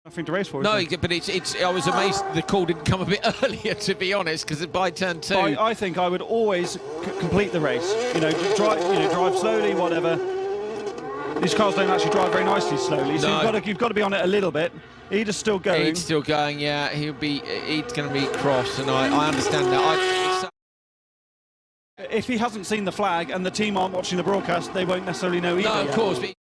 Nothing to race for. No, but I was amazed the call didn't come a bit earlier, to be honest, because by turn 2. I think I would always complete the race. Drive slowly, whatever. These cars don't actually drive very nicely slowly, so you've got to be on it a little bit. Eda's still going. He's still going, yeah. He's going to be cross, and I understand that. If he hasn't seen the flag and the team aren't watching the broadcast, they won't necessarily know either. No, of course. But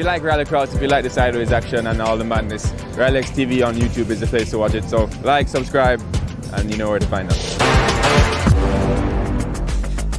like Rallycross, if you like the sideways action and all the madness, RallyX TV on YouTube is the place to watch it. So like, subscribe, and you know where to find us.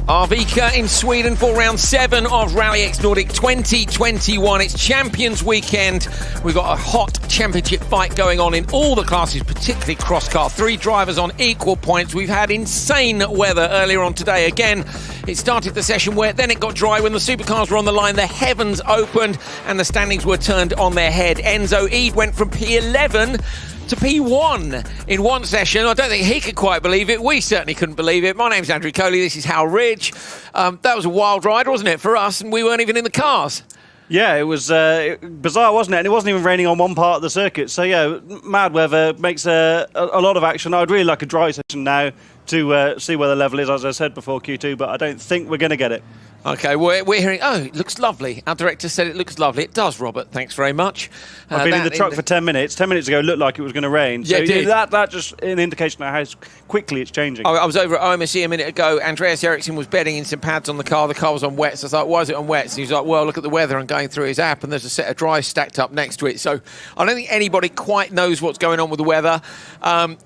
Arvika in Sweden for round 7 of RallyX Nordic 2021. It's Champions Weekend. We've got a hot championship fight going on in all the classes, particularly Crosscar. 3 drivers on equal points. We've had insane weather earlier on today. Again, it started the session wet, then it got dry. When the supercars were on the line, the heavens opened and the standings were turned on their head. Enzo Ede went from P11 to P1 in one session. I don't think he could quite believe it. We certainly couldn't believe it. My name's Andrew Coley. This is Hal Ridge. That was a wild ride, wasn't it, for us? And we weren't even in the cars. Yeah, it was bizarre, wasn't it? And it wasn't even raining on one part of the circuit. So, yeah, mad weather makes a lot of action. I'd really like a dry session now to see where the level is, as I said before Q2, but I don't think we're going to get it. OK, we're hearing, oh, it looks lovely. Our director said it looks lovely. It does, Robert. Thanks very much. I've been in the truck for 10 minutes. 10 minutes ago, it looked like it was going to rain. Yeah, so it did. That just an indication of how quickly it's changing. I was over at OMSE a minute ago. Andreas Eriksson was bedding in some pads on the car. The car was on wet. So I was like, why is it on wet? So he's like, well, look at the weather. And going through his app, and there's a set of dry stacked up next to it. So I don't think anybody quite knows what's going on with the weather.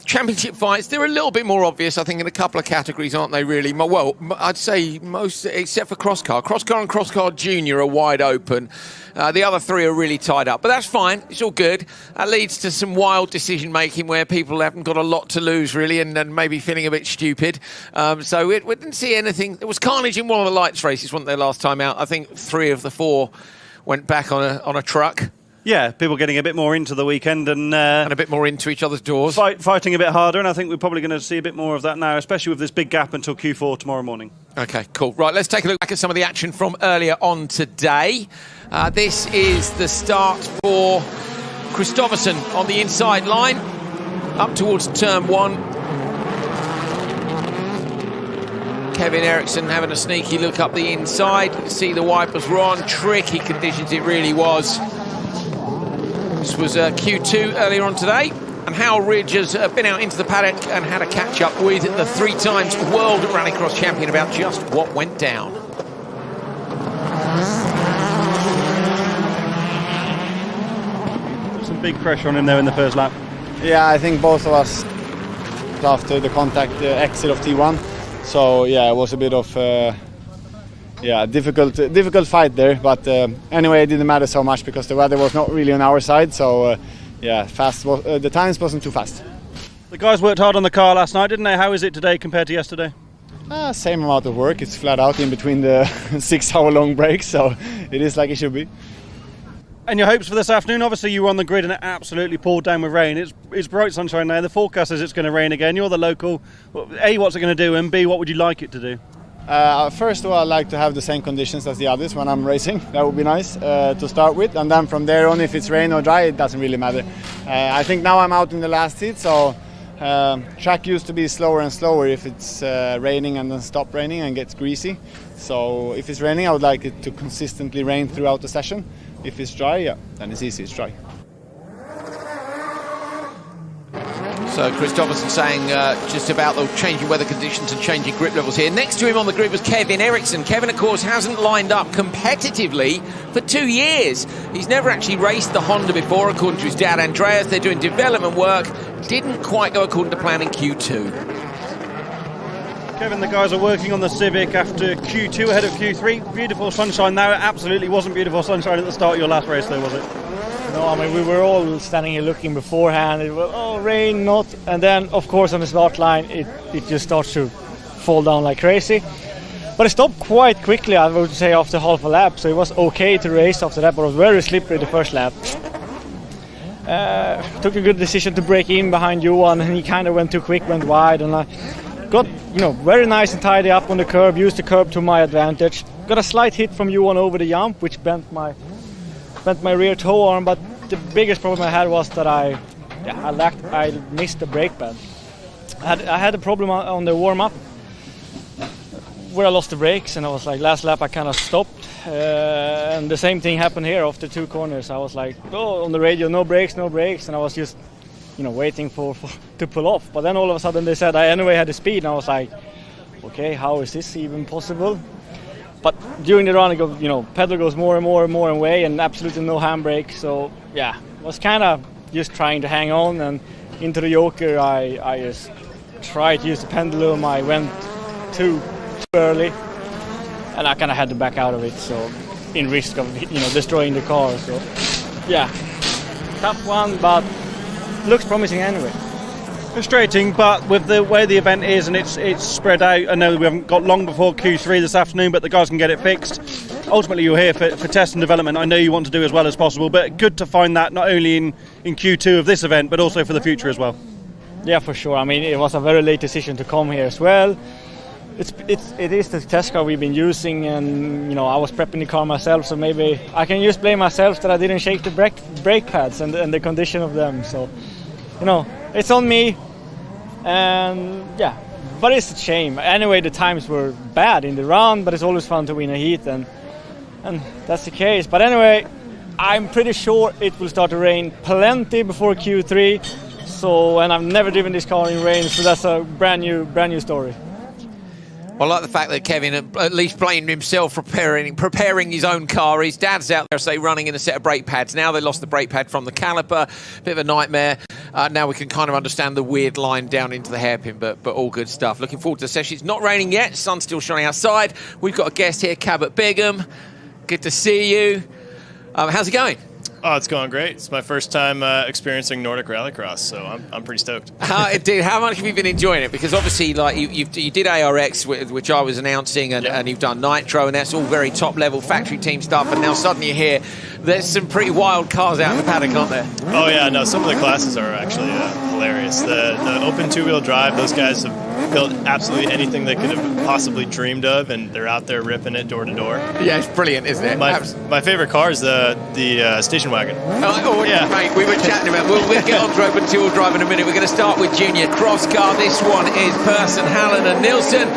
Championship fights, they're a little bit more obvious, I think, in a couple of categories, aren't they, really? Well, I'd say most, except for Crosscar. Crosscar and Crosscar Junior are wide open. The other 3 are really tied up, but that's fine. It's all good. That leads to some wild decision-making where people haven't got a lot to lose, really, and maybe feeling a bit stupid. So we didn't see anything. There was carnage in one of the lights races, wasn't there, last time out? I think 3 of the 4 went back on a truck. Yeah, people getting a bit more into the weekend and a bit more into each other's doors. Fighting a bit harder, and I think we're probably going to see a bit more of that now, especially with this big gap until Q4 tomorrow morning. OK, cool. Right, let's take a look back at some of the action from earlier on today. This is the start for Kristoffersson on the inside line, up towards turn 1. Kevin Eriksson having a sneaky look up the inside. You can see the wipers were on. Tricky conditions it really was. This was Q2 earlier on today, and Hal Ridge has been out into the paddock and had a catch-up with the 3 times World Rallycross champion about just what went down. Some big pressure on him there in the first lap. Yeah, I think both of us after the contact exit of T1. So yeah, it was a bit of difficult fight there, but anyway, it didn't matter so much because the weather was not really on our side. So yeah, the times wasn't too fast. The guys worked hard on the car last night, didn't they? How is it today compared to yesterday? Same amount of work. It's flat out in between the 6-hour-long breaks, so it is like it should be. And your hopes for this afternoon? Obviously, you were on the grid and it absolutely poured down with rain. It's bright sunshine now. The forecast says it's going to rain again. You're the local. A, what's it going to do? And B, what would you like it to do? First of all, I'd like to have the same conditions as the others when I'm racing. That would be nice to start with. And then from there on, if it's rain or dry, it doesn't really matter. I think now I'm out in the last heat, so track used to be slower and slower if it's raining and then stop raining and gets greasy. So if it's raining, I would like it to consistently rain throughout the session. If it's dry, yeah, then it's easy, it's dry. So Kristoffersson saying just about the changing weather conditions and changing grip levels here. Next to him on the grid was Kevin Eriksson. Kevin, of course, hasn't lined up competitively for 2 years. He's never actually raced the Honda before, according to his dad, Andreas. They're doing development work. Didn't quite go according to plan in Q2. Kevin, the guys are working on the Civic after Q2 ahead of Q3. Beautiful sunshine now. It absolutely wasn't beautiful sunshine at the start of your last race, though, was it? No, I mean, we were all standing here looking beforehand. It was, oh, rain, not. And then, of course, on the start line, it just starts to fall down like crazy. But it stopped quite quickly, I would say, after half a lap. So it was okay to race after that, but it was very slippery the first lap. Took a good decision to break in behind Johan, and he kind of went too quick, went wide. And I got, very nice and tidy up on the curb, used the curb to my advantage. Got a slight hit from Johan over the jump, which bent my rear toe arm, but the biggest problem I had was that I missed the brake pad. I had a problem on the warm-up where I lost the brakes, and I was like, last lap I kind of stopped, and the same thing happened here after 2 corners. I was like, oh, on the radio, no brakes, and I was just waiting for to pull off. But then all of a sudden they said I anyway had the speed, and I was like, okay, how is this even possible? But during the run, it goes, pedal goes more and more and more away, and absolutely no handbrake. So yeah, was kind of just trying to hang on, and into the Joker, I just tried to use the pendulum. I went too early, and I kind of had to back out of it. So in risk of destroying the car. So yeah, tough one, but looks promising anyway. Frustrating, but with the way the event is and it's spread out, I know we haven't got long before Q3 this afternoon, but the guys can get it fixed. Ultimately, you're here for test and development. I know you want to do as well as possible, but good to find that not only in Q2 of this event, but also for the future as well. Yeah, for sure. I mean, it was a very late decision to come here as well. It is the test car we've been using, and I was prepping the car myself, so maybe I can just blame myself that I didn't shake the brake pads and the condition of them. So, it's on me, and yeah, but it's a shame. Anyway, the times were bad in the round, but it's always fun to win a heat, and that's the case. But anyway, I'm pretty sure it will start to rain plenty before Q3. So, and I've never driven this car in rain, so that's a brand new story. Well, I like the fact that Kevin at least blamed himself preparing his own car. His dad's out there, say, running in a set of brake pads. Now they lost the brake pad from the caliper. Bit of a nightmare. Now we can kind of understand the weird line down into the hairpin, but all good stuff. Looking forward to the session. It's not raining yet. Sun's still shining outside. We've got a guest here, Cabot Bigham. Good to see you. How's it going? Oh, it's going great. It's my first time experiencing Nordic Rallycross, so I'm pretty stoked. Dude, how much have you been enjoying it? Because obviously, like you did ARX, which I was announcing, and you've done Nitro, and that's all very top level factory team stuff. And now suddenly you're here. There's some pretty wild cars out in the paddock, aren't there? Oh yeah, no, some of the classes are actually hilarious. The open two-wheel drive, those guys have built absolutely anything they could have possibly dreamed of, and they're out there ripping it door to door. Yeah, it's brilliant, isn't it? My favorite car is the station wagon. Oh yeah, mate, we were chatting about. We'll get on to open two-wheel drive in a minute. We're going to start with Junior Crosscar. This one is Persson, Hallen and Nilsson.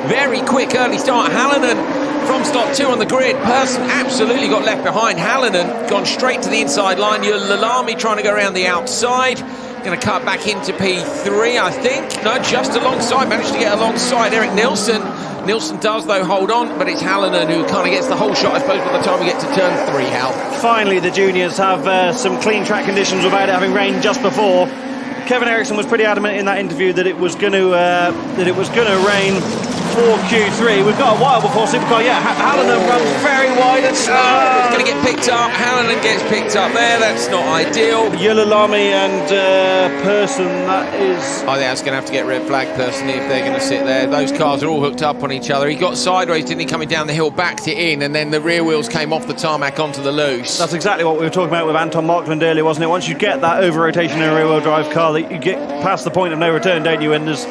Very quick early start. Hallinan from stop 2 on the grid. Persson absolutely got left behind. Hallinan gone straight to the inside line. Lalami trying to go around the outside. Going to cut back into P3, I think. No, just alongside. Managed to get alongside Eric Nilsson. Nilsson does, though, hold on, but it's Hallinan who kind of gets the whole shot, I suppose, by the time we get to turn 3, Hal. Finally, the juniors have some clean track conditions without it having rained just before. Kevin Eriksson was pretty adamant in that interview that it was going to rain for Q3. We've got a while before Supercar. Yeah, Hallinan runs very wide and slow. It's going to get picked up. Hallinan gets picked up there. That's not ideal. Yulalami and Persson, that is... I think that's going to have to get red flag, personally, if they're going to sit there. Those cars are all hooked up on each other. He got sideways, didn't he, coming down the hill, backed it in, and then the rear wheels came off the tarmac onto the loose. That's exactly what we were talking about with Anton Markland earlier, wasn't it? Once you get that over-rotation in a rear-wheel drive car, that you get past the point of no return, don't you? And there's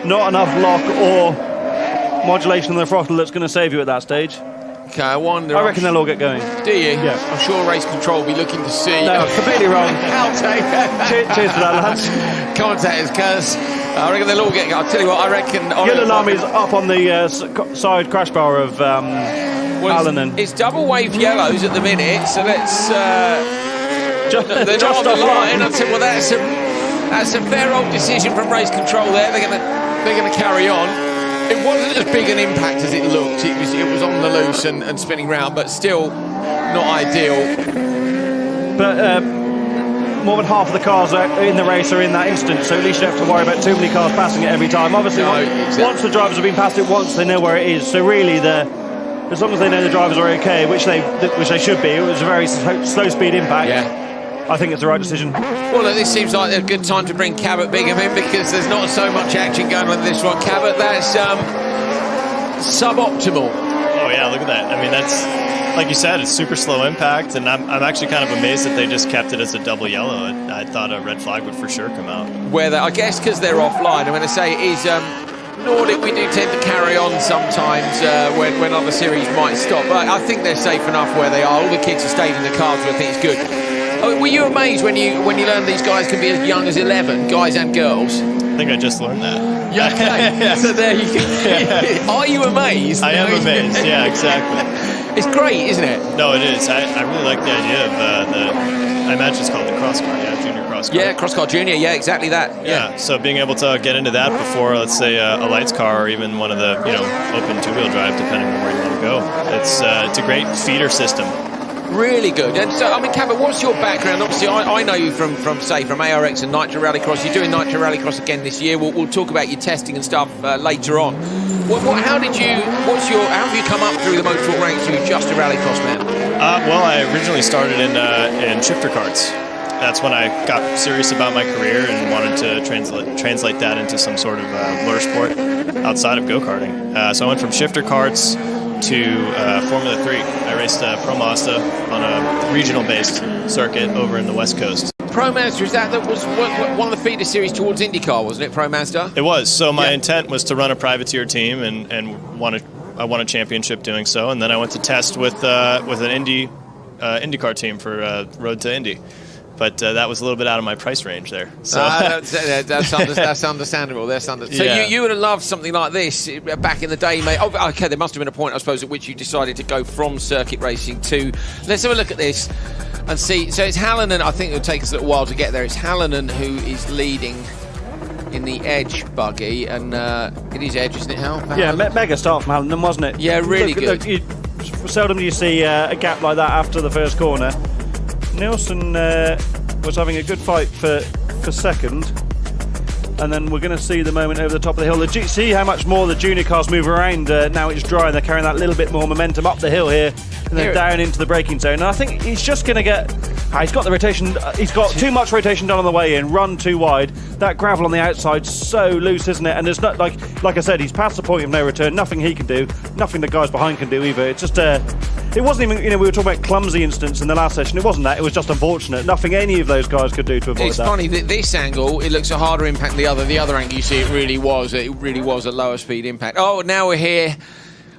not enough lock or modulation on the throttle that's going to save you at that stage. Okay, I wonder. I reckon they'll all get going. Do you? Yeah. I'm sure race control will be looking to see. No, completely wrong. I'll take it. Cheers for that, lads. Commentators, because I reckon they'll all get. I'll tell you what, I reckon. Yulalami's up on the side crash bar of Hallinan. It's double wave yellows at the minute, so let's. They're not on the line. I said, well, that's a fair old decision from race control there. They're gonna carry on. It wasn't as big an impact as it looked. It was on the loose and spinning round, but still not ideal. But more than half of the cars in the race are in that instance, so at least you don't have to worry about too many cars passing it every time. Obviously, once the drivers have been past it once, they know where it is. So really, as long as they know the drivers are okay, which they should be, it was a very slow speed impact. Yeah. I think it's the right decision. Well, look, this seems like a good time to bring Cabot Bigham in, because there's not so much action going on in this one. Cabot, that's suboptimal. Oh yeah, look at that. I mean, that's, like you said, it's super slow impact, and I'm actually kind of amazed that they just kept it as a double yellow. I thought a red flag would for sure come out. I guess because they're offline. I'm going to say it is Nordic. We do tend to carry on sometimes when other series might stop, but I think they're safe enough where they are. All the kids have stayed in the cars, so I think it's good. Oh, were you amazed when you learned these guys can be as young as 11, guys and girls? I think I just learned that. Yeah, okay. Yeah. So there you go. Yeah. Are you amazed? I am amazed, yeah, exactly. It's great, isn't it? No, it is. I really like the idea of I imagine it's called the Crosscar, yeah, Junior Crosscar. Crosscar. Yeah, Crosscar Junior. Yeah, exactly that. Yeah. So being able to get into that before, let's say, a Lights car or even one of the open two-wheel drive, depending on where you want to go, it's a great feeder system. Really good. And so, I mean, Cabot, what's your background? Obviously, I know you from ARX and Nitro Rallycross. You're doing Nitro Rallycross again this year. We'll talk about your testing and stuff later on. How have you come up through the motorsport ranks? You're just a Rallycross man. Well, I originally started in shifter karts. That's when I got serious about my career and wanted to translate that into some sort of motorsport outside of go-karting. So I went from shifter karts to Formula 3. I raced Pro Mazda on a regional-based circuit over in the West Coast. Pro Mazda, that was one of the feeder series towards IndyCar, wasn't it, Pro Mazda? It was. So my intent was to run a privateer team and I won a championship doing so, and then I went to test with an IndyCar team for Road to Indy. But that was a little bit out of my price range there. So that's understandable. That's understandable. So you would have loved something like this back in the day, mate. Oh, okay, there must have been a point, I suppose, at which you decided to go from circuit racing to... Let's have a look at this and see. So it's Hallinan. I think it'll take us a little while to get there. It's Hallinan who is leading in the Edge buggy, and it is Edge, isn't it, Hal? Yeah, mega start from Hallinan, wasn't it? Yeah, really good. Seldom do you see a gap like that after the first corner. Nielsen was having a good fight for second, and then we're going to see the moment over the top of the hill. See how much more the junior cars move around now it's dry, and they're carrying that little bit more momentum up the hill here and then down into the braking zone. And I think he's just going to get... he's got the rotation. He's got too much rotation done on the way in, run too wide. That gravel on the outside's so loose, isn't it? And there's not, like I said, he's past the point of no return. Nothing he can do, nothing the guys behind can do either. It's just it wasn't even, we were talking about clumsy instance in the last session. It wasn't that. It was just unfortunate. Nothing any of those guys could do to avoid that. It's funny that this angle, it looks a harder impact than the other. The other angle, you see, it really was a lower speed impact. Oh, now we're here.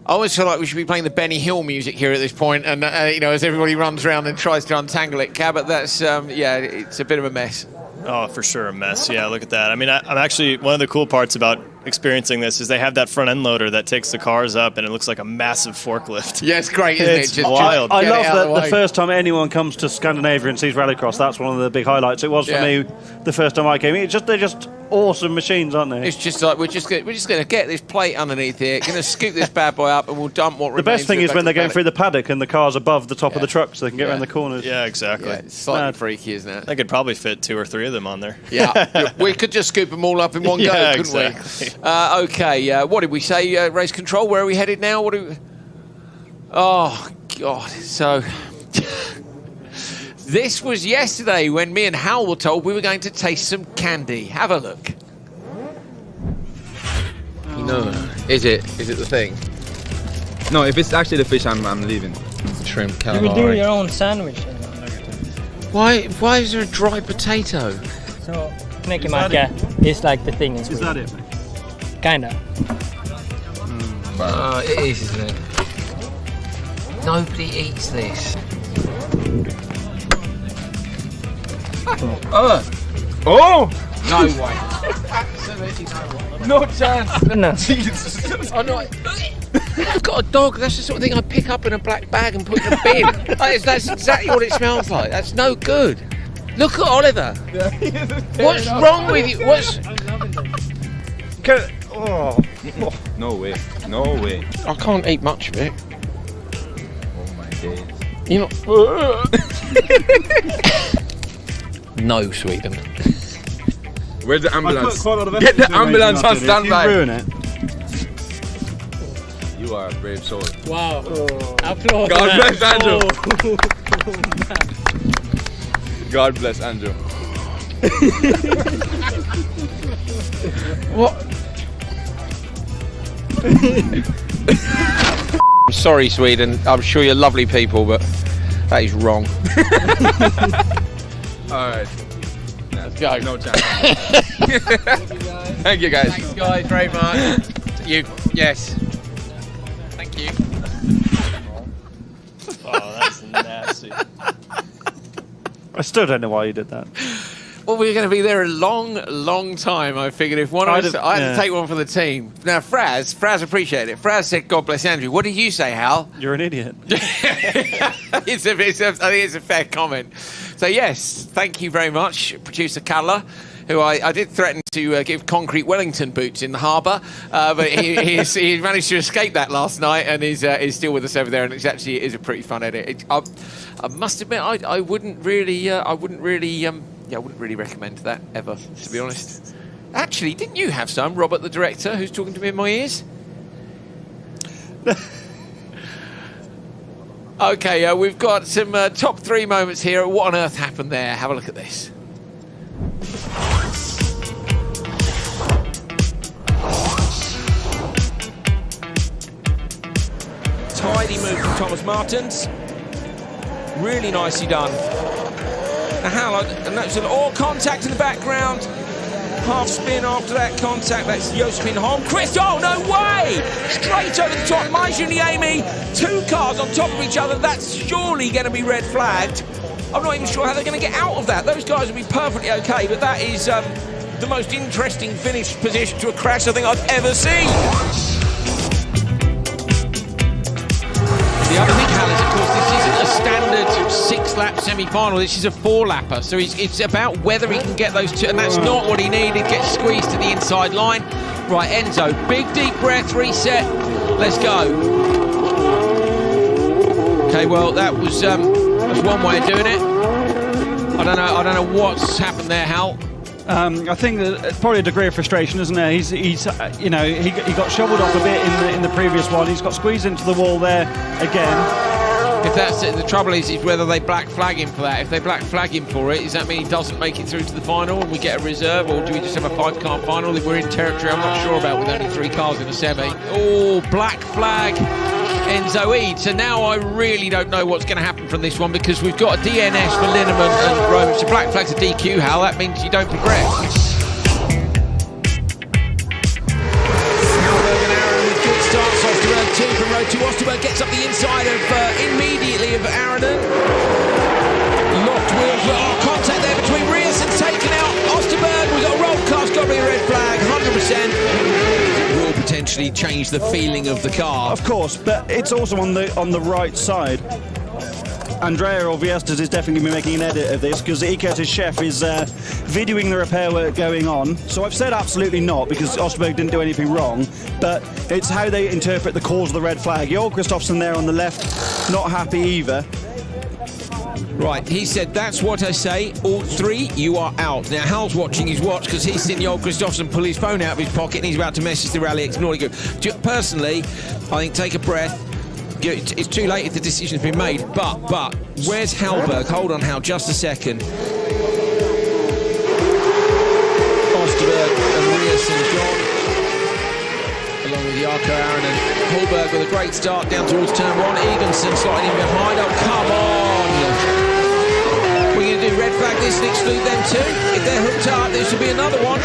I always feel like we should be playing the Benny Hill music here at this point, and as everybody runs around and tries to untangle it. Cabot, that's it's a bit of a mess. Oh, for sure, a mess. Yeah, look at that. I mean, I'm actually, one of the cool parts about experiencing this is they have that front end loader that takes the cars up, and it looks like a massive forklift. Yeah, it's great, isn't it? It's wild. I love that the first time anyone comes to Scandinavia and sees Rallycross, that's one of the big highlights. It was for me the first time I came. They're just awesome machines, aren't they? It's just like we're just going to get this plate underneath here, going to scoop this bad boy up, and we'll dump what remains. The best thing is when they're going through the paddock and the car's above the top of the truck, so they can get around the corners. Yeah, exactly. Yeah, it's slightly freaky, isn't it? They could probably fit 2 or 3 of them on there. Yeah, we could just scoop them all up in one go, couldn't exactly. we? Okay, what did we say? Race control. Where are we headed now? Oh God! So. This was yesterday when me and Hal were told we were going to taste some candy. Have a look. No, is it the thing? No, if it's actually the fish, I'm leaving. Shrimp, calamari. You will do your own sandwich. Why is there a dry potato? So, knäckemacka is like the thing in Sweden. Is that it, mate? Kinda. It is, isn't it? Nobody eats this. Oh! No way. Absolutely no way. No chance. Goodness. I'm not. I've got a dog. That's the sort of thing I pick up in a black bag and put in a bin. That's exactly what it smells like. That's no good. Look at Oliver. What's wrong with you? No way. No way. I can't eat much of it. Oh my days. You know. No, Sweden. Where's the ambulance? Get the ambulance on standby. You ruin it. You are a brave soul. Wow. Applause. God bless Andrew. God bless Andrew. What? I'm sorry, Sweden. I'm sure you're lovely people, but that is wrong. Alright. Let's go. No chance. Thank you, guys. Thanks, guys, very much. Yes. Thank you. Oh, that's nasty. I still don't know why you did that. Well, we're going to be there a long time. I figured if one of us, I had to take one for the team. Now, Fraz appreciated it. Fraz said, "God bless Andrew." What did you say, Hal? You're an idiot. I think it's a fair comment. So yes, thank you very much, producer Calla, who I did threaten to give concrete Wellington boots in the harbour, but he managed to escape that last night and is still with us over there, and it actually is a pretty fun edit. I must admit, I wouldn't really recommend that ever, to be honest. Actually, didn't you have some, Robert, the director, who's talking to me in my ears? Okay, we've got some top 3 moments here. What on earth happened there? Have a look at this. Tidy move from Thomas Martens. Really nicely done. Now, Hal, and that's all contact in the background. Half spin after that contact. That's Josephine Holmquist. Oh, no way! Straight over the top. Maijuni Amy. 2 cars on top of each other. That's surely going to be red flagged. I'm not even sure how they're going to get out of that. Those guys will be perfectly okay, but that is the most interesting finish position to a crash I think I've ever seen. The other thing, Hal, is of course this isn't a standard 6-lap semi-final. This is a 4-lapper, so it's about whether he can get those 2, and that's not what he needed. Gets squeezed to the inside line. Right, Enzo, big deep breath, reset. Let's go. Okay, well that's one way of doing it. I don't know what's happened there, Hal. I think that it's probably a degree of frustration, isn't there? He's he got shoveled off a bit in the previous one. He's got squeezed into the wall there again. If that's it, the trouble is whether they black flag him for that. If they black flag him for it, does that mean he doesn't make it through to the final and we get a reserve, or do we just have a 5-car final? If we're in territory I'm not sure about with only 3 cars in the semi. Oh, black flag, Enzo Eade. So now I really don't know what's going to happen from this one, because we've got a DNS for Linneman and Rome. So black flag's a DQ, Hal. That means you don't progress. Starts off to road 2 from road 2. Osterberg gets up the inside of immediately of Aranen. Locked wheels, contact there between Riason's taken out. Osterberg, we've got a roll car, it's got to be a red flag, 100%. Will potentially change the feeling of the car. Of course, but it's also on the right side. Andrea Orviestas is definitely going to be making an edit of this, because Ike's chef is videoing the repair work going on. So I've said absolutely not, because Osterberg didn't do anything wrong, but it's how they interpret the cause of the red flag. Joel Kristoffersson there on the left, not happy either. Right, he said, that's what I say, all 3, you are out. Now, Hal's watching his watch because he's seen Joel Kristoffersson pull his phone out of his pocket and he's about to message the RallyX Nordic group. Personally, I think take a breath. It's too late if the decision's been made, but where's Halberg? Hold on, Hal, just a second. Osterberg and Riasson gone, along with Jarkko Aranen. Halberg with a great start down towards turn 1. Eganson sliding in behind. Oh, come on! We're going to do red flag this and exclude them too. If they're hooked up, this will be another one.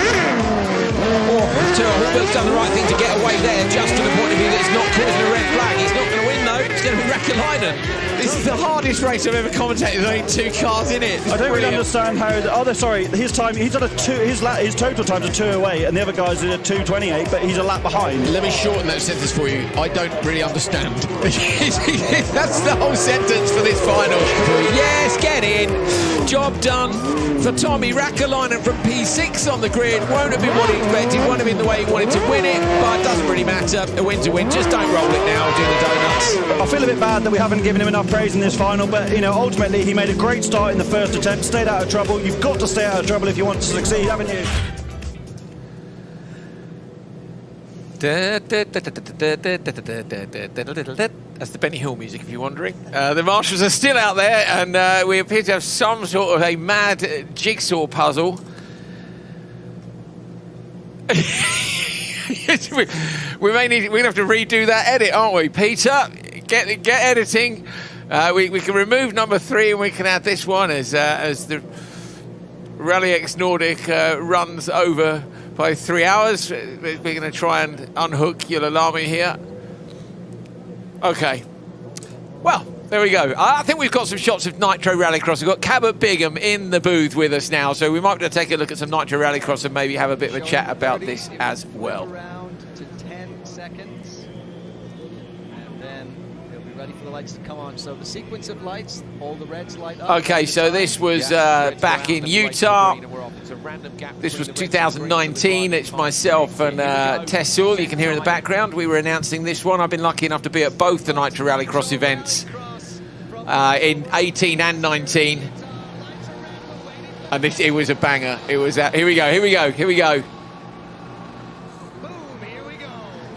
Halberg's done the right thing to get away there, just to the point of view that it's not causing a red flag. He's not going to win though. It's going to be Räikkönen. This is the hardest race I've ever commentated. There's only 2 cars in it. I don't really understand how. His time. He's done his total time's a 2:08, and the other guy's at a 2:28, but he's a lap behind. Let me shorten that sentence for you. I don't really understand. That's the whole sentence for this final. Yes, get in. Job done for Tommy Räikkönen from P6 on the grid. Won't have been what he expected. Won't have been the way he wanted to win it, but it doesn't really matter. A win's a win. Just don't roll it now. Do the donuts. I feel a bit bad that we haven't given him enough praise in this final, but ultimately he made a great start in the first attempt, stayed out of trouble. You've got to stay out of trouble if you want to succeed, haven't you? That's the Benny Hill music, if you're wondering. The marshals are still out there, and we appear to have some sort of a mad jigsaw puzzle. We're going to have to redo that edit, aren't we, Peter? Get editing. We can remove number 3 and we can add this one as the RallyX Nordic runs over by 3 hours. We're going to try and unhook Yulilami here. Okay. Well, there we go. I think we've got some shots of Nitro Rallycross. We've got Cabot Bigham in the booth with us now, so we might be able to take a look at some Nitro Rallycross and maybe have a bit of a chat about this as well. Round to 10 seconds. And then he'll be ready for the lights to come on. So the sequence of lights, all the reds light up. Okay, so this was back in Utah. This was 2019. It's myself and Tess Sewell, you can hear in the background. We were announcing this one. I've been lucky enough to be at both the Nitro Rallycross events in 18 and 19. And it was a banger. It was here we go, here we go, here we go. Boom, here we go.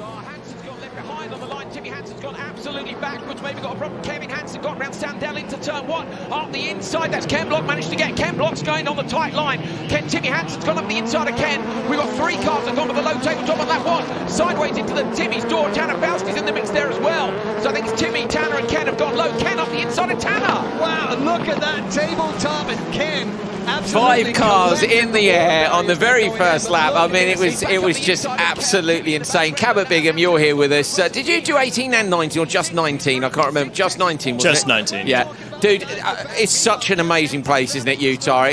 Hansen's got left behind on the line. Timmy Hansen's gone absolutely backwards. Maybe got a problem. Kevin Hansen got round Sandell into turn 1. Up the inside, that's Ken Block managed to get. Ken Block's going on the tight line. Timmy Hansen's gone up the inside of Ken. We've got 3 cars that have gone to the low tabletop on that one. Sideways into the Timmy's door. Tanner Fausti's in the mix there as well. So I think it's Timmy, Tanner and Ken have gone low. Ken up the inside of Tanner. Wow, look at that tabletop and Ken. Absolutely 5 cars in the air on the very first lap. I mean, it was just absolutely insane. Cabot Bigham, you're here with us. Did you do 18 and 19 or just 19? I can't remember. Just 19, wasn't it? Just 19. Yeah. Dude, it's such an amazing place, isn't it, Utah?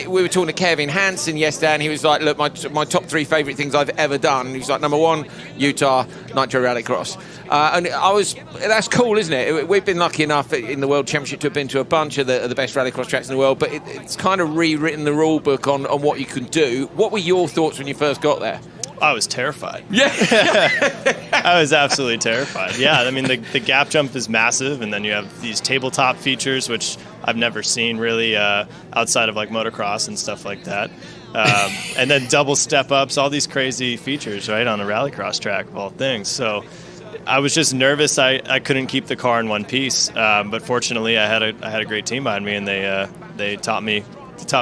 We were talking to Kevin Hansen yesterday, and he was like, look, my top 3 favourite things I've ever done. And he was like, number 1, Utah, Nitro Rallycross. And that's cool, isn't it? We've been lucky enough in the World Championship to have been to a bunch of the best rallycross tracks in the world, but it's kind of rewritten the rule book on what you can do. What were your thoughts when you first got there? I was terrified. Yeah. I was absolutely terrified. Yeah, I mean, the gap jump is massive, and then you have these tabletop features, which I've never seen really outside of like motocross and stuff like that. And then double step-ups, all these crazy features, right, on a rallycross track of all things. So I was just nervous. I couldn't keep the car in one piece, but fortunately I had a great team behind me, and they taught me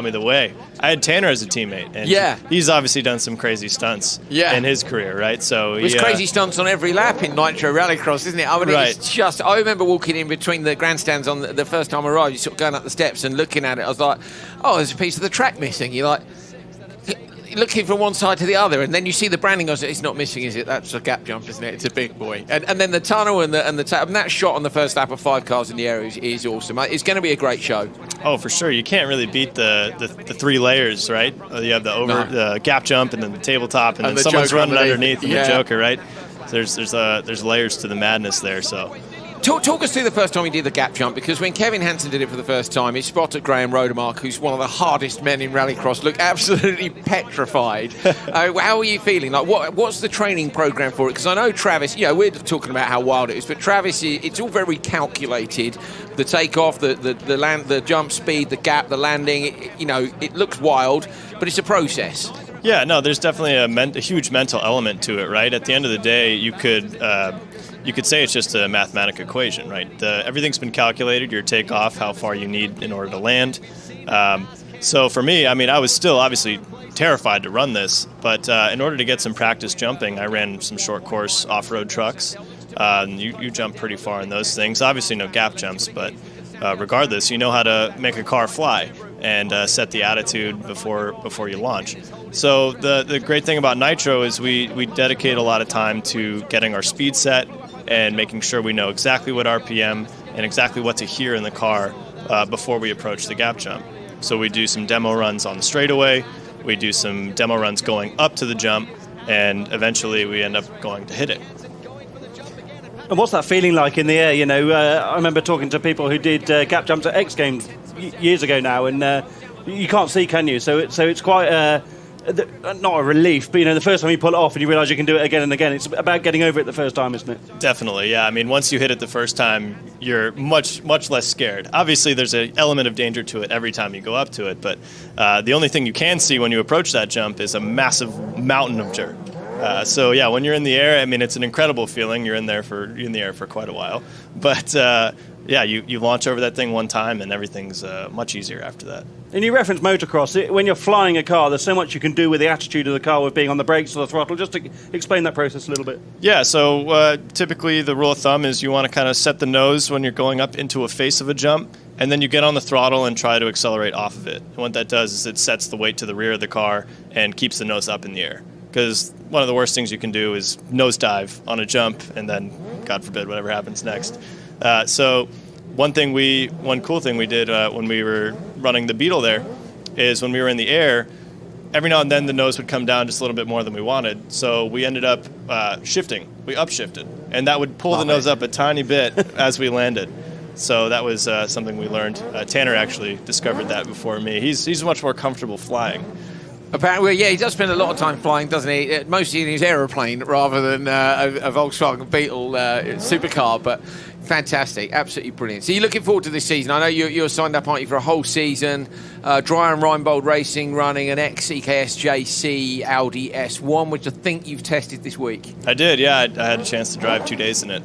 the way. I had Tanner as a teammate, and he's obviously done some crazy stunts in his career, right? So there's crazy stunts on every lap in Nitro Rallycross, isn't it? I mean, it's just, I remember walking in between the grandstands on the first time I arrived, you sort of going up the steps and looking at it, I was like, oh, there's a piece of the track missing. You're like, looking from one side to the other, and then you see the branding. Goes, it's not missing, is it? That's a gap jump, isn't it? It's a big boy. And then the tunnel and that shot on the first lap of 5 cars in the air is awesome. It's going to be a great show. Oh, for sure. You can't really beat the 3 layers, right? You have the gap jump, and then the tabletop, and then someone's running underneath, and the Joker, right? There's layers to the madness there. So. Talk us through the first time you did the gap jump, because when Kevin Hansen did it for the first time, his spotter Graham Rodemark, who's one of the hardest men in rallycross, looked absolutely petrified. How are you feeling? Like, what's the training program for it? Because I know Travis, we're talking about how wild it is, but Travis, it's all very calculated. The takeoff, the land, the jump speed, the gap, the landing. It looks wild, but it's a process. Yeah, no, there's definitely a huge mental element to it, right? At the end of the day, you could say it's just a mathematical equation, right? Everything's been calculated, your takeoff, how far you need in order to land. So for me, I mean, I was still obviously terrified to run this, but in order to get some practice jumping, I ran some short course off-road trucks. You jump pretty far in those things. Obviously no gap jumps, but regardless, you know how to make a car fly and set the attitude before you launch. So the great thing about Nitro is we dedicate a lot of time to getting our speed set and making sure we know exactly what RPM and exactly what to hear in the car before we approach the gap jump. So we do some demo runs on the straightaway, we do some demo runs going up to the jump, and eventually we end up going to hit it. And what's that feeling like in the air? I remember talking to people who did gap jumps at X Games years ago now, and you can't see, can you? So it's quite not a relief, but the first time you pull it off and you realise you can do it again and again. It's about getting over it the first time, isn't it? Definitely, yeah. I mean, once you hit it the first time, you're much less scared. Obviously, there's an element of danger to it every time you go up to it, but the only thing you can see when you approach that jump is a massive mountain of dirt. So yeah, when you're in the air, I mean, it's an incredible feeling. You're in the air for quite a while, but yeah, you launch over that thing one time, and everything's much easier after that. And you reference motocross. When you're flying a car, there's so much you can do with the attitude of the car, with being on the brakes or the throttle. Just to explain that process a little bit. Yeah, so typically the rule of thumb is you want to kind of set the nose when you're going up into a face of a jump, and then you get on the throttle and try to accelerate off of it. And what that does is it sets the weight to the rear of the car and keeps the nose up in the air. Because one of the worst things you can do is nosedive on a jump, and then, God forbid, whatever happens next. So one cool thing we did when we were running the Beetle there is when we were in the air, every now and then the nose would come down just a little bit more than we wanted. So we ended up shifting. We upshifted. And that would pull the nose up a tiny bit as we landed. So that was something we learned. Tanner actually discovered that before me. He's much more comfortable flying. Apparently, yeah, he does spend a lot of time flying, doesn't he? Mostly in his aeroplane rather than a Volkswagen Beetle supercar, but fantastic, absolutely brilliant. So you're looking forward to this season. I know you're signed up, aren't you, for a whole season. Dreyer and Reinbold Racing running an ex-EKS-JC Audi S1, which I think you've tested this week. I did, yeah. I had a chance to drive 2 days in it.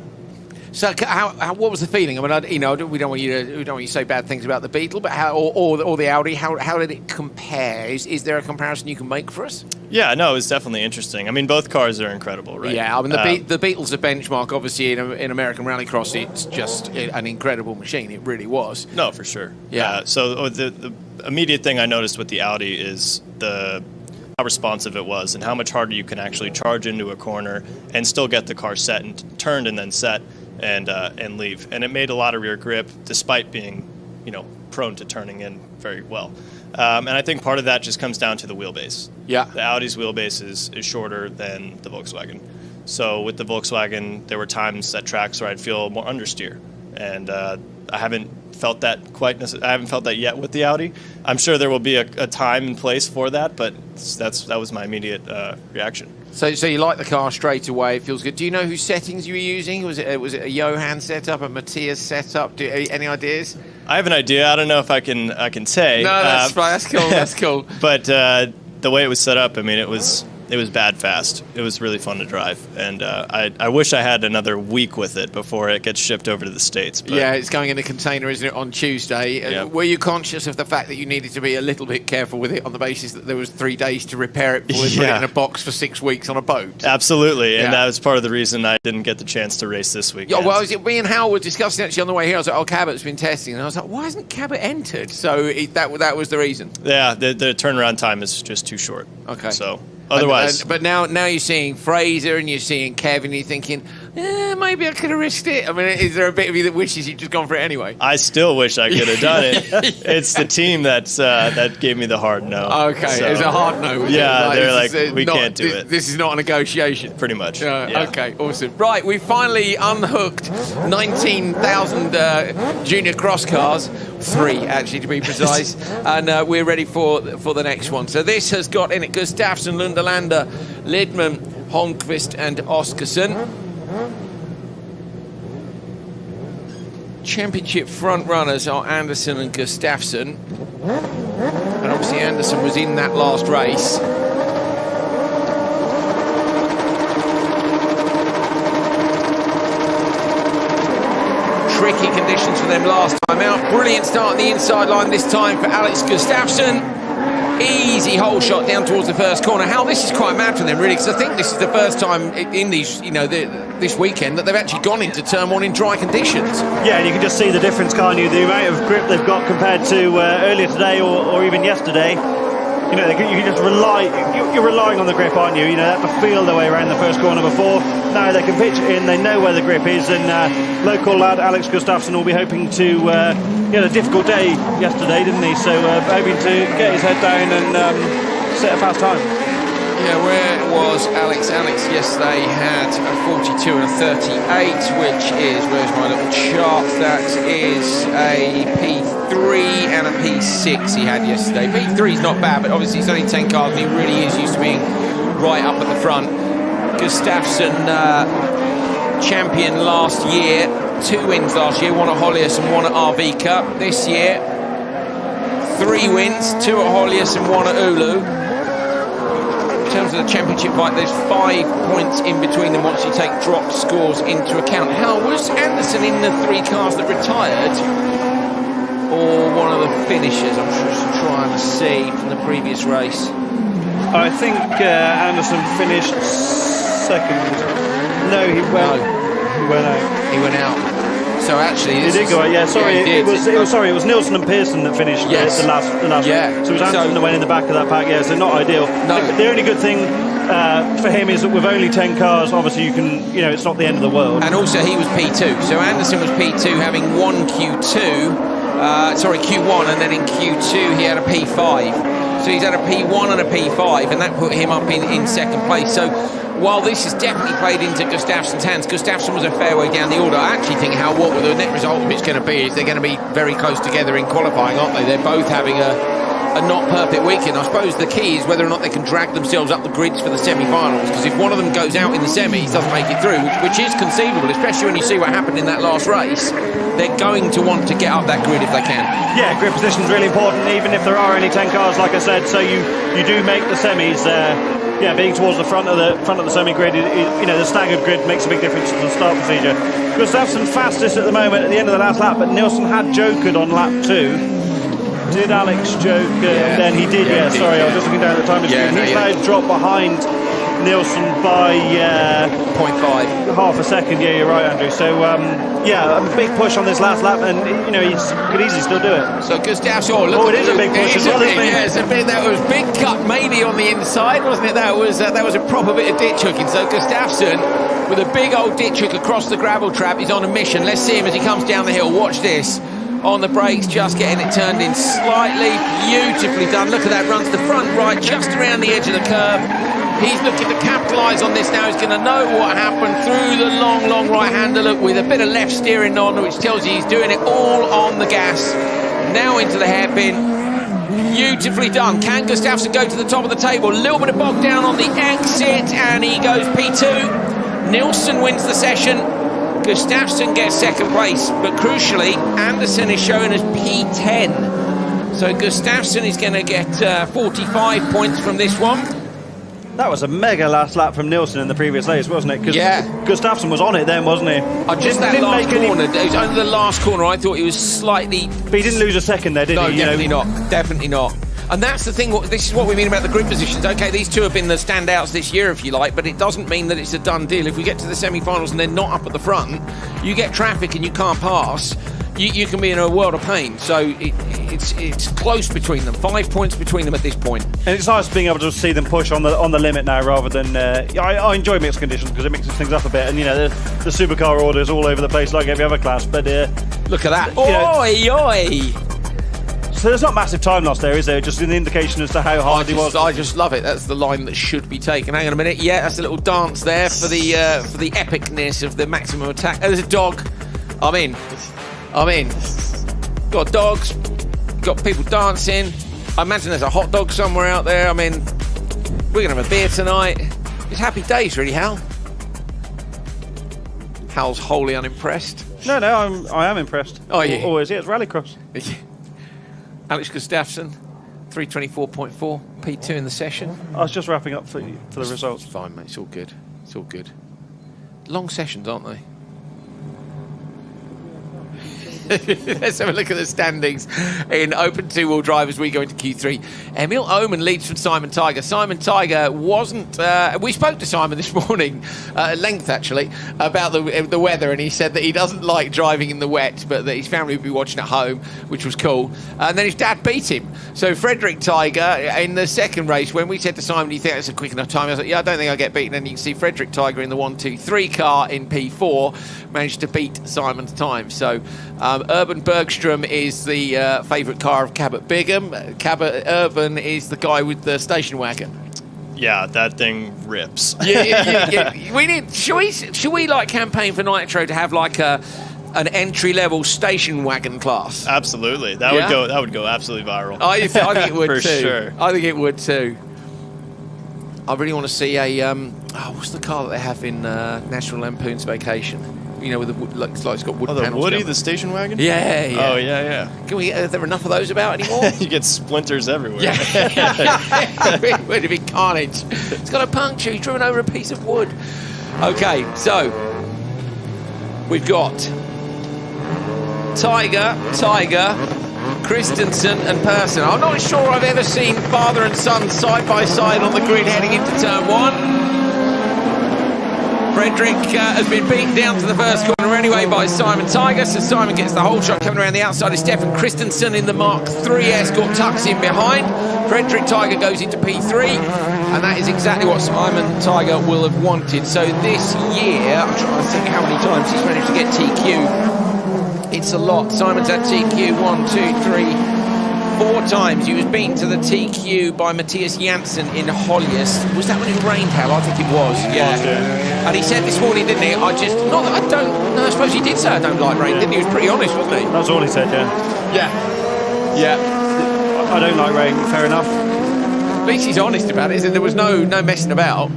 So, what was the feeling? I mean, we don't want you to say bad things about the Beetle, but or the Audi. How did it compare? Is there a comparison you can make for us? Yeah, no, it was definitely interesting. I mean, both cars are incredible, right? Yeah, I mean, the Beetle's a benchmark. Obviously, in American Rallycross, it's just an incredible machine. It really was. No, for sure. Yeah. So the immediate thing I noticed with the Audi is how responsive it was and how much harder you can actually charge into a corner and still get the car set and turned and then set. And leave, and it made a lot of rear grip despite being, prone to turning in very well. And I think part of that just comes down to the wheelbase. Yeah, the Audi's wheelbase is shorter than the Volkswagen. So with the Volkswagen, there were times at tracks where I'd feel more understeer, and I haven't felt that I haven't felt that yet with the Audi. I'm sure there will be a time and place for that, but that was my immediate reaction. So you like the car straight away? It feels good. Do you know whose settings you were using? Was it a Johan setup, a Matthias setup? Any ideas? I have an idea. I don't know if I can say. No, that's fine. That's cool. That's cool. But the way it was set up, I mean, it was bad fast. It was really fun to drive, and I wish I had another week with it before it gets shipped over to the States. But yeah, it's going in a container, isn't it, on Tuesday? Yep. Were you conscious of the fact that you needed to be a little bit careful with it on the basis that there was 3 days to repair it before they put it in a box for 6 weeks on a boat? Absolutely, and that was part of the reason I didn't get the chance to race this weekend. Yeah, well, me and Hal were discussing actually on the way here. I was like, Cabot's been testing, and I was like, why hasn't Cabot entered? So that was the reason. Yeah, the turnaround time is just too short. Okay. So otherwise, but now you're seeing Fraser and you're seeing Kevin, and you're thinking, maybe I could have risked it. I mean, is there a bit of you that wishes you'd just gone for it anyway? I still wish I could have done it. It's the team that gave me the hard no. Okay, so, it's a hard no. Yeah, they're like, we can't do it. This is not a negotiation. Pretty much. Okay, awesome. Right, we finally unhooked 19,000 junior cross cars. 3, actually, to be precise. And we're ready for the next one. So this has got in it Gustafsson, Lundelander, Lidman, Holmqvist and Oskarsson. Championship front runners are Anderson and Gustafsson. And obviously Anderson was in that last race. Tricky conditions for them last time out. Brilliant start on the inside line this time for Alex Gustafsson. Easy hole shot down towards the first corner. Hal, this is quite mad for them, really, because I think this is the first time in these, this weekend that they've actually gone into turn 1 in dry conditions. Yeah, and you can just see the difference, can't you? The amount of grip they've got compared to earlier today or even yesterday. You can just rely. You're relying on the grip, aren't you? They have to feel their way around the first corner before. Now they can pitch in. They know where the grip is, and local lad Alex Gustafsson will be hoping to. He had a difficult day yesterday, didn't he? So hoping to get his head down and set a fast time. Yeah, where was Alex? Alex yesterday had a 42 and a 38, which is, where's my little chart? That is a P3 and a P6 he had yesterday. P3 is not bad, but obviously it's only 10 cars and he really is used to being right up at the front. Gustafsson, champion last year, 2 wins last year, 1 at Hollius and 1 at Arvika. This year, 3 wins, 2 at Hollius and 1 at Oulu. In terms of the championship fight, there's 5 points in between them once you take drop scores into account. How was Anderson in the 3 cars that retired, or one of the finishers? I'm just trying to see from the previous race. I think Anderson finished second. No, he went out. He went out. So actually, he did go out. Yeah, sorry, it was Nilsson and Pearson that finished the last yeah. So it was Anderson that went in the back of that pack. Yeah, so not ideal. No. The only good thing for him is that with only 10 cars, obviously you can, it's not the end of the world. And also he was P2. So Anderson was P2, having 1 Q2. Q1, and then in Q2 he had a P5. So he's had a P1 and a P5, and that put him up in second place. So while this has definitely played into Gustafsson's hands, Gustafsson was a fair way down the order. I actually think what the net result of it's going to be is they're going to be very close together in qualifying, aren't they? They're both having a not perfect weekend. I suppose the key is whether or not they can drag themselves up the grids for the semi-finals, because if one of them goes out in the semis, doesn't make it through, which is conceivable, especially when you see what happened in that last race, they're going to want to get up that grid if they can. Yeah, grid position is really important, even if there are only 10 cars, like I said. So you do make the semis. Being towards the front of the semi-grid, the staggered grid makes a big difference to the start procedure. Gustafsson fastest at the moment at the end of the last lap, but Nilsson had jokered on lap 2. Did Alex joke? Then he did, sorry, I was just looking down at the time machine. He's now dropped behind Nilsson by 0.5. Half a second, you're right, Andrew. So, a big push on this last lap, and, he could easily still do it. So, Gustafsson, look, it is a big push as well, isn't it? Yeah, it's a bit, that was big cut maybe on the inside, wasn't it? That was a proper bit of ditch hooking. So, Gustafsson, with a big old ditch hook across the gravel trap, is on a mission. Let's see him as he comes down the hill. Watch this. On the brakes, just getting it turned in slightly. Beautifully done. Look at that, runs the front right, just around the edge of the curb. He's looking to capitalise on this now. He's going to know what happened through the long right-hander look with a bit of left steering on, which tells you he's doing it all on the gas. Now into the hairpin. Beautifully done. Can Gustafsson go to the top of the table? A little bit of bog down on the exit, and he goes P2. Nilsson wins the session. Gustafsson gets second place, but crucially, Anderson is shown as P10. So Gustafsson is going to get 45 points from this one. That was a mega last lap from Nilsson in the previous race, wasn't it? Yeah. Gustafsson was on it then, wasn't he? Just that last corner. It was only the last corner. I thought he was slightly... But he didn't lose a second there, did he? No, definitely not. Definitely not. And that's the thing, this is what we mean about the grid positions. OK, these two have been the standouts this year, if you like, but it doesn't mean that it's a done deal. If we get to the semi-finals and they're not up at the front, you get traffic and you can't pass, you can be in a world of pain. So it's close between them. 5 points between them at this point. And it's nice being able to see them push on the limit now, rather than... I enjoy mixed conditions because it mixes things up a bit. And, the supercar order is all over the place like every other class, but... Look at that. Oi! So there's not massive time loss there, is there? Just an indication as to how hard he was. I just love it. That's the line that should be taken. Hang on a minute. Yeah, that's a little dance there for the epicness of the maximum attack. Oh, there's a dog. I'm in. Got dogs. Got people dancing. I imagine there's a hot dog somewhere out there. We're going to have a beer tonight. It's happy days, really, Hal. Hal's wholly unimpressed. No, I am impressed. Oh, yeah. Always, yeah, it's Rallycross. Alex Gustafsson, 324.4, P2 in the session. I was just wrapping up for the results. It's fine, mate. It's all good. It's all good. Long sessions, aren't they? Let's have a look at the standings in open two-wheel drive as we go into Q3. Emil Oman leads from Simon Tiger. Simon Tiger wasn't... we spoke to Simon this morning, at length actually, about the weather, and he said that he doesn't like driving in the wet, but that his family would be watching at home, which was cool. And then his dad beat him. So Frederick Tiger, in the second race, when we said to Simon, do you think that's a quick enough time? I was like, yeah, I don't think I'll get beaten. And you can see Frederick Tiger in the 1-2-3 car in P4 managed to beat Simon's time. So... Urban Bergstrom is the favourite car of Cabot Bigham. Urban is the guy with the station wagon. Yeah, that thing rips. Yeah. We need. Should we like campaign for Nitro to have like an entry-level station wagon class? Absolutely, that would go absolutely viral. I think it would for too. Sure. I think it would too. I really want to see a what's the car that they have in National Lampoon's Vacation? With the it's got wood panels. The Woody, the station wagon? Yeah. Oh, yeah. Can we? Are there enough of those about anymore? You get splinters everywhere. Yeah. Would be carnage. It's got a puncture. He's driven over a piece of wood. Okay, so we've got Tiger, Christensen and Persson. I'm not sure I've ever seen father and son side by side on the grid heading into turn one. Frederick has been beaten down to the first corner anyway by Simon Tiger, so Simon gets the whole shot. Coming around the outside is Stefan Christensen in the Mark III Escort, tucks in behind. Frederick Tiger goes into P3, and that is exactly what Simon Tiger will have wanted. So this year, I'm trying to think how many times he's managed to get TQ. It's a lot. Simon's had TQ 1, 2, 3, 4 times. He was beaten to the TQ by Matthias Janssen in Hollius. Was that when it rained, Hal? I think it was, yeah. And he said this morning, didn't he? I suppose he did say I don't like rain, didn't he? He was pretty honest, wasn't he? That's all he said, yeah. Yeah. I don't like rain, fair enough. At least he's honest about it, isn't there? Was no messing about.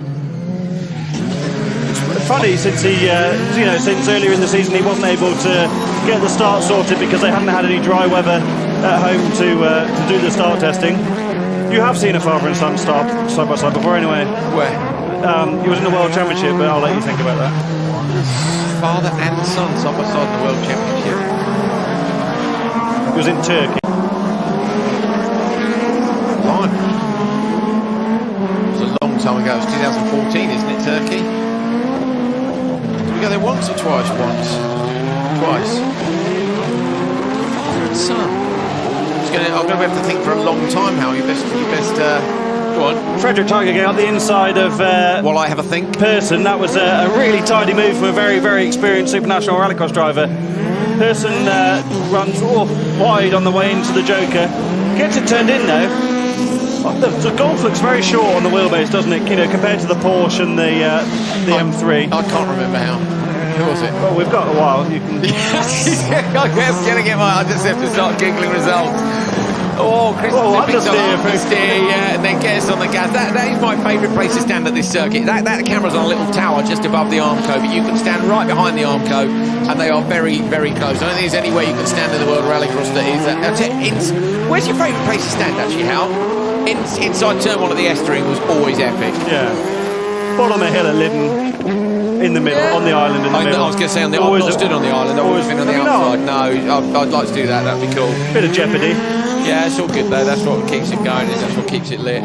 Funny, since since earlier in the season he wasn't able to get the start sorted because they hadn't had any dry weather at home to do the start testing. You have seen a father and son start side by side before, anyway. Where? He was in the World Championship, but I'll let you think about that. Father and son side by side in the World Championship. He was in Turkey. Fine. It was a long time ago. It was 2014, isn't it, Turkey? Go there once or twice? Twice. Father and son. I'm going to have to think for a long time, Hal. You best go on. Frederick Tiger getting up the inside of while I have a think. Person. That was a really tidy move from a very, very experienced Supernational Rallycross driver. Person runs wide on the way into the Joker. Gets it turned in though. The Golf looks very short on the wheelbase, doesn't it? You know, compared to the Porsche and the M3. I can't remember how. Who was it? Well, we've got a while. You can. I just have to start giggling results. Oh, Christopher, yeah, and then get us on the gas. That is my favourite place to stand at this circuit. That camera's on a little tower just above the Armco, but you can stand right behind the Armco, and they are very, very close. I don't think there's anywhere you can stand in the World Rallycross that is. Where's your favourite place to stand, actually, Hal? Inside turn 1 of the S-ring was always epic. Yeah. Bottom of hill at Lyddon, in the middle, on the island in the middle. I was going to say, I've not stood on the island, I've always been on the outside. No, I'd like to do that, that'd be cool. Bit of jeopardy. Yeah, it's all good though, that's what keeps it going, that's what keeps it lit.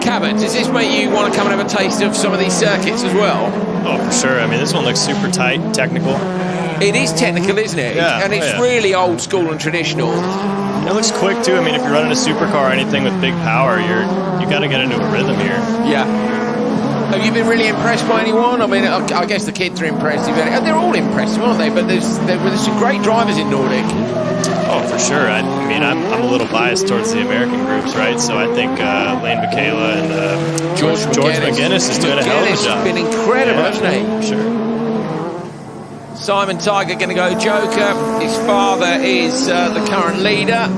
Cabot, does this make you want to come and have a taste of some of these circuits as well? Oh, for sure. I mean, this one looks super tight, technical. It is technical, isn't it? Yeah. And it's really old school and traditional. It looks quick too. I mean, if you're running a supercar or anything with big power, you got to get into a rhythm here. Yeah. Have you been really impressed by anyone? I mean, I guess the kids are impressive. They're all impressive, aren't they? But there's some great drivers in Nordic. Oh, for sure. I mean, I'm a little biased towards the American groups, right? So I think Lane Michaela and George McGuinness is doing a hell of a job. He's been incredible, hasn't he? For sure. Simon Tiger going to go Joker. His father is the current leader.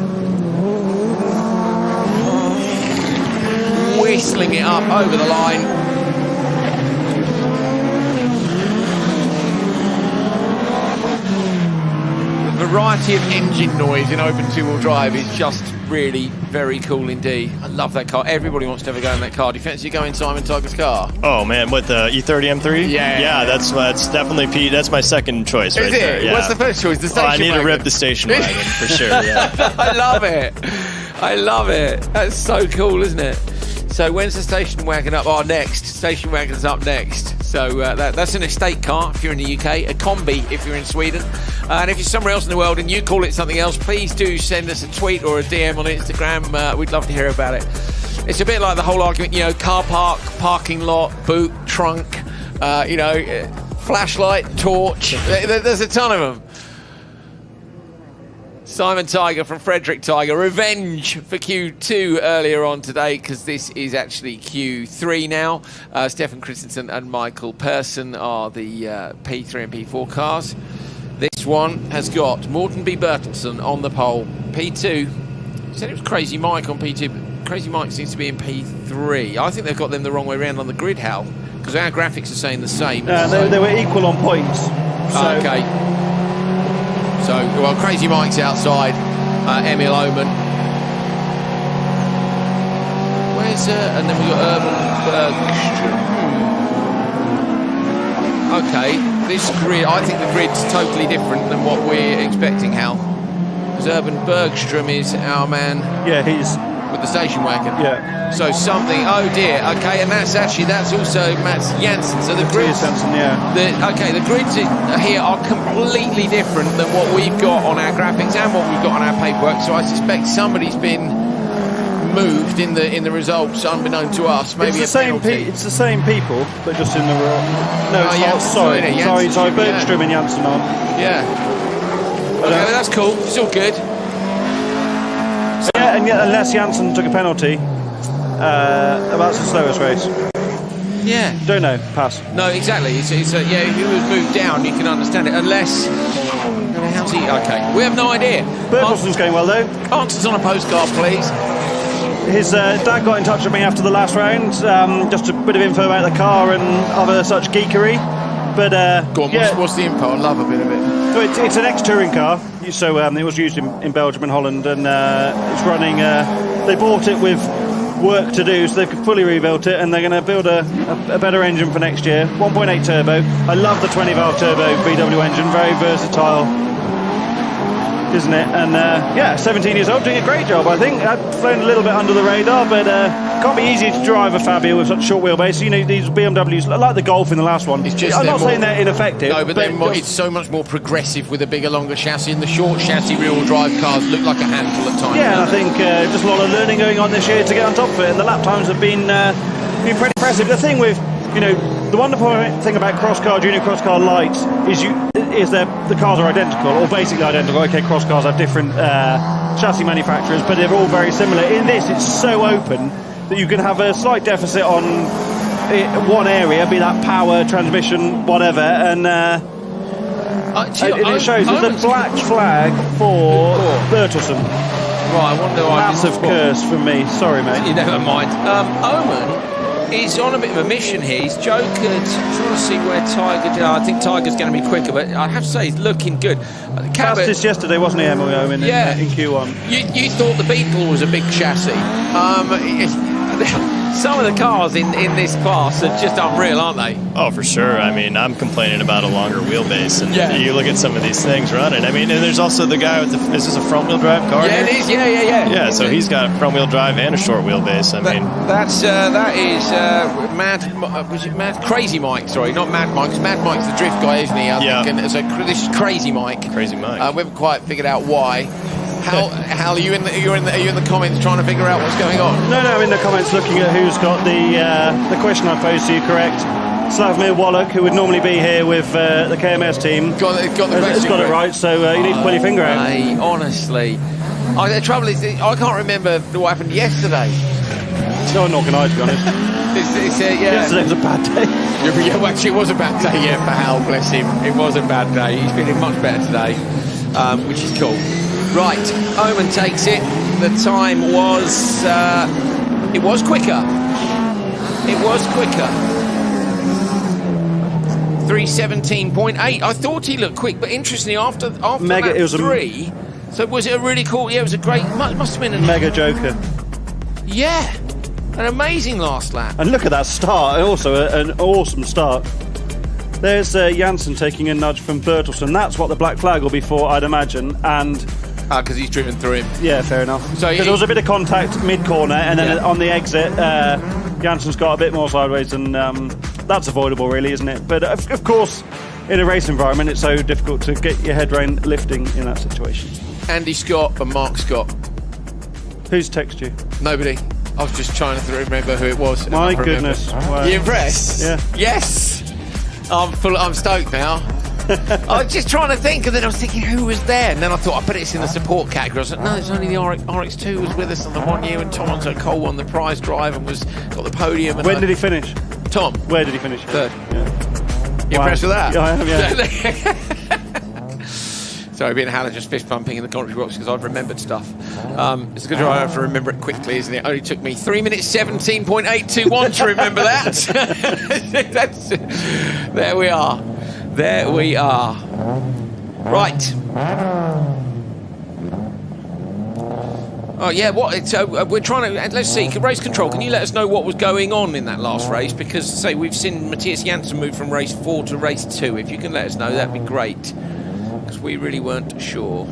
Whistling it up over the line. The variety of engine noise in open two-wheel drive is just really very cool indeed. I love that car. Everybody wants to have a go in that car. Do you fancy going Simon Tiger's car? Oh man, with the E30 M3? Yeah, that's definitely Pete. That's my second choice right there. Yeah. What's the first choice? The station wagon? I need to rip the station wagon for sure. Yeah. I love it. I love it. That's so cool, isn't it? So when's the station wagon up? Oh, next. Station wagon's up next. So that's an estate car if you're in the UK, a combi if you're in Sweden. And if you're somewhere else in the world and you call it something else, please do send us a tweet or a DM on Instagram. We'd love to hear about it. It's a bit like the whole argument, you know, car park, parking lot, boot, trunk, flashlight, torch. There's a ton of them. Simon Tiger from Frederick Tiger. Revenge for Q2 earlier on today, because this is actually Q3 now. Stefan Christensen and Michael Persson are the P3 and P4 cars. This one has got Morten B. Bertelsen on the pole. P2. Said it was Crazy Mike on P2, but Crazy Mike seems to be in P3. I think they've got them the wrong way around on the grid, Hal, because our graphics are saying the same. They were equal on points. So. Okay. So, well, Crazy Mike's outside, Emil Oman. Where's, and then we've got Urban Bergström. Okay, this grid, I think the grid's totally different than what we're expecting, Hal. Because Urban Bergström is our man. Yeah, he's... with the station wagon. Yeah. So something, oh dear, okay, and that's also Mats Janssen. So the grids, the grids here are completely different than what we've got on our graphics and what we've got on our paperwork. So I suspect somebody's been moved in the results, unbeknown to us. Maybe it's the same people, but just in the row. No, it's not. Sorry, Bergström and Janssen on. Yeah. Okay, that's cool. It's all good. Yeah, and yet unless Janssen took a penalty, that's the slowest race. Yeah. Don't know. Pass. No, exactly. It's yeah, if he was moved down, you can understand it. Unless... How's he? Okay. We have no idea. Bertelson's going well, though. Answers on a postcard, please. His dad got in touch with me after the last round, just a bit of info about the car and other such geekery. But go on, yeah. What's the info? I love a bit of it. So it's an ex-touring car, so it was used in Belgium and Holland, and it's running. They bought it with work to do, so they've fully rebuilt it, and they're going to build a better engine for next year. 1.8 turbo. I love the 20-valve turbo VW engine, very versatile, isn't it? And yeah, 17 years old, doing a great job, I think. I've flown a little bit under the radar, but can't be easy to drive a Fabia with such a short wheelbase. You know, these BMWs, like the Golf in the last one. I'm not saying they're ineffective. No, but it's so much more progressive with a bigger, longer chassis, and the short chassis rear-wheel drive cars look like a handful at times. Yeah, and I think just a lot of learning going on this year to get on top of it, and the lap times have been pretty impressive. The thing with, you know, the wonderful thing about Crosscar Junior, Crosscar Lights is that the cars are identical, or basically identical. Okay, cross cars have different chassis manufacturers, but they're all very similar. In this, it's so open that you can have a slight deficit on one area, be that power, transmission, whatever, and it shows there's a black flag for Bertelsen. Right, I wonder why. Massive curse from me. Sorry, mate. You never mind. Oman is on a bit of a mission here. He's jokered. I'm trying to see where Tiger. I think Tiger's going to be quicker, but I have to say he's looking good. Fastest yesterday, wasn't he, Emily Owen? Yeah. In Q1. You thought the Beetle was a big chassis. Some of the cars in this class are just unreal, aren't they? Oh, for sure. I mean, I'm complaining about a longer wheelbase, and you look at some of these things running. I mean, and there's also the guy with is this a front-wheel drive car? Yeah, it is. Yeah. Yeah, so he's got front-wheel drive and a short wheelbase. I mean, that is Mad Crazy Mike. Sorry, not Mad Mike. 'Cause Mad Mike's the drift guy, isn't he? I think. And so this is Crazy Mike. Crazy Mike. We haven't quite figured out why. Hal, are you in the comments trying to figure out what's going on? No, I'm in the comments looking at who's got the question I posed to you correct. Slavomir Wallach, who would normally be here with the KMS team, got the question. Has got it right, so you need to pull your finger out. Honestly, the trouble is I can't remember what happened yesterday. No, nor can I, to be honest. Yesterday was a bad day. Yeah, well, actually, it was a bad day, for Hal, bless him. It was a bad day. He's feeling much better today, which is cool. Right, Oman takes it. The time was... it was quicker. 3:17.8. I thought he looked quick, but interestingly, after Mega, lap it was 3... So was it a really cool... Yeah, it was a great... Must have been a... Mega joker. Yeah. An amazing last lap. And look at that start. And also an awesome start. There's Janssen taking a nudge from Bertelsen. That's what the black flag will be for, I'd imagine. And... because he's driven through him. Yeah, fair enough. So there was a bit of contact mid-corner, and then on the exit, Janssen's got a bit more sideways, and that's avoidable, really, isn't it? But of course, in a race environment, it's so difficult to get your head round lifting in that situation. Andy Scott and Mark Scott. Who's texted you? Nobody. I was just trying to remember who it was. My goodness. Wow. You impressed? Yeah. Yes. I'm stoked now. I was just trying to think, and then I was thinking who was there, and then I thought I bet it's in the support category. I was like, no, it's only the RX2 was with us on the 1 year, and Tom Cole won the prize drive and got the podium. And when did he finish? Tom. Where did he finish? Third. Yeah. You impressed with that? Yeah, I am, yeah. Sorry, being Hannah just fist pumping in the commentary box because I've remembered stuff. It's a good job I have to remember it quickly, isn't it? It only took me 3 minutes 17.821 to remember that. There we are. There we are. Right. Oh yeah, we're trying to. Let's see. Race control. Can you let us know what was going on in that last race? Because say we've seen Matthias Janssen move from race 4 to race 2. If you can let us know, that'd be great. Because we really weren't sure.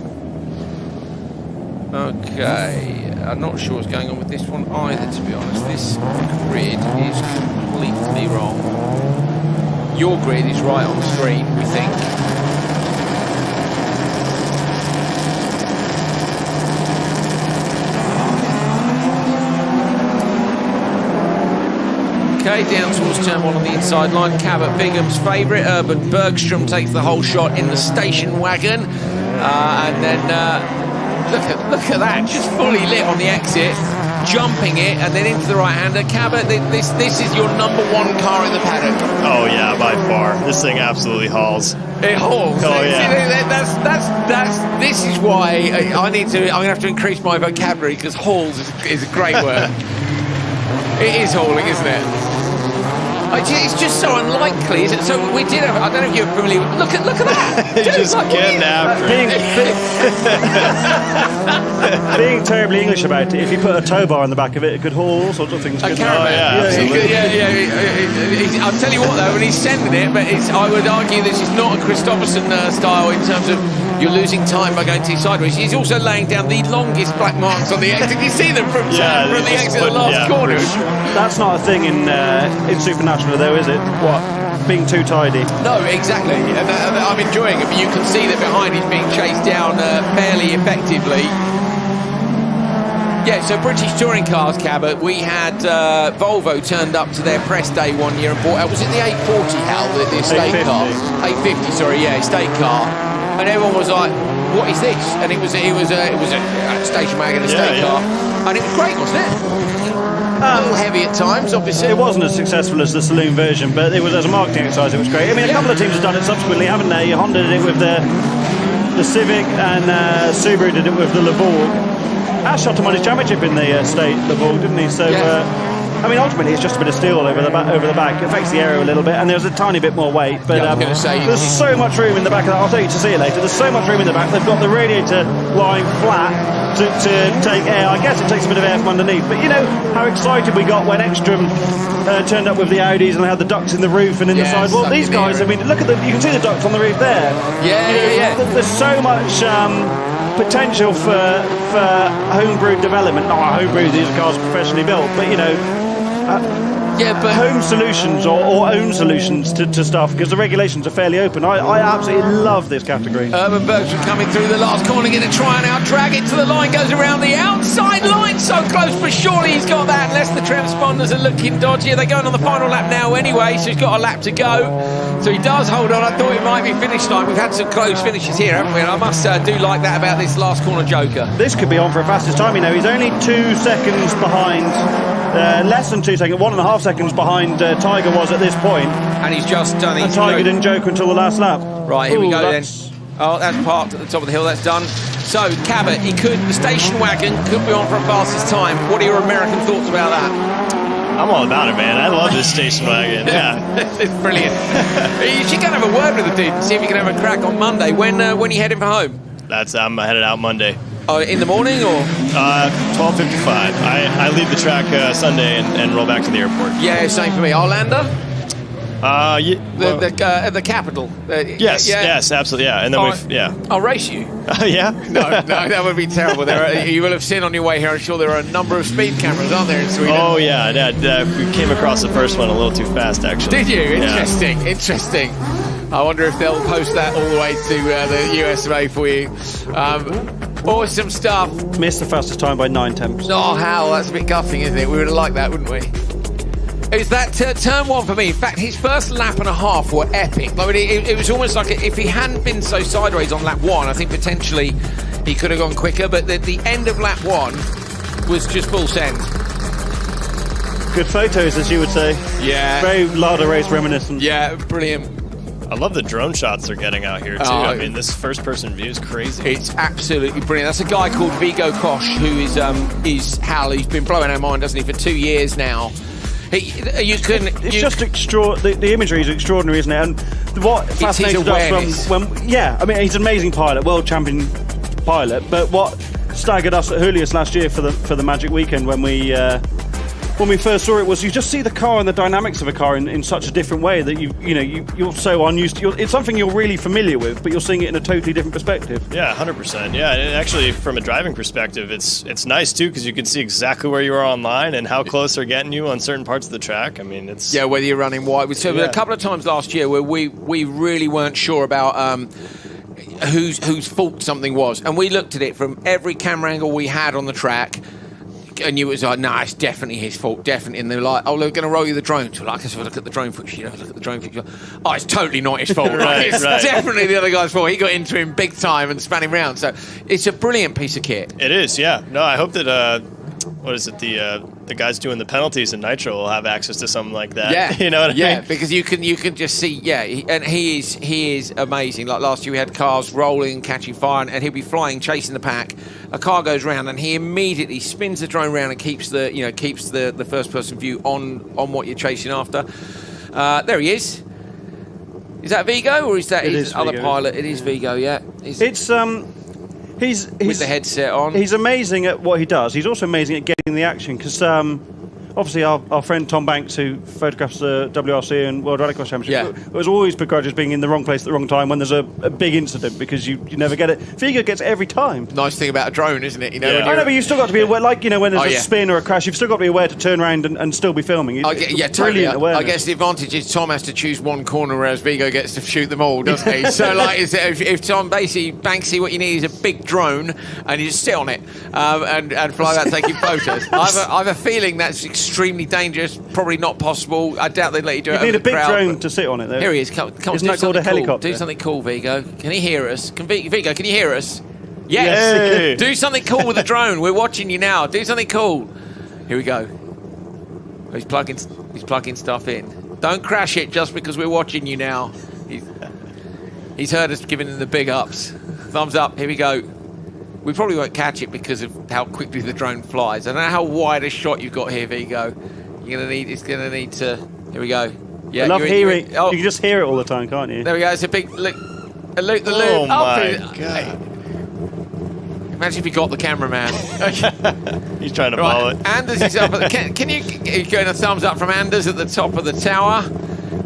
Okay, I'm not sure what's going on with this one either. To be honest, this grid is completely wrong. Your grid is right on the screen, we think. Okay, down towards turn 1 on the inside line. Cabot Bingham's favourite. Urban Bergstrom takes the whole shot in the station wagon. And then look at that, just fully lit on the exit, jumping it, and then into the right-hander. Cabot, this is your #1 car in the paddock. Oh yeah, by far. This thing absolutely hauls. It hauls. Oh yeah. This is why I'm gonna have to increase my vocabulary, because hauls is a great word. It is hauling, isn't it? It's just so unlikely, is it? So we did have, I don't know if you're familiar with, look at that. Dude, just getting after it. Being terribly English about it, if you put a tow bar on the back of it, it could haul all sorts of things. A caravan. I'll tell you what though, when he's sending it, but I would argue this is not a Christopherson style in terms of you're losing time by going too sideways. He's also laying down the longest black marks on the exit. You see them from the exit of the last corner. That's not a thing in Supernational though, is it? What? Being too tidy? No, exactly. And I'm enjoying it, but you can see that behind he's being chased down fairly effectively. Yeah, so British touring cars, Cabot. We had Volvo turned up to their press day one year and bought, was it the 840, Hal, the estate car? 850, sorry, yeah, estate car. And everyone was like, what is this? And it was a station wagon estate car. And it was great, wasn't it? A little heavy at times, obviously. It wasn't as successful as the saloon version, but it was, as a marketing exercise, it was great. I mean, a couple of teams have done it subsequently, haven't they? Honda did it with the Civic, and Subaru did it with the Labourg. Ash shot him on his championship in the state Labourg, didn't he? So, I mean, ultimately, it's just a bit of steel over the back. It affects the aero a little bit, and there's a tiny bit more weight. But I'm going to say there's so much room in the back of that. I'll take you to see it later. There's so much room in the back. They've got the radiator lying flat to take air. I guess it takes a bit of air from underneath. But you know how excited we got when Ekstrom turned up with the Audis and they had the ducts in the roof and in the side. Well, these guys, I mean, look at them. You can see the ducts on the roof there. There's so much potential for homebrewed development. Not homebrewed, these cars are professionally built, but you know. But home solutions or own solutions to stuff, because the regulations are fairly open. I absolutely love this category. Urban Bergstrom coming through the last corner, going to try and out-drag it to the line, goes around the outside line, so close, but surely he's got that, unless the transponders are looking dodgy. They're going on the final lap now anyway, so he's got a lap to go. So he does hold on. I thought it might be finish line. We've had some close finishes here, haven't we? And I must do like that about this last corner joker. This could be on for a fastest time, you know. He's only 2 seconds behind, less than 2 seconds, 1.5 seconds behind Tiger was at this point. And he's just done it. And Tiger didn't joke until the last lap. Right, here we go then. Oh, that's parked at the top of the hill, that's done. So, Cabot, the station wagon could be on for a fastest time. What are your American thoughts about that? I'm all about it, man. I love this station wagon. Yeah. It's brilliant. You should go and have a word with the dude and see if you can have a crack on Monday. When are you heading for home? I'm headed out Monday. In the morning or? 12:55. I leave the track Sunday and roll back to the airport. Yeah, same for me. Arlanda? The capital. Yes, absolutely, yeah. And then I'll race you. Yeah? No, that would be terrible. You will have seen on your way here, I'm sure there are a number of speed cameras, aren't there, in Sweden? Oh, yeah. We came across the first one a little too fast, actually. Did you? Interesting. I wonder if they'll post that all the way to the US of A for you. Awesome stuff. Missed the fastest time by 9 tenths. Oh, Hal, that's a bit gutting, isn't it? We would have liked that, wouldn't we? Is that turn one for me? In fact, his first lap and a half were epic. Like, it was almost like if he hadn't been so sideways on lap one, I think potentially he could have gone quicker. But the end of lap one was just full send. Good photos, as you would say. Yeah. Very Lada race reminiscent. Yeah, brilliant. I love the drone shots they're getting out here, too. I mean, this first-person view is crazy. It's absolutely brilliant. That's a guy called Vigo Koch, who is Hal. He's been blowing our mind, hasn't he, for 2 years now. It's just extraordinary. The imagery is extraordinary, isn't it? And what fascinates us from I mean, he's an amazing pilot, world champion pilot. But what staggered us at Julius last year for the Magic Weekend when we first saw it was you just see the car and the dynamics of a car in such a different way that you're so unused to. It's something you're really familiar with, but you're seeing it in a totally different perspective. Yeah, 100%. Yeah, and actually, from a driving perspective, it's nice too because you can see exactly where you are online and how close they're getting you on certain parts of the track. I mean, it's whether you're running wide. So a couple of times last year where we really weren't sure about whose fault something was, and we looked at it from every camera angle we had on the track. and you was like, nah, it's definitely his fault, definitely. And they're like, oh, they're going to roll you the drone. So like, I said, look at the drone footage. Look at the drone footage. Oh, it's totally not his fault. It's definitely the other guy's fault. He got into him big time and span him round. So it's a brilliant piece of kit. It is, yeah. No, I hope that what is it? The guys doing the penalties in Nitro will have access to something like that. Yeah, you know what I mean? Yeah, because you can just see. Yeah, and he is amazing. Like last year, we had cars rolling, catching fire, and he'll be flying, chasing the pack. A car goes round, and he immediately spins the drone round and keeps the first person view on what you're chasing after. There he is. Is that Vigo or is that his other pilot? It is Vigo. Yeah, He's with the headset on. He's amazing at what he does. He's also amazing at getting the action because obviously our friend Tom Banks, who photographs the WRC and World Rallycross Championship, was always begrudges being in the wrong place at the wrong time when there's a big incident because you never get it. Vigo gets it every time. Nice thing about a drone, isn't it? You know, I know, but you've still got to be aware, like, you know, when there's a spin or a crash, you've still got to be aware to turn around and still be filming. Totally. I guess the advantage is Tom has to choose one corner, whereas Vigo gets to shoot them all, doesn't he? So, like, if Tom basically, Banksy, what you need is a big drone, and you just sit on it and fly out taking photos. I have a feeling that's extremely dangerous. Probably not possible. I doubt they'd let you do it. You need a big drone to sit on it, though. Here he is. Come Isn't that called a helicopter? Do something cool, Vigo. Can he hear us? Vigo, can you hear us? Yes. Yay. Do something cool with the drone. We're watching you now. Do something cool. Here we go. He's plugging stuff in. Don't crash it just because we're watching you now. He's heard us giving him the big ups. Thumbs up. Here we go. We probably won't catch it because of how quickly the drone flies. I don't know how wide a shot you've got here, Vigo. It's gonna need to. Here we go. Yeah, I love hearing. You can just hear it all the time, can't you? There we go. It's a big look. A loop. The loop. Oh my god! Imagine if you got the cameraman. He's trying to follow it. Anders is up. Can you get a thumbs up from Anders at the top of the tower?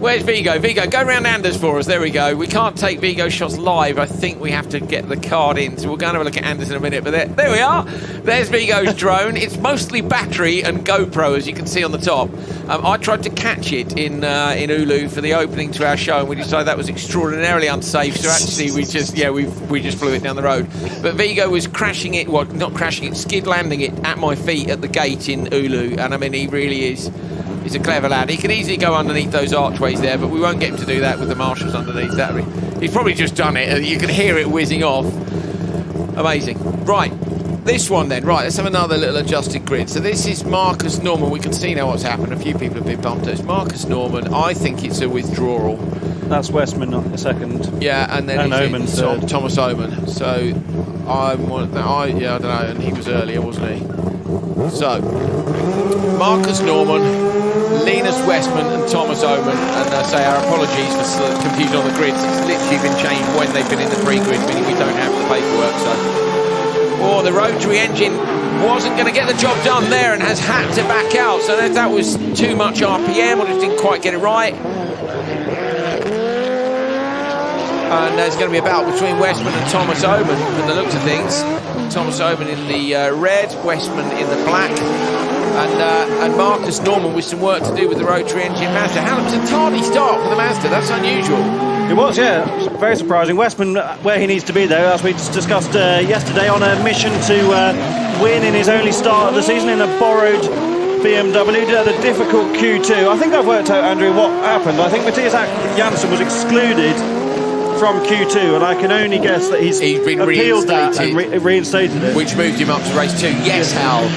Where's Vigo? Vigo, go round Anders for us. There we go. We can't take Vigo shots live. I think we have to get the card in. So we're going to have a look at Anders in a minute. But there we are. There's Vigo's drone. It's mostly battery and GoPro, as you can see on the top. I tried to catch it in Oulu for the opening to our show, and we decided that was extraordinarily unsafe. So actually, we just flew it down the road. But Vigo was crashing it. Well, not crashing it, skid landing it at my feet at the gate in Oulu. And I mean, he really is. He's a clever lad. He could easily go underneath those archways there, but we won't get him to do that with the marshals underneath. He's probably just done it. You can hear it whizzing off. Amazing. Right, this one then. Right, let's have another little adjusted grid. So this is Marcus Norman. We can see now what's happened. A few people have been bumped. It's Marcus Norman. I think it's a withdrawal. That's Westman, not the second. Yeah, and then Oman Thomas Oman. So I don't know. And he was earlier, wasn't he? So Marcus Norman, Linus Westman and Thomas Oman, and I say our apologies for confusion on the grids. It's literally been changed when they've been in the pre-grid, meaning we don't have the paperwork. So, the rotary engine wasn't going to get the job done there and has had to back out. So that was too much RPM, or just didn't quite get it right. And there's going to be a battle between Westman and Thomas Oman, from the looks of things. Thomas Oman in the red, Westman in the black, and Marcus Norman with some work to do with the rotary engine Mazda. How was a tardy start for the Mazda? That's unusual. It was, yeah. It was very surprising. Westman, where he needs to be, though, as we discussed yesterday, on a mission to win in his only start of the season in a borrowed BMW. Did have a difficult Q2. I think I've worked out, Andrew, what happened. I think Matthias Janssen was excluded from Q2, and I can only guess that he's been appealed that and reinstated it. Which moved him up to race 2. Yes, Hal.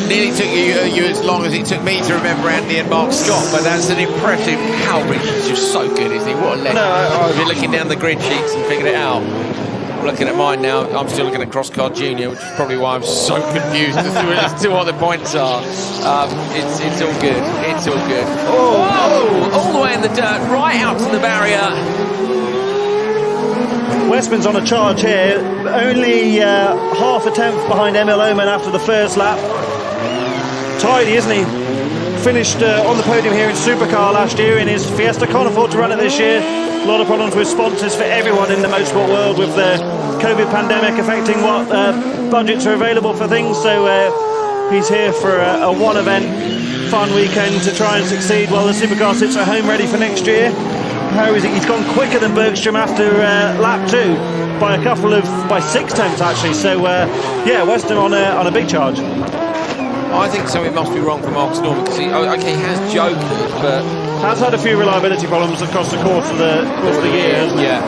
Nearly took you as long as it took me to remember Andy and Mark Scott, but that's an impressive. Hal Richards is just so good, isn't he? What a legend. You're looking down the grid sheets and figured it out. I'm looking at mine now. I'm still looking at Crosscar Junior, which is probably why I'm so confused as to what the points are. It's all good. It's all good. Oh, all the way in the dirt, right out to the barrier. Westman's on a charge here, only half a tenth behind Emil Oman after the first lap. Tidy, isn't he? Finished on the podium here in Supercar last year in his Fiesta. Can't afford to run it this year. A lot of problems with sponsors for everyone in the motorsport world, with the COVID pandemic affecting what budgets are available for things. So he's here for a one-event fun weekend to try and succeed while the Supercar sits at home ready for next year. How is it? He's gone quicker than Bergstrom after lap 2 by 6 tenths actually. So yeah, Western on a big charge. I think something must be wrong from RallyX Nordic because he has jokers, but has had a few reliability problems across the course of the year, hasn't it? Yeah.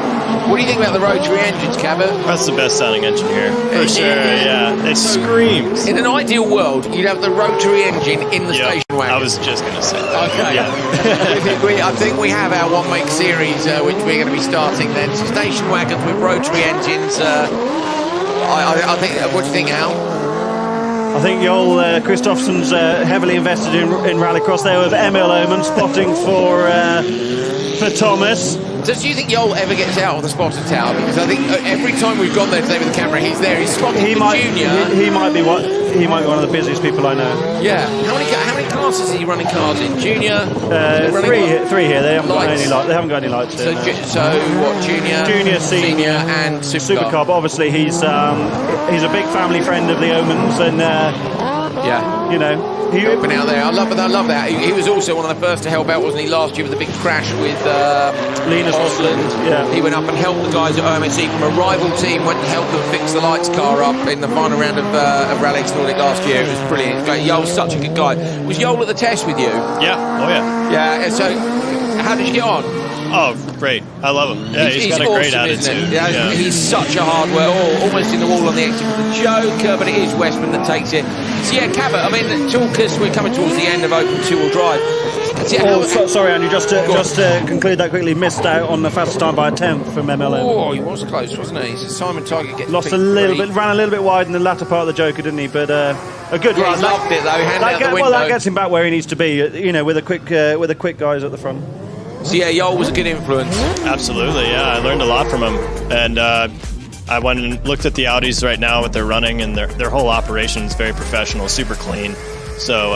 What do you think about the rotary engines, Cabot? That's the best sounding engine here, for sure. Yeah, it screams. In an ideal world, you'd have the rotary engine in the station wagon. I was just going to say that. Okay. Yeah. I think we have our one make series, which we're going to be starting then. So station wagons with rotary engines. I think. What do you think, Al? I think Joel Kristoffersen's heavily invested in Rallycross there with Emil Oman spotting for Thomas. So do you think Joel ever gets out of the spotter tower? Because I think every time we've gone there today with the camera, he's there. He's spotting Junior. He might be one of the busiest people I know. Yeah. How many classes are you running cars in? Junior? Three here. They haven't got any lights. They haven't got any lights here. So what? Junior, senior, and Supercar. But obviously he's a big family friend of the Omans, and you know. Helping out there. I love that. He was also one of the first to help out, wasn't he, last year with the big crash with Linus Osland. Yeah. He went up and helped the guys at OMSC from a rival team, went to help them fix the lights car up in the final round of RallyX Nordic last year. It was brilliant. Yoel's such a good guy. Was Joel at the test with you? Yeah. Oh, yeah. Yeah. So, how did you get on? Oh, great. I love him. Yeah, he's got a great attitude. Yeah. He's such a hard worker, almost in the wall on the exit with the joker, but it is Westman that takes it. So, yeah, Cabot, I mean, talk us, we're coming towards the end of Open 2-wheel drive. Sorry, Andrew, just to conclude that quickly, missed out on the fastest time by a 10th from MLM. Oh, he was close, wasn't he? So Simon Tiger gets lost a little bit, ran a little bit wide in the latter part of the joker, didn't he? But a good run. He loved it, though. Out the window. Well, that gets him back where he needs to be, you know, with the quick guys at the front. So, yeah, Joel was a good influence. Absolutely, yeah. I learned a lot from him. And I went and looked at the Audis right now, what they're running, and their whole operation is very professional, super clean. So,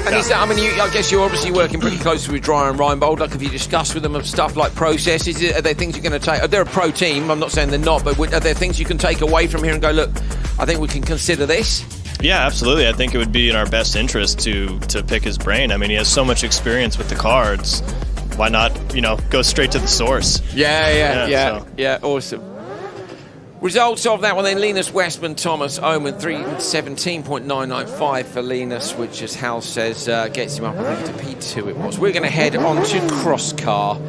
and is that, I mean, I guess you're obviously working pretty closely with Dreyer and Reinbold. Like, have you discussed with them of stuff like processes? Are there things you're going to take? They're a pro team. I'm not saying they're not, but are there things you can take away from here and go, look, I think we can consider this? Yeah, absolutely. I think it would be in our best interest to pick his brain. I mean, he has so much experience with the cards. Why not, go straight to the source? Yeah, awesome. Results of that one then, Linus, Westman, Thomas, Oman, 317.995 for Linus, which, as Hal says, gets him up, I think, to P2 it was. We're going to head on to Crosscar.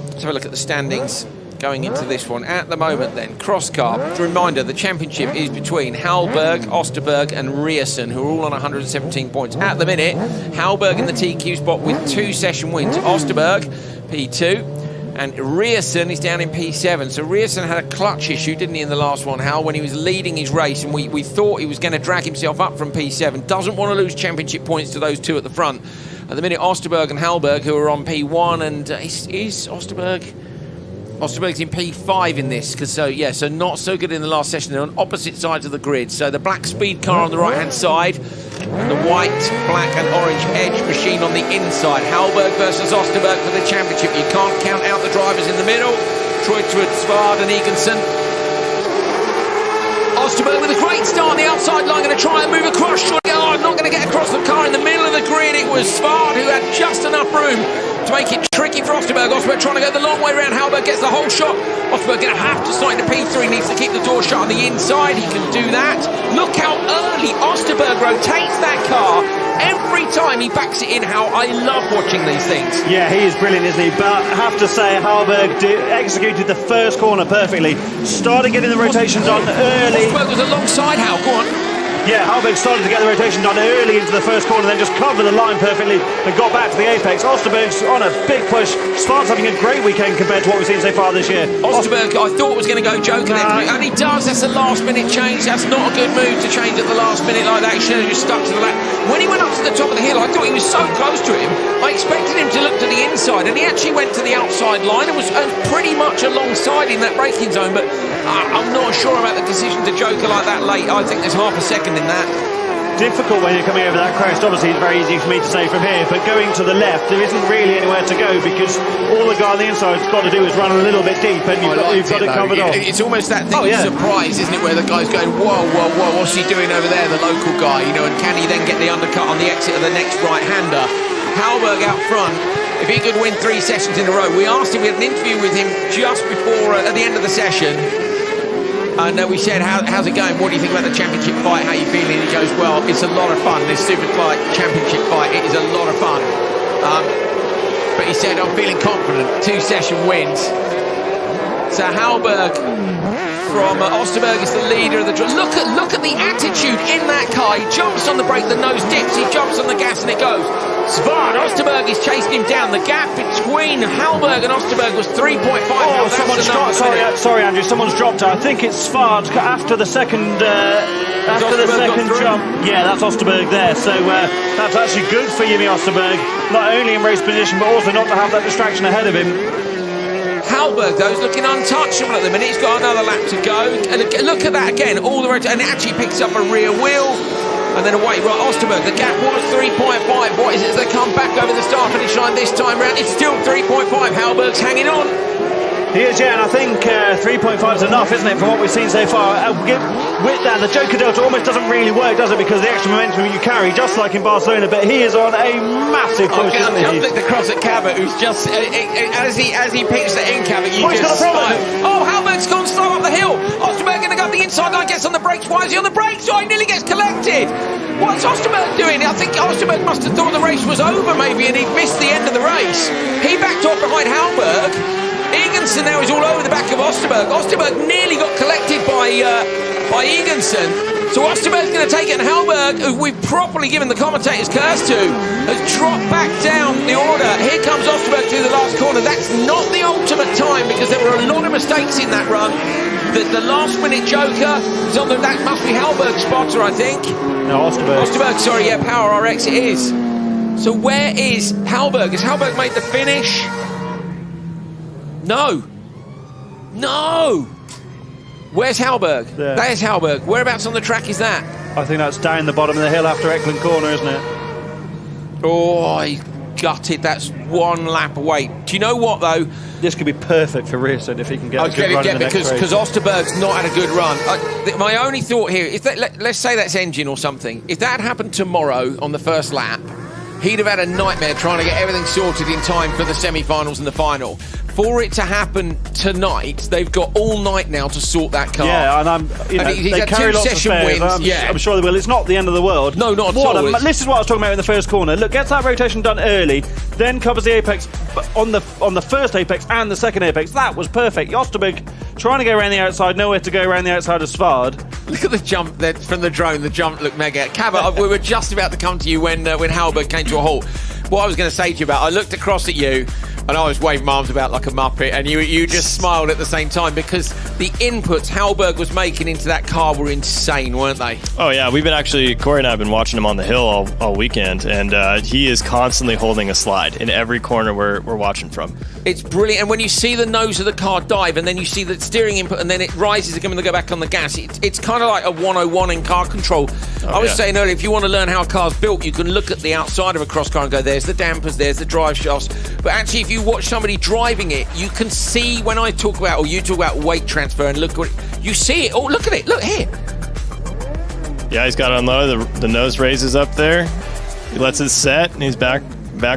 Let's have a look at the standings going into this one. At the moment then, Crosscar, reminder, the championship is between Hallberg, Osterberg and Rierson, who are all on 117 points. At the minute, Hallberg in the TQ spot with 2 session wins. Osterberg, P2, and Rierson is down in P7. So Rierson had a clutch issue, didn't he, in the last one, Hal, when he was leading his race, and we thought he was going to drag himself up from P7. Doesn't want to lose championship points to those two at the front. At the minute, Osterberg and Hallberg, who are on P1, and is Osterberg's in P5 in this, so not so good in the last session. They're on opposite sides of the grid. So the black speed car on the right-hand side, and the white, black and orange edge machine on the inside. Hallberg versus Osterberg for the championship. You can't count out the drivers in the middle. Treutward, Svard and Eganson. Osterberg with a great start on the outside line, going to try and move across. I'm not going to get across the car in the middle of the grid. It was Svard who had just enough room to make it tricky for Osterberg. Osterberg trying to go the long way around. Hallberg gets the whole shot. Osterberg going to have to start into P3. Needs to keep the door shut on the inside. He can do that. Look how early Osterberg rotates that car. Every time he backs it in, I love watching these things. Yeah, he is brilliant, isn't he? But I have to say, Hallberg executed the first corner perfectly. Started getting the rotations on early. Osterberg was alongside Hal. Go on. Yeah, Hallberg started to get the rotation done early into the first corner, then just covered the line perfectly and got back to the apex. Osterberg's on a big push. Spark's having a great weekend compared to what we've seen so far this year. Osterberg, I thought was going to go joker then, and he does. That's a last-minute change. That's not a good move to change at the last minute like that. He should have just stuck to the lap. When he went up to the top of the hill, I thought he was so close to him. I expected him to look to the inside, and he actually went to the outside line and was pretty much alongside in that braking zone, but I'm not sure about the decision to joker like that late. I think there's half a second in that. Difficult when you're coming over that crest. Obviously, it's very easy for me to say from here, but going to the left, there isn't really anywhere to go because all the guy on the inside's got to do is run a little bit deep, and you've got it covered off. It's almost that thing of surprise, isn't it, where the guy's going, whoa, what's he doing over there, the local guy, and can he then get the undercut on the exit of the next right-hander? Hallberg out front. If he could win 3 sessions in a row, we asked him, we had an interview with him just before, at the end of the session. And we said, how's it going? What do you think about the championship fight? How are you feeling? He goes, well, it's a lot of fun. This Supercar championship fight, it is a lot of fun. But he said, I'm feeling confident. 2 session wins. So Hallberg from Osterberg is the leader of the drive. Look at the attitude in that car. He jumps on the brake, the nose dips, he jumps on the gas and it goes. Svard, Osterberg is chasing him down. The gap between Hallberg and Osterberg was 3.5. Oh, someone's dropped. Sorry, Andrew. Someone's dropped it. I think it's Svard after the second jump. Yeah, that's Osterberg there. So that's actually good for Jimmy Osterberg. Not only in race position, but also not to have that distraction ahead of him. Hallberg, though, is looking untouchable at the minute. He's got another lap to go. And look at that again. All the road, and it actually picks up a rear wheel. And then away, right, Osterberg, the gap was 3.5. What is it as they come back over the start-finish line this time round? It's still 3.5. Hallberg's hanging on. He is, yeah, and I think 3.5 is enough, isn't it, from what we've seen so far? With that, the Joker Delta almost doesn't really work, does it, because of the extra momentum you carry, just like in Barcelona, but he is on a massive push, isn't he? Jumped across at Cabot, who's just, as he picks the in Cabot, you just smile. Oh, Hallberg's gone slow up the hill. Osterberg going to go up the inside line, gets on the brakes. Why is he on the brakes? Oh, he nearly gets collected. What's Osterberg doing? I think Osterberg must have thought the race was over, maybe, and he missed the end of the race. He backed off behind Hallberg. Eganson now is all over the back of Osterberg. Osterberg nearly got collected by Eganson. So Osterberg's going to take it, and Hallberg, who we've properly given the commentators curse to, has dropped back down the order. Here comes Osterberg through the last corner. That's not the ultimate time because there were a lot of mistakes in that run. The last-minute joker is on the... That must be Hallberg's spotter, I think. No, Osterberg. Osterberg, sorry, yeah, Power RX it is. So where is Hallberg? Has Hallberg made the finish? No. Where's Hallberg? There. There's Hallberg. Whereabouts on the track is that? I think that's down the bottom of the hill after Eklund Corner, isn't it? Oh, he gutted. That's 1 lap away. Do you know what, though? This could be perfect for Rierson if he can get a good run in the next race. Because Osterberg's not had a good run. My only thought here, if that, let's say that's engine or something. If that happened tomorrow on the first lap, he'd have had a nightmare trying to get everything sorted in time for the semi-finals and the final. For it to happen tonight, they've got all night now to sort that car. Yeah, and he's they had carry 2 lots session of spares. wins. I'm sure they will. It's not the end of the world. No, not at all. This is what I was talking about in the first corner. Look, gets that rotation done early, then covers the apex on the first apex and the second apex. That was perfect. Osterberg trying to go around the outside, nowhere to go around the outside of Svard. Look at the jump from the drone. The jump looked mega. Cabot, we were just about to come to you when Hallberg came to a halt. What I was going to say to you about, I looked across at you and I was waving my arms about like a muppet, and you just smiled at the same time because the inputs Hallberg was making into that car were insane, weren't they? Oh yeah, we've been actually, Corey and I have been watching him on the hill all weekend, and he is constantly holding a slide in every corner we're watching from. It's brilliant, and when you see the nose of the car dive and then you see the steering input and then it rises again when they go back on the gas, it's kind of like a 101 in car control. I was saying earlier, if you want to learn how a car's built, you can look at the outside of a cross car and go, there's the dampers, there's the drive shafts, but actually if you watch somebody driving it, you can see when I talk about, or you talk about weight transfer and look at it, you see it. Oh, look at it, look here. Yeah, he's got to unload, the nose raises up there, he lets it set, and he's back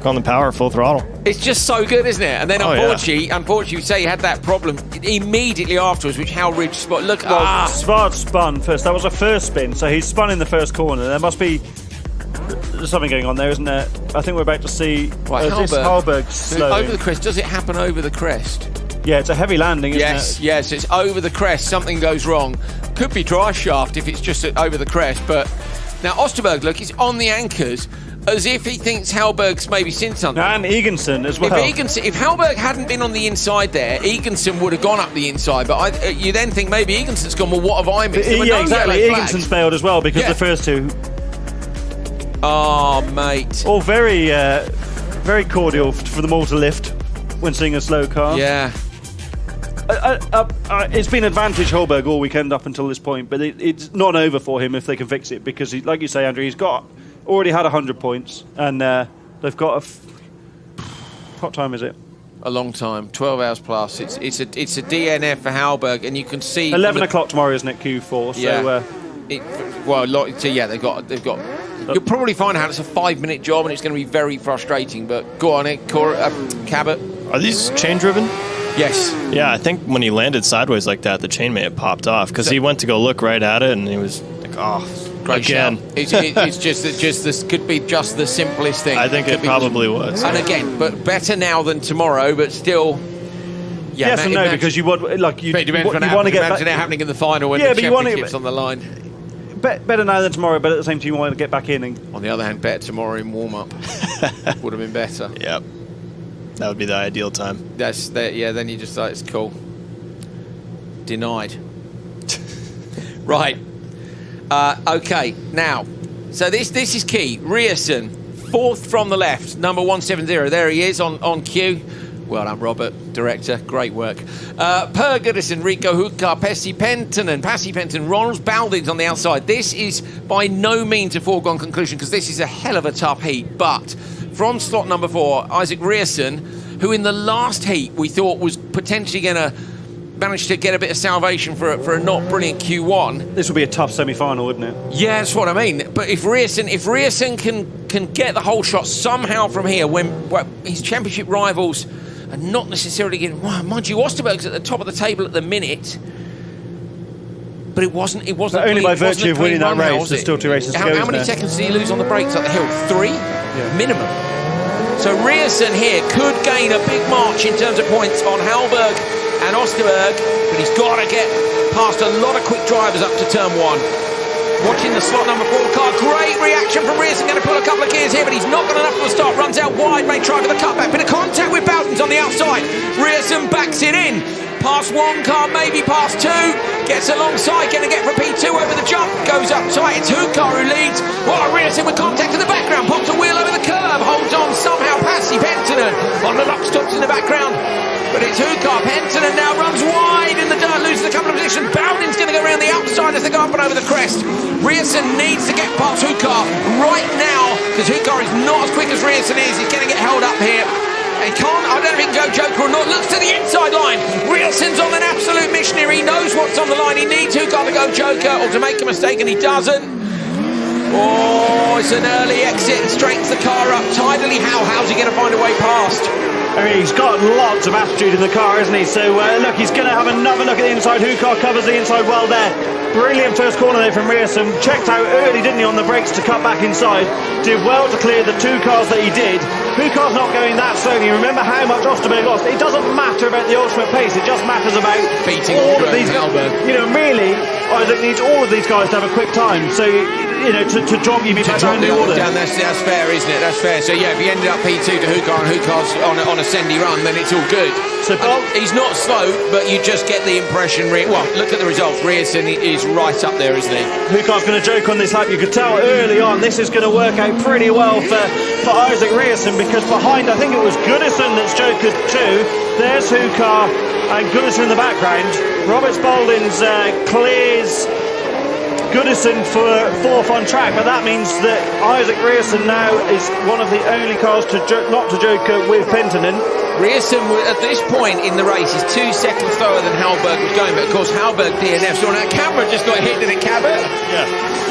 on the power, full throttle. It's just so good, isn't it? And then unfortunately, you say he had that problem immediately afterwards, which Hal Ridge spot. Look, Svard spun first. That was a first spin, so he spun in the first corner. There must be something going on there, isn't there? I think we're about to see Hallberg slowing. Over the crest. Does it happen over the crest? Yeah, it's a heavy landing, isn't it? Yes, it's over the crest. Something goes wrong. Could be drive shaft if it's just over the crest. But now Osterberg, look, he's on the anchors, as if he thinks Hallberg's maybe seen something. And Eganson as well. If Hallberg hadn't been on the inside there, Eganson would have gone up the inside. But you then think maybe Eganson's gone, well, what have I missed? Yeah, exactly. Eganson's failed as well because the first two. Oh, mate. All very, very cordial for them all to lift when seeing a slow car. Yeah. It's been advantage Hallberg all weekend up until this point, but it's not over for him if they can fix it because, like you say, Andrew, he's already had 100 points and they've got what time is it? A long time, 12 hours plus. It's a DNF for Hallberg, and you can see 11 o'clock tomorrow, isn't it? Q4. Yeah. They've got. You'll probably find out it's a 5-minute job, and it's going to be very frustrating. But go on, Cabot. Are these chain driven? Yes. Yeah, I think when he landed sideways like that, the chain may have popped off because he went to go look right at it and he was like, oh, great again. shout. It's just this could be just the simplest thing. I think it probably was. And again, but better now than tomorrow, but still. Yeah, yes and no, because you would like you want to get back. Imagine it happening in the final when the championship's on the line. Better now than tomorrow, but at the same time you want to get back in. And on the other hand, better tomorrow in warm-up would have been better. Yep, that would be the ideal time. That's that. Yeah, then you just like, it's cool. Denied. Right. Okay. Now, so this is key. Rierson, 4th from the left, number 170. There he is on cue. Well done, Robert, director. Great work. Per Goodison, Rico Hukka, Pasi Penttinen, Ronald Baldins on the outside. This is by no means a foregone conclusion because this is a hell of a tough heat. But from slot number 4, Isaac Rierson, who in the last heat we thought was potentially going to manage to get a bit of salvation for a not brilliant Q1. This will be a tough semi-final, wouldn't it? Yeah, that's what I mean. But if Rierson can get the whole shot somehow from here, when his championship rivals are not necessarily getting. Well, mind you, Osterberg's at the top of the table at the minute, but it wasn't. But only by virtue of winning that race. There's still 2 races to go. How many seconds did he lose on the brakes up the hill? 3 minimum. So Rierson here could gain a big march in terms of points on Hallberg and Osterberg, but he's got to get past a lot of quick drivers up to turn 1. Watching the slot number 4 car, great reaction from Rierson, going to pull a couple of gears here, but he's not got enough for the start, runs out wide, may try for the cutback, bit of contact with Bowden's on the outside, Rierson backs it in, past 1 car, maybe past 2, gets alongside, going to get for P2 over the jump, goes up tight, it's Hukka who leads, while Rierson with contact in the background, pops a wheel over the curb, holds on somehow, Pasi Penttinen on the lock stops in the background. But it's Hukka. Penttinen now runs wide in the dirt, loses a couple of positions. Bowden's going to go around the outside as they go up and over the crest. Rierson needs to get past Hukka right now because Hukka is not as quick as Rierson is. He's going to get held up here. He can't, I don't know if he can go Joker or not. Looks to the inside line. Rierson's on an absolute mission here. He knows what's on the line. He needs Hukka to go Joker or to make a mistake, and he doesn't. Oh, it's an early exit and straightens the car up tidily. How's he going to find a way past? I mean, he's got lots of attitude in the car, isn't he? So, look, he's going to have another look at the inside. Hukka covers the inside well there. Brilliant first corner there from Rierson. Checked out early, didn't he, on the brakes to cut back inside. Did well to clear the 2 cars that he did. Hukka's not going that slowly. Remember how much Osterberg lost. It doesn't matter about the ultimate pace. It just matters about beating all of these. You know, really, Isaac needs all of these guys to have a quick time. So, you know, to jog you back down the order. That's fair, isn't it? That's fair. So yeah, if he ended up P2 to Hukka and Hukka's on a sendy run, then it's all good. So he's not slow, but you just get the impression. Well, look at the results. Rierson is right up there, isn't he? Hukka's going to joke on this lap. You could tell early on this is going to work out pretty well for Isaac Rierson because behind, I think it was Goodison that's jokered too. There's Hukka and Goodison in the background. Robert Spalding's clears Goodison for 4th on track, but that means that Isaac Rierson now is one of the only cars not to joke with Penttinen. Rierson, at this point in the race, is 2 seconds slower than Hallberg was going, but of course Hallberg DNF, so that camera just got hit in a Cabot.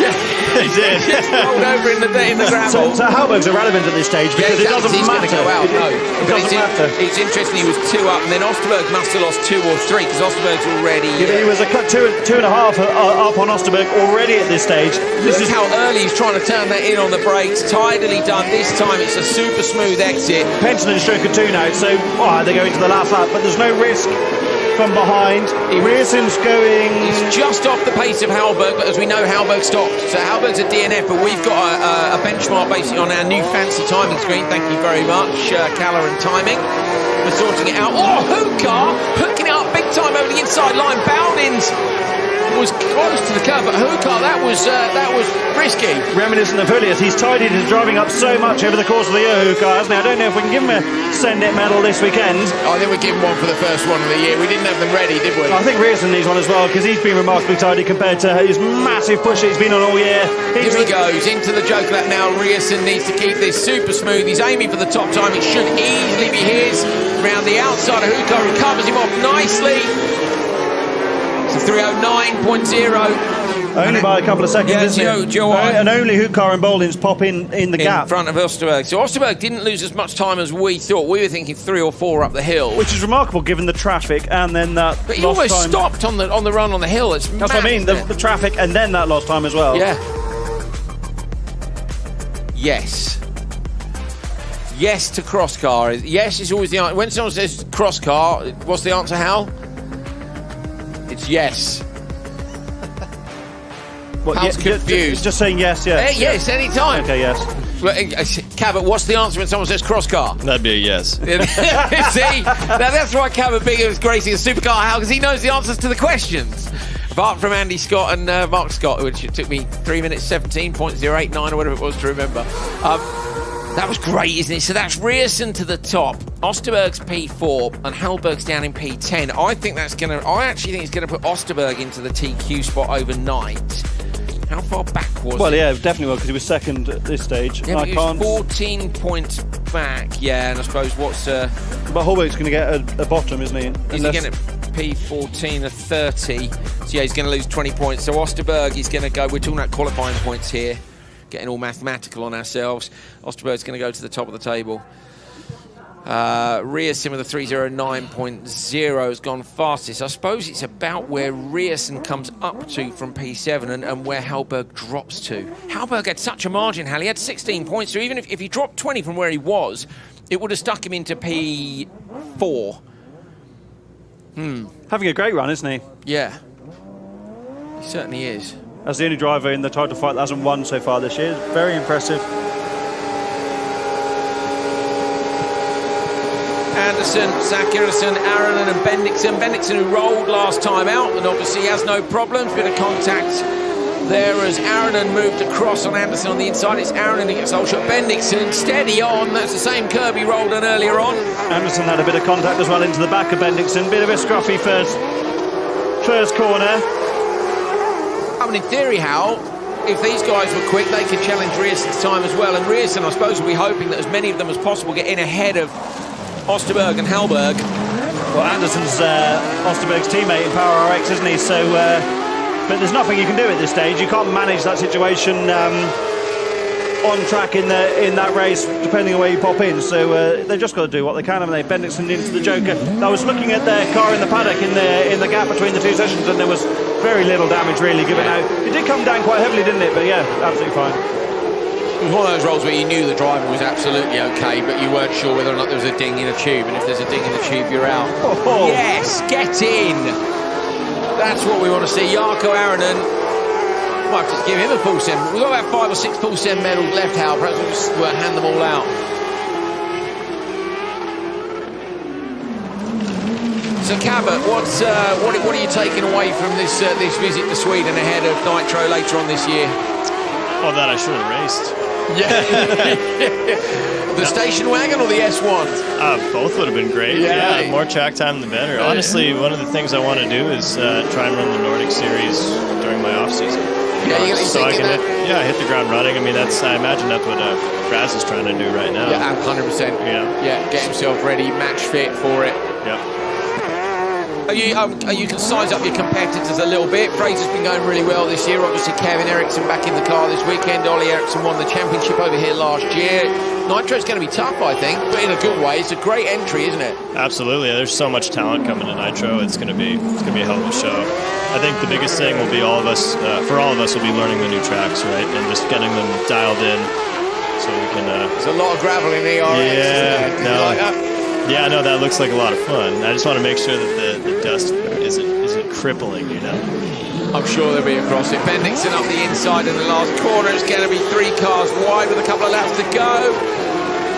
Yeah, he did. Just rolled over in the gravel. So Hallberg's irrelevant at this stage because it doesn't matter. He's going to go out, it doesn't matter. It's interesting he was 2 up, and then Osterberg must have lost 2 or 3 because Osterberg's already. He was a cut 2.5 up on Osterberg already at this stage. This is how early he's trying to turn that in on the brakes. Tidily done. This time it's a super smooth exit. Penttinen stroke 2 now, so they're going to the last lap, but there's no risk from behind. Rierson's going. He's just off the pace of Hallberg, but as we know, Hallberg stopped. So Hallberg's a DNF, but we've got a benchmark basically on our new fancy timing screen. Thank you very much, Calla and Timing, for sorting it out. Oh, Hukka hooking it up big time over the inside line. Bowden's was close to the curb, but Hukka, that was risky. Reminiscent of Julius, he's tidied his driving up so much over the course of the year, Hukka, hasn't he? I don't know if we can give him a send-it medal this weekend. I think we give him one for the first one of the year. We didn't have them ready, did we? I think Rierson needs one as well, because he's been remarkably tidy compared to his massive push he's been on all year. Here he goes into the joke lap now. Rierson needs to keep this super smooth. He's aiming for the top time. It should easily be his. Round the outside of Hukka, recovers him off nicely. It's a 309.0. Only by a couple of seconds, isn't it? And only Hukar and Bolding's pop in the gap. In front of Osterberg. So Osterberg didn't lose as much time as we thought. We were thinking 3 or 4 up the hill. Which is remarkable given the traffic and then that But he almost stopped on the run on the hill. That's what I mean, the traffic and then that lost time as well. Yeah. Yes. Yes to Crosscar. Yes is always the answer. When someone says Crosscar, what's the answer, Hal? It's yes. Hal's confused. Just saying yes, yeah. Yes, any time. Okay, yes. Cabot, what's the answer when someone says Crosscar? That'd be a yes. See? Now that's why Cabot Bigger is gracing a Supercar, Hal, because he knows the answers to the questions. Apart from Andy Scott and Mark Scott, which it took me 3 minutes 17.089 or whatever it was to remember. That was great, isn't it? So that's Rierson to the top. Osterberg's P4 and Hellberg's down in P10. I actually think it's gonna put Osterberg into the TQ spot overnight. How far back was Well, it? yeah, definitely will, because he was second at this stage. Yeah, but he was 14 points back. Yeah, and I suppose what's... But Hellberg's going to get a bottom, isn't he? He's going to P14 of 30. So yeah, he's going to lose 20 points. So Osterberg is going to go... We're talking about qualifying points here. Getting all mathematical on ourselves. Osterberg's going to go to the top of the table. Rierson with a 309.0 has gone fastest. I suppose it's about where Rierson comes up to from P7 and where Hellberg drops to. Hellberg had such a margin, Hal. He had 16 points, so even if he dropped 20 from where he was, it would have stuck him into P4. Having a great run, isn't he? Yeah. He certainly is. As the only driver in the title fight that hasn't won so far this year. Very impressive. Anderson, Zakirison, Aronen and Bendixson. Bendixson who rolled last time out and obviously has no problems. Bit of contact there as Aronen moved across on Anderson on the inside. It's Aronen who gets the whole shot. Bendixson steady on. That's the same curb he rolled on earlier on. Anderson had a bit of contact as well into the back of Bendixson. Bit of a scruffy first corner. I mean, in theory, Hal, if these guys were quick, they could challenge Rierson's time as well. And Rierson, I suppose, will be hoping that as many of them as possible get in ahead of Osterberg and Hellberg. Well, Anderson's Osterberg's teammate in Power RX, isn't he? So, but there's nothing you can do at this stage. You can't manage that situation on track in that race, depending on where you pop in. So they've just got to do what they can, haven't they? Bendixson into the Joker. I was looking at their car in the paddock in the gap between the two sessions, and there was very little damage really given out. It did come down quite heavily, didn't it? But yeah, absolutely fine. It was one of those rolls where you knew the driver was absolutely okay, but you weren't sure whether or not there was a ding in a tube, and if there's a ding in the tube, you're out. Oh. Yes, get in! That's what we want to see. Jarkko Aronen, might have to give him a full send. We've got about 5 or 6 full send medals left, Hal. Perhaps we'll just hand them all out. So Cabot, what are you taking away from this visit to Sweden ahead of Nitro later on this year? Oh, that I should have raced. Yeah. The station wagon or the S1? Both would have been great. Yeah, more track time the better. Honestly, one of the things I want to do is try and run the Nordic Series during my off season. Yeah, so I can hit the ground running. I mean, I imagine that's what Raz is trying to do right now. Yeah, 100%. Yeah, get himself ready, match fit for it. Yeah. You can size up your competitors a little bit. Fraser's been going really well this year. Obviously, Kevin Eriksson back in the car this weekend. Ollie Eriksson won the championship over here last year. Nitro's going to be tough, I think, but in a good way. It's a great entry, isn't it? Absolutely. There's so much talent coming to Nitro. It's going to be a hell of a show. I think the biggest thing will be for all of us will be learning the new tracks, right, and just getting them dialed in so we can. There's a lot of gravel in the RX. Yeah, no. Like that? Yeah, no, that looks like a lot of fun. I just want to make sure that the dust isn't crippling, you know. I'm sure they'll be across it. Bendixson up the inside in the last corner. It's going to be 3 cars wide with a couple of laps to go.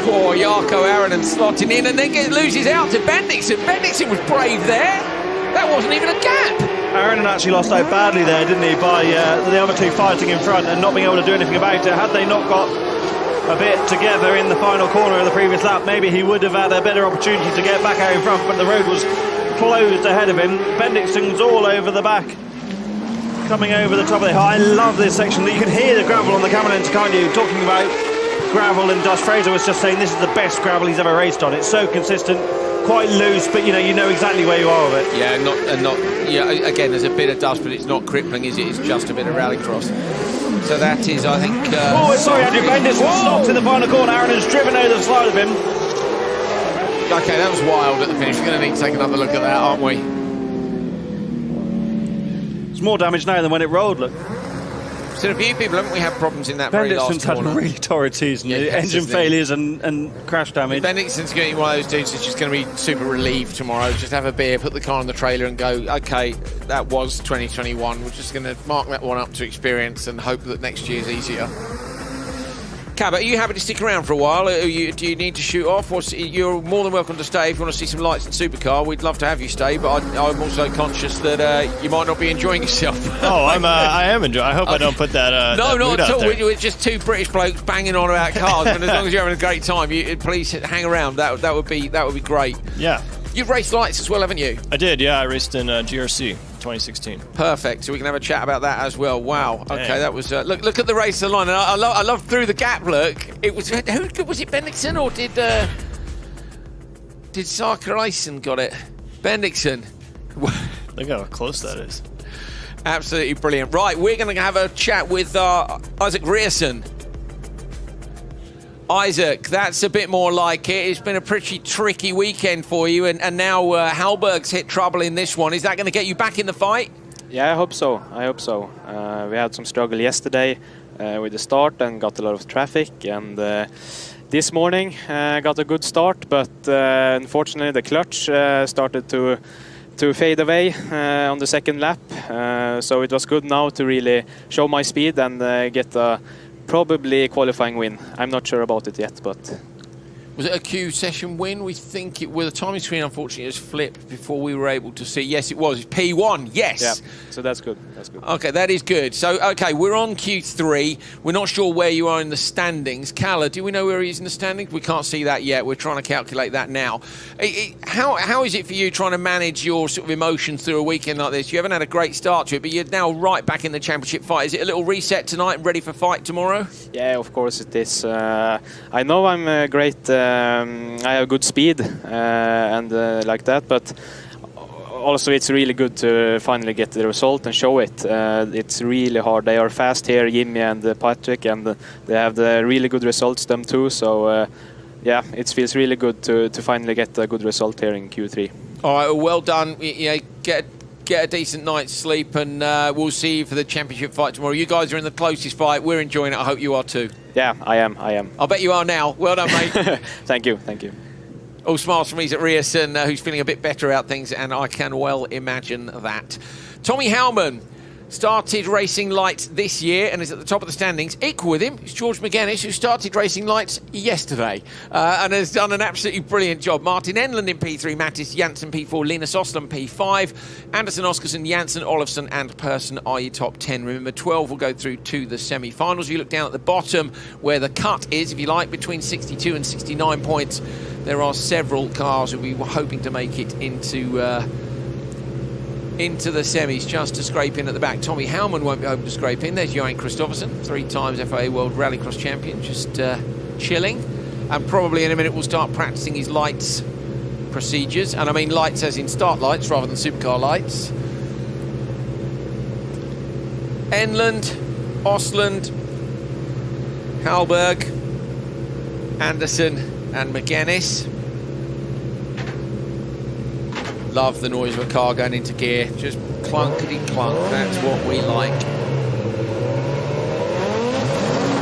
Poor Jarkko Aronen slotting in and then loses out to Bendixson. Bendixson was brave there. That wasn't even a gap. Aronen actually lost out badly there, didn't he, by the other two fighting in front and not being able to do anything about it. Had they not got a bit together in the final corner of the previous lap, maybe he would have had a better opportunity to get back out in front, but the road was closed ahead of him. Bendixson's all over the back, coming over the top of the hill. I love this section. You can hear the gravel on the camera lens, can't you? Talking about gravel and dust. Fraser was just saying this is the best gravel he's ever raced on. It's so consistent. quite loose, but you know exactly where you are with it. Yeah, again, there's a bit of dust, but it's not crippling, is it? It's just a bit of rallycross. So that is, I think... sorry, Andrew Bendis was stopped in the final corner. Aaron has driven over the side of him. Okay, that was wild at the finish. We're going to need to take another look at that, aren't we? It's more damage now than when it rolled, look. So a few people, haven't we, had problems in that very last corner? Bendixson's had a really torrid season. Engine failures and crash damage. Bendixson's going to be one of those dudes that's just going to be super relieved tomorrow. Just have a beer, put the car on the trailer and go, okay, that was 2021. We're just going to mark that one up to experience and hope that next year's easier. Cab, are you happy to stick around for a while? Do you need to shoot off? You're more than welcome to stay if you want to see some lights in Supercar. We'd love to have you stay, but I'm also conscious that you might not be enjoying yourself. Oh, I am enjoying. I hope I don't put that. No, that not at all. We're just two British blokes banging on about cars. And as long as you're having a great time, please hang around. That would be great. Yeah. You've raced lights as well, haven't you? I did. Yeah, I raced in GRC 2016. Perfect. So we can have a chat about that as well. Wow. Dang. Okay, that was look at the race line. And I love through the gap. Look, it was who was it? Bendixson or did Sarkaraisen got it? Bendixson. Look how close that is. Absolutely brilliant. Right, we're going to have a chat with Isaac Grierson. Isaac, that's a bit more like it. It's been a pretty tricky weekend for you, and now Hallberg's hit trouble in this one. Is that going to get you back in the fight? Yeah, I hope so. We had some struggle yesterday with the start and got a lot of traffic, and this morning got a good start, but unfortunately the clutch started to fade away on the second lap. So it was good now to really show my speed and get a probably qualifying win. I'm not sure about it yet, but... Was it a Q session win? We think it was. The timing screen, unfortunately, has flipped before we were able to see. Yes, it was. It's P1, yes. Yeah, so that's good. That's good. Okay, that is good. So, okay, we're on Q3. We're not sure where you are in the standings. Calla, do we know where he is in the standings? We can't see that yet. We're trying to calculate that now. How is it for you trying to manage your sort of emotions through a weekend like this? You haven't had a great start to it, but you're now right back in the championship fight. Is it a little reset tonight and ready for fight tomorrow? Yeah, of course it is. I know I'm great... I have good speed and like that, but also it's really good to finally get the result and show it. It's really hard. They are fast here, Jimmy and Patrick, and they have the really good results them too. So yeah, it feels really good to finally get a good result here in Q3. All right, well done. Get a decent night's sleep, and we'll see you for the championship fight tomorrow. You guys are in the closest fight. We're enjoying it. I hope you are too. Yeah, I am. I'll bet you are now. Well done, mate. Thank you. All smiles from Isaac Grierson, who's feeling a bit better about things, and I can well imagine that. Tommy Howman started racing lights this year and is at the top of the standings. Equal with him is George McGuinness, who started racing lights yesterday and has done an absolutely brilliant job. Martin Enlund in P3, Mattis Janssen P4, Linus Osland P5, Anderson Oscarson, Janssen, Olofsson and Persson are your top 10. Remember, 12 will go through to the semi-finals. You look down at the bottom where the cut is, if you like, between 62 and 69 points. There are several cars who we were hoping to make it into the semis, just to scrape in at the back. Tommy Howman won't be able to scrape in. There's Johan Kristoffersson, 3 times FIA World Rallycross champion, just chilling. And probably in a minute we'll start practicing his lights procedures. And I mean lights as in start lights rather than supercar lights. Enlund, Osland, Hallberg, Anderson and McGuinness. Love the noise of a car going into gear. Just clunkety clunk. That's what we like.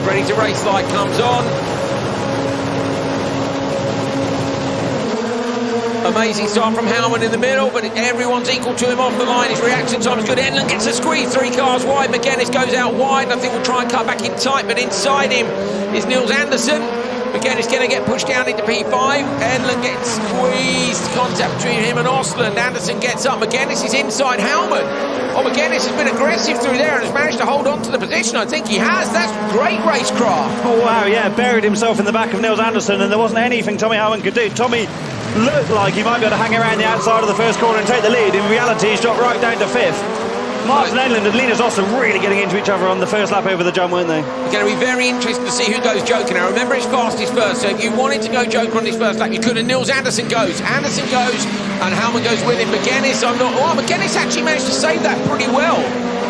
Ready to race light comes on. Amazing start from Howman in the middle, but everyone's equal to him off the line. His reaction time is good. Enlund gets a squeeze, 3 cars wide. McGuinness goes out wide. I think we'll try and cut back in tight, but inside him is Nils Anderson. McGuinness going to get pushed down into P5. Enlund gets squeezed. Contact between him and Osland. Anderson gets up. McGuinness is inside Howman. Oh, McGuinness has been aggressive through there and has managed to hold on to the position. I think he has. That's great racecraft. Oh, wow, yeah. Buried himself in the back of Nils Anderson, and there wasn't anything Tommy Howman could do. Tommy looked like he might be able to hang around the outside of the first corner and take the lead. In reality, he's dropped right down to 5th. Martin Enland and Linus Austin really getting into each other on the first lap over the jump, weren't they? It's going to be very interesting to see who goes Joker now. Remember, it's fastest first, so if you wanted to go Joker on his first lap, you could. And Nils Andersen goes. Andersen goes, and Hellman goes with him. McGuinness, McGuinness actually managed to save that pretty well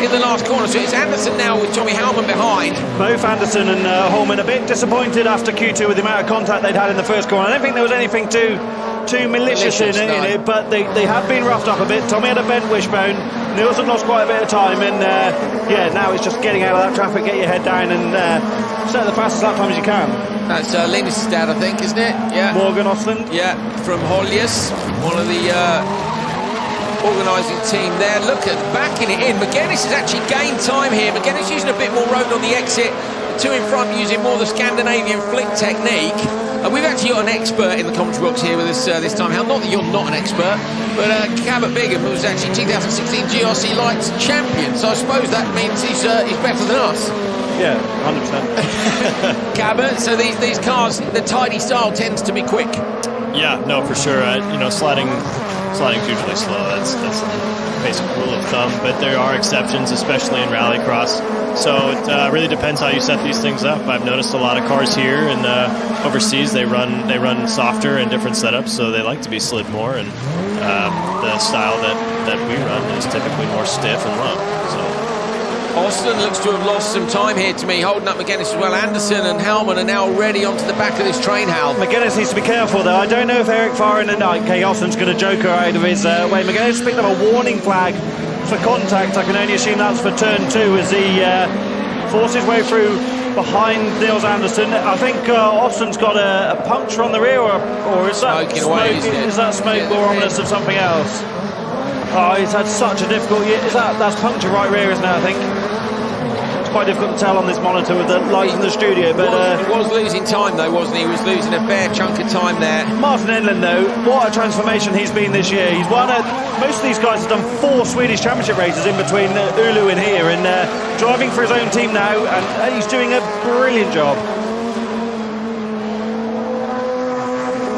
in the last corner. So it's Andersen now with Tommy Hellman behind. Both Andersen and Holman a bit disappointed after Q2 with the amount of contact they'd had in the first corner. I don't think there was anything too malicious in it, but they have been roughed up a bit. Tommy had a bent wishbone. Nils had lost quite a bit of time, and now it's just getting out of that traffic, get your head down, and set the fastest lap time as you can. That's Linus' dad, I think, isn't it? Yeah. Morgan Osland. Yeah, from Hollius, one of the organising team there. Look at backing it in. McGuinness has actually gained time here. McGuinness using a bit more road on the exit. Two in front using more the Scandinavian flick technique. We've actually got an expert in the commentary box here with us this time. Not that you're not an expert, but Cabot Bigham was actually 2016 GRC Lights champion. So I suppose that means he's better than us. Yeah, 100%. Cabot, so these cars, the tidy style tends to be quick. Yeah, no, for sure. Sliding's usually slow. That's the basic rule of thumb. But there are exceptions, especially in rallycross. So it really depends how you set these things up. I've noticed a lot of cars here and overseas they run softer in different setups, so they like to be slid more. And the style that we run is typically more stiff and low. So. Austin looks to have lost some time here to me, holding up McGuinness as well. Andersen and Hellman are now already onto the back of this train, Hal. McGuinness needs to be careful, though. I don't know if Eric Farren and Kay Austin's going to joker out of his way. McGuinness picked up a warning flag for contact. I can only assume that's for turn 2 as he forced his way through behind Nils Andersen. I think Austin's got a puncture on the rear, or is that smoking smoke? Away, is that smoke more ominous of something else? Oh, he's had such a difficult year. That's puncture right rear, isn't it, I think? It's quite difficult to tell on this monitor with the lights in the studio, but... He was losing time, though, wasn't he? He was losing a fair chunk of time there. Martin Enland, though, what a transformation he's been this year. He's won most of these guys have done 4 Swedish Championship races in between Oulu and here, and driving for his own team now, and he's doing a brilliant job.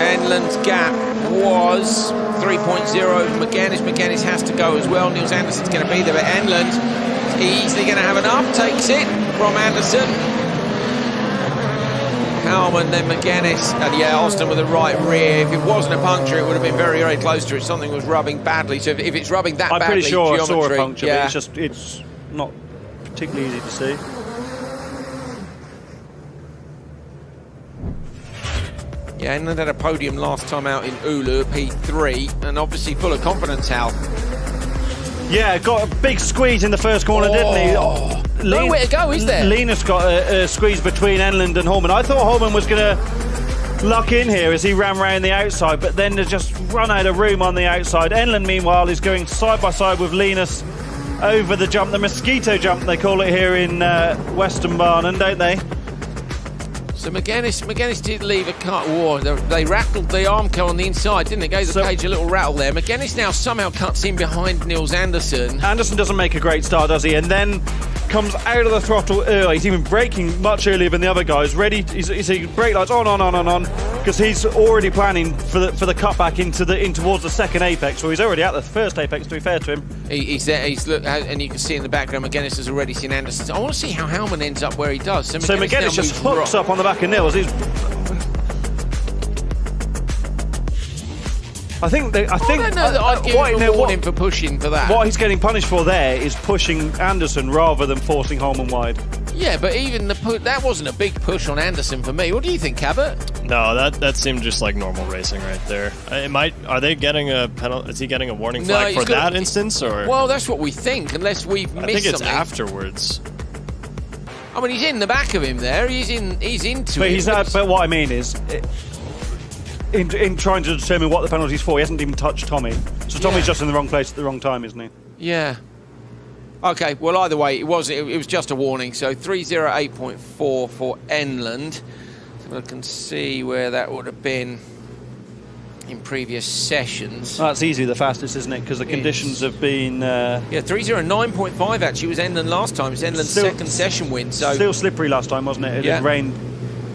Enland's gap was 3.0 to McGuinness. McGuinness has to go as well. Nils Andersen's going to be there, but Enland is easily going to have enough. Takes it from Andersen. Hellman, then McGuinness, and yeah, Austin with the right rear. If it wasn't a puncture, it would have been very, very close to it. Something was rubbing badly. So if it's rubbing that badly, I'm pretty sure geometry, I saw a puncture, yeah. but it's not particularly easy to see. Yeah, Enland had a podium last time out in Oulu, P3, and obviously full of confidence, Hal. Yeah, got a big squeeze in the first corner, didn't he? Nowhere to go, is there? Linus got a squeeze between Enland and Holman. I thought Holman was going to luck in here as he ran round the outside, but then they just run out of room on the outside. Enland, meanwhile, is going side by side with Linus over the jump, the mosquito jump, they call it here in Western Barnen, don't they? So McGuinness did leave a cut. Whoa, they rattled the Armco on the inside, didn't they? Gave the cage a little rattle there. McGuinness now somehow cuts in behind Nils Andersen. Andersen doesn't make a great start, does he? And then comes out of the throttle early. He's even braking much earlier than the other guys. Ready, he's brake lights on, because he's already planning for the cutback in towards the second apex. Well, he's already at the first apex, to be fair to him. He's there. And you can see in the background, McGuinness has already seen Andersen. I want to see how Hellman ends up where he does. So McGuinness just hooks up on the back of Nils. I don't know that I'd give him a warning for pushing for that. What he's getting punished for there is pushing Andersen rather than forcing Holman wide. Yeah, but even that wasn't a big push on Andersen for me. What do you think, Cabot? No, that seemed just like normal racing right there. Are they getting a penalty? Is he getting a warning flag for that instance, or? Well, that's what we think, unless we've missed something. I think it's afterwards. I mean, he's in the back of him there. He's into it. But what I mean is, in trying to determine what the penalty's for, he hasn't even touched Tommy. So Tommy's just in the wrong place at the wrong time, isn't he? Yeah. Okay, well, either way, it was just a warning. So 308.4 for Enland. So I can see where that would have been in previous sessions. Oh, that's easily the fastest, isn't it? Because the conditions have been... Yeah, 309.5 actually was Enland last time. It's Enland's second session win. So still slippery last time, wasn't it? It had rained.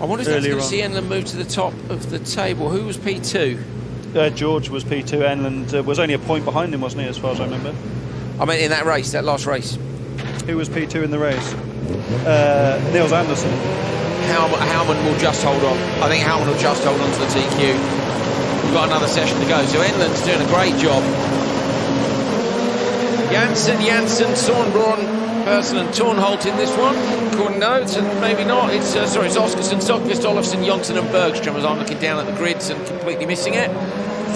I wonder if that's going to see Enland move to the top of the table. Who was P2? George was P2. Enland was only a point behind him, wasn't he, as far as I remember? I mean, in that race, that last race. Who was P2 in the race? Niels Andersen. Howman will just hold on. I think Howman will just hold on to the TQ. We've got another session to go. So Enland's doing a great job. Janssen, Sornbraun, Persson and Tornholt in this one. According notes, and maybe not. It's Oscarson, Sogvist, Olofsson, Jonsson and Bergström as I'm looking down at the grids and completely missing it.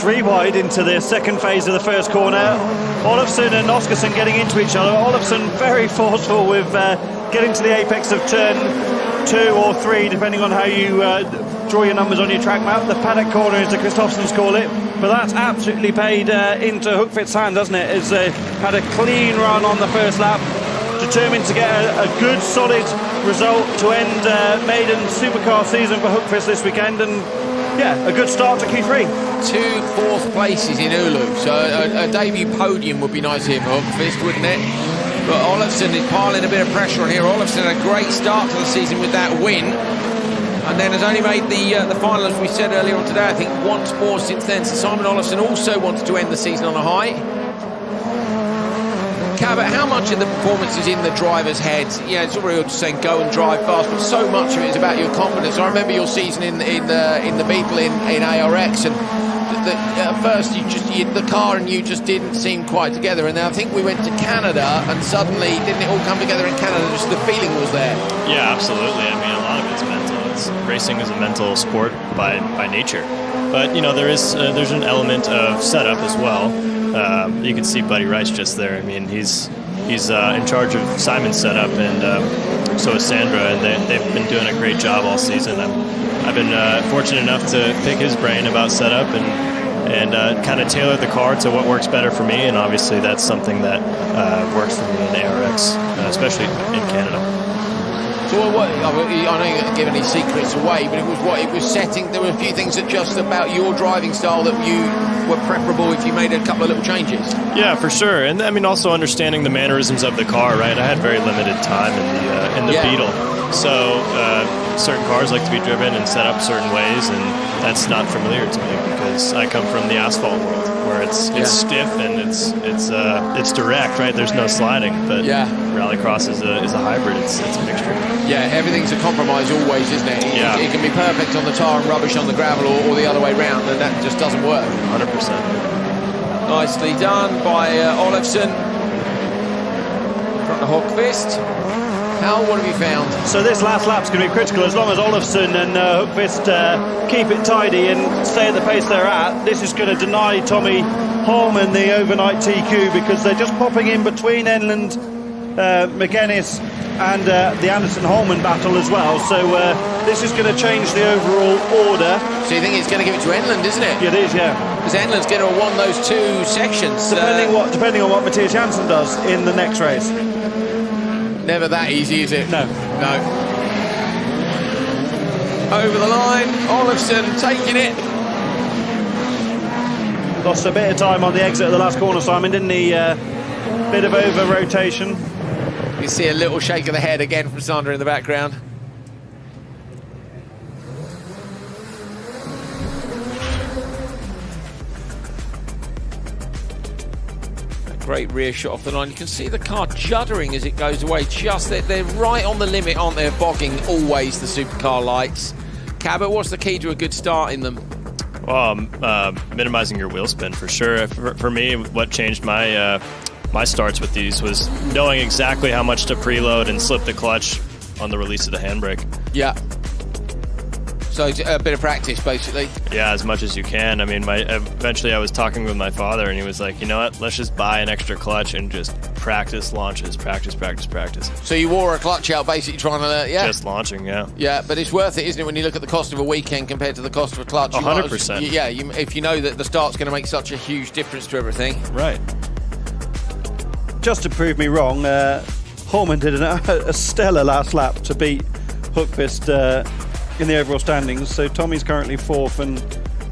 3 wide into the second phase of the first corner. Olofsson and Oscarson getting into each other. Olofsson very forceful with getting to the apex of turn 2 or 3, depending on how you draw your numbers on your track map. The paddock corner, as the Christophersons call it. But that's absolutely paid into Hookfit's hand, doesn't it? As they had a clean run on the first lap, determined to get a good, solid result to end maiden supercar season for Hookfist this weekend. And yeah, a good start to Q3. 2 fourth places in Oulu, so a debut podium would be nice here for Hookfist, wouldn't it? But Olofsson is piling a bit of pressure on here. Olofsson had a great start to the season with that win, and then has only made the final, as we said earlier on today, I think once more since then. So Simon Olofsson also wanted to end the season on a high. Cabot, how much of the performance is in the driver's head? Yeah, it's already just saying go and drive fast, but so much of it is about your confidence. I remember your season in the Beetle in ARX, and at first the car and you just didn't seem quite together. And then I think we went to Canada, and suddenly didn't it all come together in Canada? Just the feeling was there. Yeah, absolutely. I mean, a lot of it's mental. Racing is a mental sport by nature, but you know there's an element of setup as well. You can see Buddy Rice just there. I mean, he's in charge of Simon's setup, and so is Sandra, and they've been doing a great job all season. I've been fortunate enough to pick his brain about setup and kind of tailor the car to what works better for me, and obviously that's something that works for me in ARX, especially in Canada. So I know you don't give any secrets away, but it was setting. There were a few things that just about your driving style that you were preferable if you made a couple of little changes. Yeah, for sure. And I mean, also understanding the mannerisms of the car, right? I had very limited time in the Beetle, so certain cars like to be driven and set up certain ways, and that's not familiar to me because I come from the asphalt world where it's stiff and it's direct, right? There's no sliding, but Rallycross is a hybrid. It's a mixture. Yeah, everything's a compromise always, isn't it? It can be perfect on the tar and rubbish on the gravel, or the other way round, and that just doesn't work. 100%. Nicely done by Olofsson. Front of Hookfist. Hal, what have you found? So this last lap's going to be critical. As long as Olofsson and Hookfist keep it tidy and stay at the pace they're at, this is going to deny Tommy Holman the overnight TQ, because they're just popping in between Enland, McGuinness and the Anderson-Holman battle as well. So this is going to change the overall order. So you think it's going to give it to Enland, isn't it? It is, yeah. Because Enland's going to have won those 2 sections. Depending on what Matthias Janssen does in the next race. Never that easy, is it? No. Over the line, Olofsson taking it. Lost a bit of time on the exit of the last corner, Simon, didn't he? Bit of over-rotation. You see a little shake of the head again from Sandra in the background. Great rear shot off the line. You can see the car juddering as it goes away. Just they're right on the limit, aren't they? Bogging always the Supercar Lights. Cabot, what's the key to a good start in them? Well, minimizing your wheel spin for sure. For me, what changed my my starts with these was knowing exactly how much to preload and slip the clutch on the release of the handbrake. Yeah. So a bit of practice, basically. Yeah, as much as you can. I mean, eventually I was talking with my father, and he was like, you know what, let's just buy an extra clutch and just practice launches, practice. So you wore a clutch out, basically trying to, just launching, yeah. Yeah, but it's worth it, isn't it, when you look at the cost of a weekend compared to the cost of a clutch? 100%. Yeah, if you know that the start's going to make such a huge difference to everything. Right. Just to prove me wrong, Holman did a stellar last lap to beat Hookfist in the overall standings. So Tommy's currently 4th and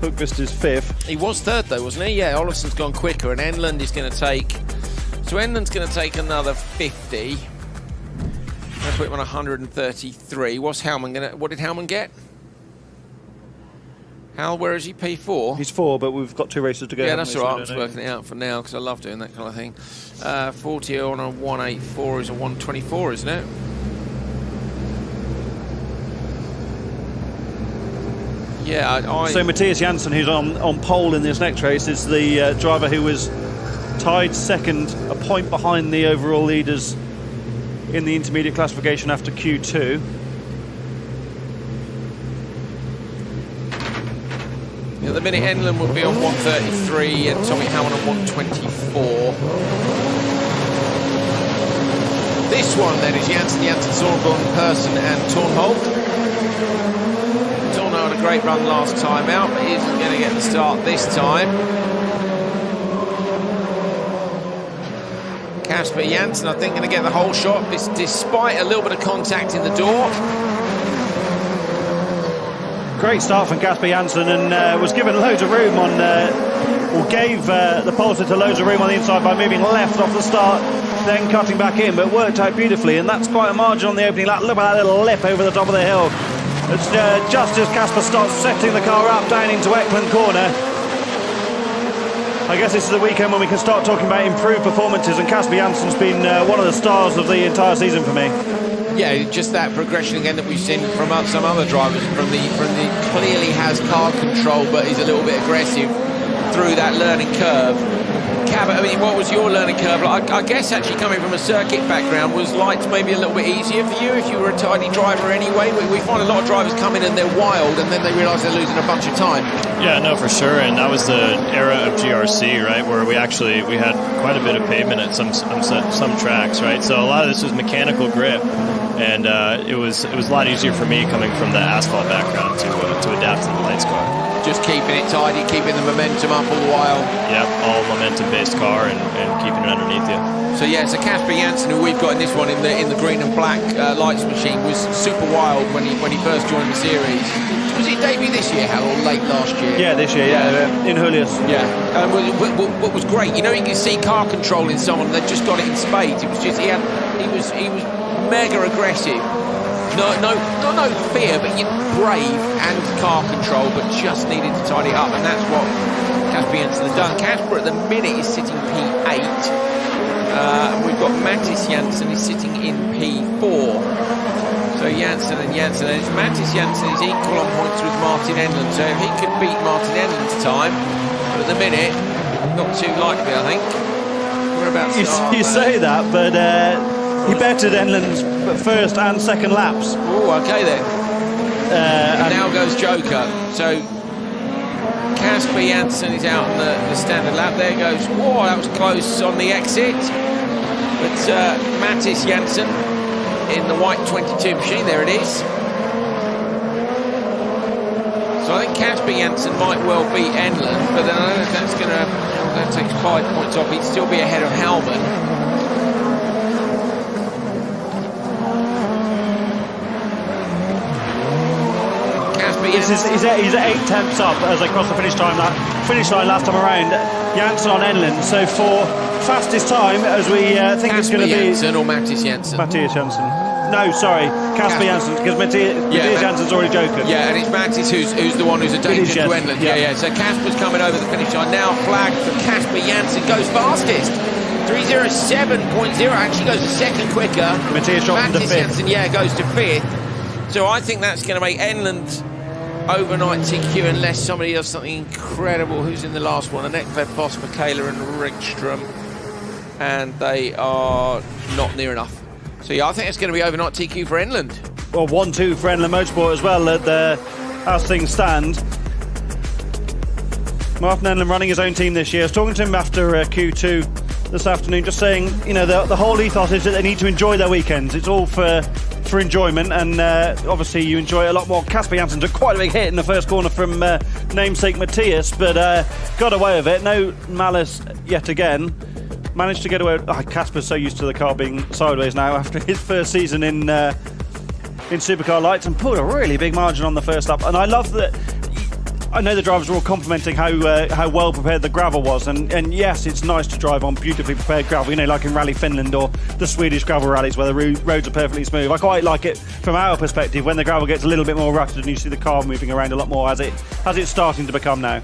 Hookfist is 5th. He was 3rd though, wasn't he? Yeah, Olofsson's gone quicker, and Enland is going to take... So Enland's going to take another 50. That's put him on 133. What's Howman going to... What did Howman get? Hal, where is he? P4? He's 4, but we've got 2 races to go. Yeah, that's all right. I'm just working it out for now because I love doing that kind of thing. 40 on a 184 is a 124, isn't it? Yeah, So Matthias Jansen, who's on pole in this next race, is the driver who was tied second, a point behind the overall leaders in the intermediate classification after Q2. At the minute, Enlund would be on 133 and Tommy Howard on 124. This one then is Jansen, Zornborn, Persson and Tornholt. Tornholt had a great run last time out, but he isn't going to get the start this time. Kasper Jansen, I think, going to get the whole shot, despite a little bit of contact in the door. Great start from Kasper Jansen, and was given loads of room on, or gave the Pulsar loads of room on the inside by moving left off the start, then cutting back in, but worked out beautifully, and that's quite a margin on the opening lap. Look at that little lip over the top of the hill. It's just as Kasper starts setting the car up down into Eckland Corner. I guess this is the weekend when we can start talking about improved performances, and Kasper Jansen's been one of the stars of the entire season for me. Yeah, just that progression again that we've seen from some other drivers. From the clearly has car control, but he's a little bit aggressive through that learning curve. Cabot, I mean, what was your learning curve? I guess actually coming from a circuit background, was Lights maybe a little bit easier for you if you were a tidy driver anyway? We find a lot of drivers come in and they're wild, and then they realise they're losing a bunch of time. Yeah, no, for sure. And that was the era of GRC, right, where we had quite a bit of pavement at some tracks, right? So a lot of this was mechanical grip, and it was a lot easier for me coming from the asphalt background to adapt to the Lights car. Just keeping it tidy, keeping the momentum up all the while. Yep, all momentum-based car and keeping it underneath you. So yeah, so Kasper Jansen, who we've got in this one in the green and black Lights machine, was super wild when he first joined the series. Was it debut this year, Hal, or late last year? Yeah, this year, in Julius. Yeah, what was great, you know, you can see car control in someone that just got it in spades. It was just he was mega aggressive. No fear, but brave and car control, but just needed to tidy up, and that's what Kasper Jansen has done. Kasper at the minute is sitting P8. We've got Matthias Jansen is sitting in P4. So Jansen and Matthias Jansen is equal on points with Martin Enlund. So if he could beat Martin Enlund's time, but at the minute, not too likely, I think. We're about to you say that, but he bettered Enlund's first and second laps. Oh, okay then. And now goes Joker. So Kasper Jansen is out on the standard lap. There goes. Whoa, that was close on the exit. But Matthias Jansen in the white 22 machine. There it is. So I think Kasper Jansen might well beat Enlund, but then I don't know if that's going to. That takes 5 points off. He'd still be ahead of Hellman. He's at 8 tenths up as they cross the finish line last time around. Jansen on Enlund. So for fastest time, as we think it's going to be. Jansen or Matthias Jansen? Matthias Jansen. No, sorry, Kasper Jansen, because Matthias Jansen's already joking. Yeah, and it's Matthias who's the one who's a danger to Enlund. Yeah. So Kasper's coming over the finish line now. Flag for Kasper Jansen, goes fastest. 3:07.0, actually goes a second quicker. Matthias Jansen, goes to 5th. So I think that's going to make Enlund overnight TQ unless somebody does something incredible. Who's in the last one? Annette Boss, Michaela and Ringstrom, and they are not near enough. So yeah, I think it's going to be overnight TQ for Enlund. Well, 1-2 for Enlund Motorsport as well as things stand. Martin Enlund running his own team this year. I was talking to him after Q2 this afternoon, just saying, you know, the whole ethos is that they need to enjoy their weekends. It's all for enjoyment, and obviously you enjoy it a lot more. Kasper Jansen took quite a big hit in the first corner from namesake Matthias, but got away with it. No malice yet again. Managed to get away. Kasper's so used to the car being sideways now after his first season in Supercar Lights, and pulled a really big margin on the first lap. And I love that I know the drivers were all complimenting how well prepared the gravel was, and yes, it's nice to drive on beautifully prepared gravel, like in Rally Finland or the Swedish gravel rallies where the roads are perfectly smooth. I quite like it from our perspective when the gravel gets a little bit more rutted and you see the car moving around a lot more as it's starting to become now.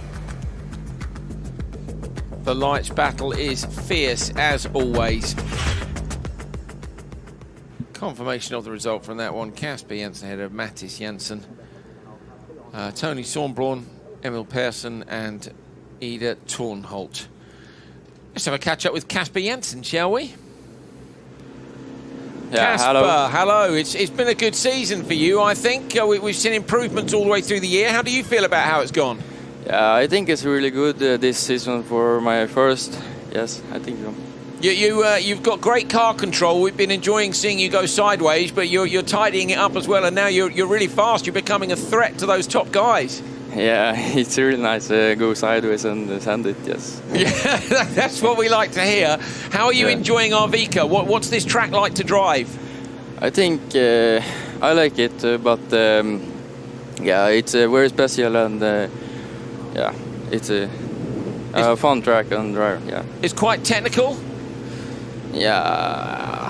The lights battle is fierce as always. Confirmation of the result from that one. Kasper Jensen ahead of Mattis Jensen. Tony Sornbraun, Emil Persson and Ida Tornholt. Let's have a catch up with Kasper Jensen, shall we? Yeah, Kasper, hello. It's been a good season for you, I think. We've seen improvements all the way through the year. How do you feel about how it's gone? Yeah, I think it's really good this season for my first. Yes, I think so. You've got great car control. We've been enjoying seeing you go sideways, but you're tidying it up as well, and now you're really fast. You're becoming a threat to those top guys. Yeah, it's really nice to go sideways and send it, yes. Yeah, that's what we like to hear. How are you enjoying Arvika? What's this track like to drive? I think I like it, but yeah, it's very special and yeah, it's a fun track and drive. Yeah, it's quite technical. Yeah,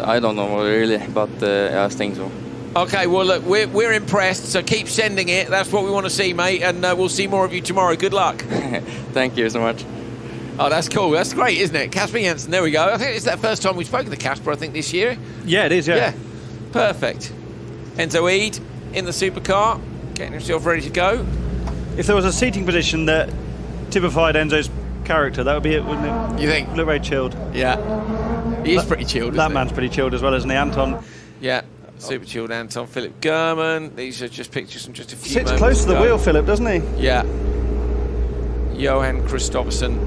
I don't know really, but I think so. Okay, well look, we're impressed, so keep sending it. That's what we want to see, mate, and we'll see more of you tomorrow. Good luck. Thank you so much. Oh, that's cool. That's great, isn't it? Kasper Jensen, there we go. I think it's that first time we've spoken to Kasper, I think, this year. Yeah, it is, yeah. Yeah, perfect. Enzo Eid in the supercar, getting himself ready to go. If there was a seating position that typified Enzo's character, that would be it, wouldn't it? You think? Look very chilled. Yeah. He is pretty chilled, That man's pretty chilled as well, isn't he, Anton? Yeah. Super chilled Anton. Philip Gurman. These are just pictures from just a few Sits moments close to the ago. wheel, Philip, doesn't he? Yeah. Johan Kristoffersson,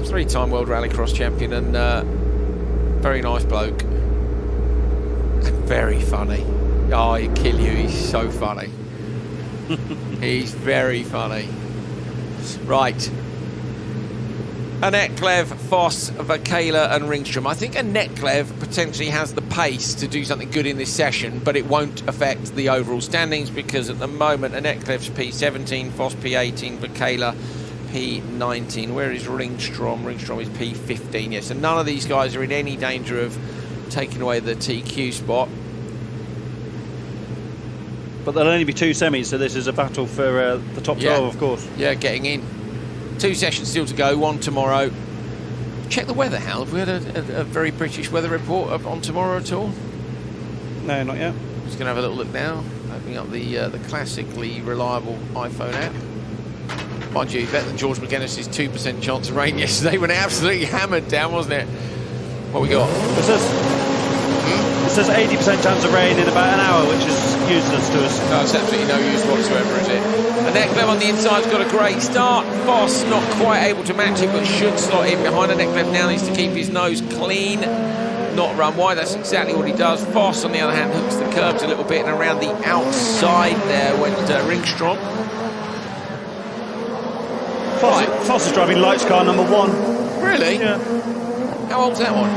3-time World Rallycross champion and very nice bloke. And very funny. Oh, he'd kill you. He's so funny. He's very funny. Right. Annette Klev, Foss, Vakela and Ringstrom. I think Annette Klev potentially has the pace to do something good in this session, but it won't affect the overall standings because at the moment Annette Klev's P17, Foss P18, Vakela P19. Where is Ringstrom? Ringstrom is P15. Yes, and none of these guys are in any danger of taking away the TQ spot. But there'll only be 2 semis, so this is a battle for the top 12, of course. Yeah, getting in. 2 sessions still to go, 1 tomorrow. Check the weather, Hal. Have we had a very British weather report on tomorrow at all? No, not yet. Just going to have a little look now. Opening up the classically reliable iPhone app. Mind you, better than George McGuinness's 2% chance of rain yesterday when it absolutely hammered down, wasn't it? What we got? It says 80% chance of rain in about an hour, which is useless to us. No, it's absolutely no use whatsoever, is it? Annette Klev on the inside's got a great start. Foss not quite able to match it, but should slot in behind. Annette Klev now needs to keep his nose clean, not run wide. That's exactly what he does. Foss, on the other hand, hooks the curbs a little bit, and around the outside there went Ringstrom. Foss is driving Lights car number 1. Really? Yeah. How old's that one?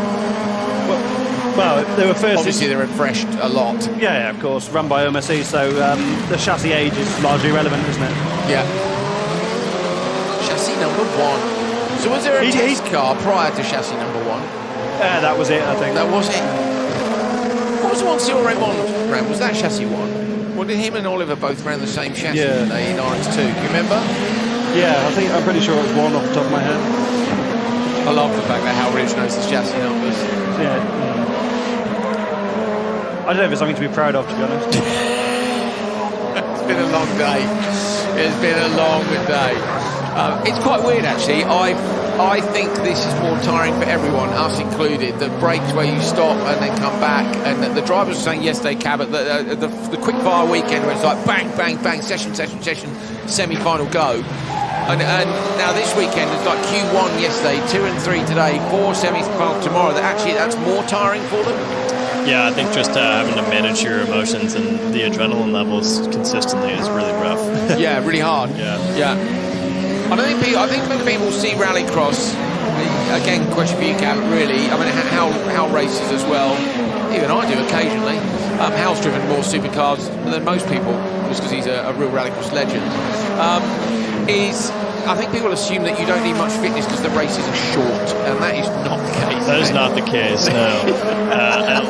Well, they were first. Obviously, they're refreshed a lot. Yeah, of course. Run by OMSE, so the chassis age is largely irrelevant, isn't it? Yeah. Chassis number 1. So was there a test car prior to chassis number 1? That was it, I think. That was it. What was the one Cyril Raymond ran? Was that chassis 1? Well, did him and Oliver both ran the same chassis in RX2? Do you remember? Yeah, I'm pretty sure it was 1 off the top of my head. I love the fact that Hal Ridge knows the chassis numbers. Yeah. I don't know if it's something to be proud of, to be honest. It's been a long day. It's been a long day. It's quite weird, actually. I think this is more tiring for everyone, us included. The breaks where you stop and then come back. And the drivers were saying yesterday, Cabot, the quick fire weekend where it's like bang, bang, bang, session, semi-final go. And now this weekend it's like Q1 yesterday, 2 and 3 today, 4 semi-final tomorrow. That's more tiring for them. Yeah, I think just having to manage your emotions and the adrenaline levels consistently is really rough. Yeah, really hard. Yeah. I think when people see Rallycross, again, question for you, Cam, really, I mean, how races as well, even I do occasionally, Hal's driven more supercars than most people, just because he's a real rallycross legend. I think people assume that you don't need much fitness because the races are short, and that is not the case. That is not the case, no.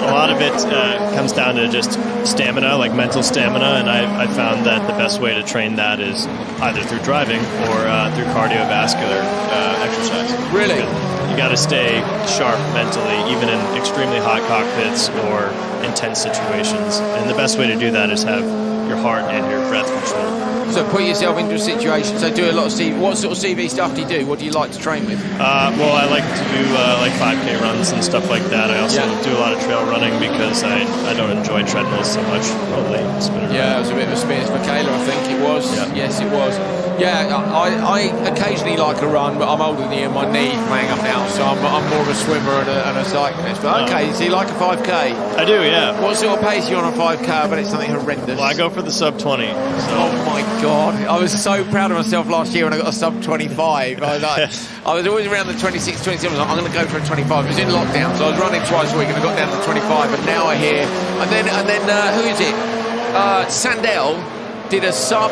A lot of it comes down to just stamina, like mental stamina, and I found that the best way to train that is either through driving or through cardiovascular exercise. Really? You got to stay sharp mentally, even in extremely hot cockpits or intense situations. And the best way to do that is have your heart and your breath controlled. So put yourself into a situation. So do a lot of CV. What sort of CV stuff do you do? What do you like to train with? Well, I like to do like 5K runs and stuff like that. I also do a lot of trail running because I don't enjoy treadmills so much. Probably it was a bit of a spin for Kayla, I think it was. Yeah. Yes, it was. Yeah, I occasionally like a run, but I'm older than you and my knee's playing up now, so I'm more of a swimmer and a cyclist. But okay, so you like a 5K? I do, yeah. What sort of pace are you on a 5K? But it's something horrendous. Well, I go for the sub 20. So. Oh my God. I was so proud of myself last year when I got a sub 25. I was always around the 26, 27. I was like, I'm going to go for a 25. It was in lockdown, so I was running twice a week and I got down to 25. And now I hear, and then who is it? Sandell did a sub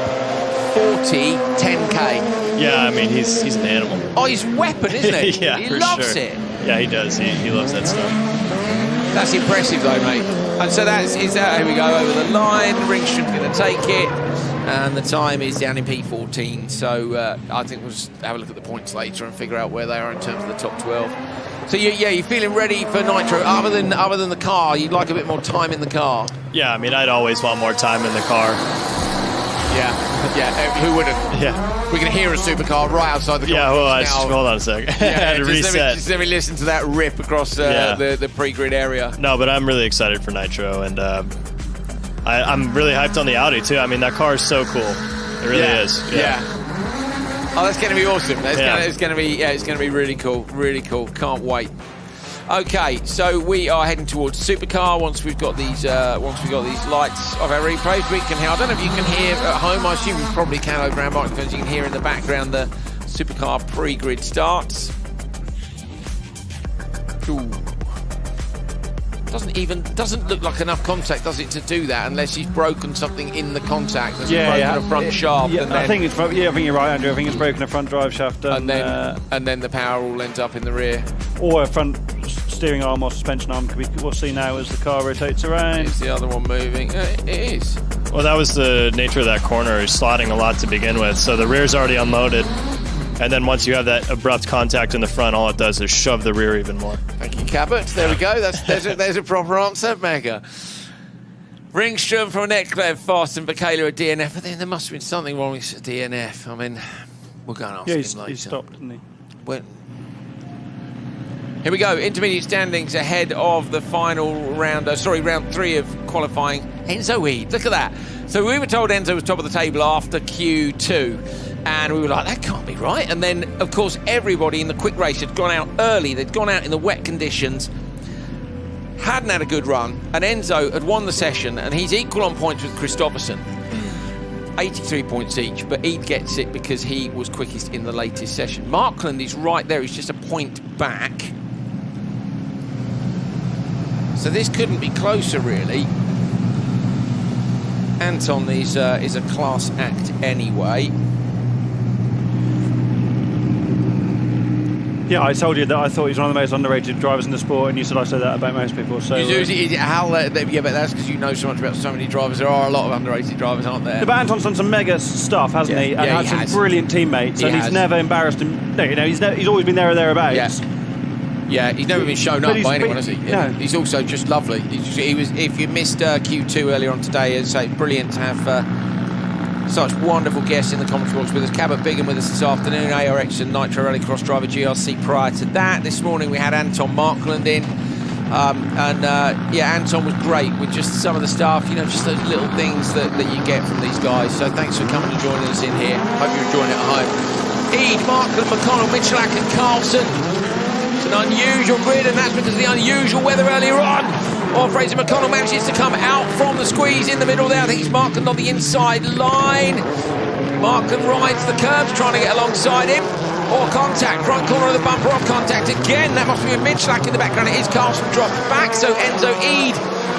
40 10K. Yeah, I mean he's an animal. Oh, he's a weapon, isn't he? Yeah, he for loves sure. it. Yeah, he does. He loves that stuff. That's impressive, though, mate. And so here we go over the line. Ringstrom's going to take it, and the time is down in P14. So I think we'll just have a look at the points later and figure out where they are in terms of the top 12. So you're feeling ready for Nitro. Other than the car, you'd like a bit more time in the car. Yeah, I mean I'd always want more time in the car. Yeah, who wouldn't? Yeah. We can hear a supercar right outside the car. Yeah, well, hold on a second. I had to reset. Let me listen to that rip across the pre-grid area. No, but I'm really excited for Nitro, and I'm really hyped on the Audi, too. I mean, that car is so cool. It really is. Yeah. Oh, that's going to be awesome. It's going to be really cool. Really cool. Can't wait. Okay, so we are heading towards Supercar. Once we've got these lights of our replays, we can hear. I don't know if you can hear at home. I assume you probably can over our microphones. You can hear in the background the Supercar pre-grid starts. Ooh. Doesn't look like enough contact, does it, to do that? Unless he's broken something in the contact. Broken a front shaft. Yeah, I think you're right, Andrew. I think it's broken a front drive shaft, and then the power all ends up in the rear, or a front steering arm or suspension arm. We'll see now as the car rotates around. Is the other one moving? It is. Well, that was the nature of that corner. He's slotting a lot to begin with, so the rear's already unloaded. And then once you have that abrupt contact in the front, all it does is shove the rear even more. Thank you, Cabot. There we go. There's a proper answer, Mega. Ringstrom from Netclev, fast, and Bakayla a DNF. But then there must have been something wrong with DNF. I mean, we'll go and ask him later. He stopped, didn't he? Here we go. Intermediate standings ahead of the final round. Round 3 of qualifying. Enzo Weed. Look at that. So we were told Enzo was top of the table after Q2. And we were like, that can't be right. And then, of course, everybody in the quick race had gone out early. They'd gone out in the wet conditions, hadn't had a good run, and Enzo had won the session, and he's equal on points with Kristoffersson. 83 points each, but Eid gets it because he was quickest in the latest session. Markland is right there. He's just a point back. So this couldn't be closer, really. Anton is a class act anyway. Yeah, I told you that I thought he's one of the most underrated drivers in the sport, and you said I said that about most people. So but that's because you know so much about so many drivers. There are a lot of underrated drivers, aren't there? Yeah, but Anton's done some mega stuff, hasn't he? And had some brilliant teammates, and he's never embarrassed him. No, he's always been there or thereabouts. Yeah, he's never been shown up by anyone, has he? No. He's also just lovely. He was. If you missed Q2 earlier on today, it's brilliant to have such wonderful guests in the commentary box with us. Cabot Bigham with us this afternoon, ARX and Nitro Rallycross driver GRC prior to that. This morning we had Anton Markland in. Anton was great with just some of the stuff, just those little things that you get from these guys. So thanks for coming and joining us in here. Hope you're enjoying it at home. Eid, Markland, McConnell, Michalak and Carlson. It's an unusual grid, and that's because of the unusual weather earlier on. Or Fraser McConnell manages to come out from the squeeze in the middle there. I think it's Markland on the inside line. Markland rides the curbs, trying to get alongside him. Or contact, front corner of the bumper, off contact again. That must be a Michalak in the background. It is Carlson dropped back, so Enzo Eid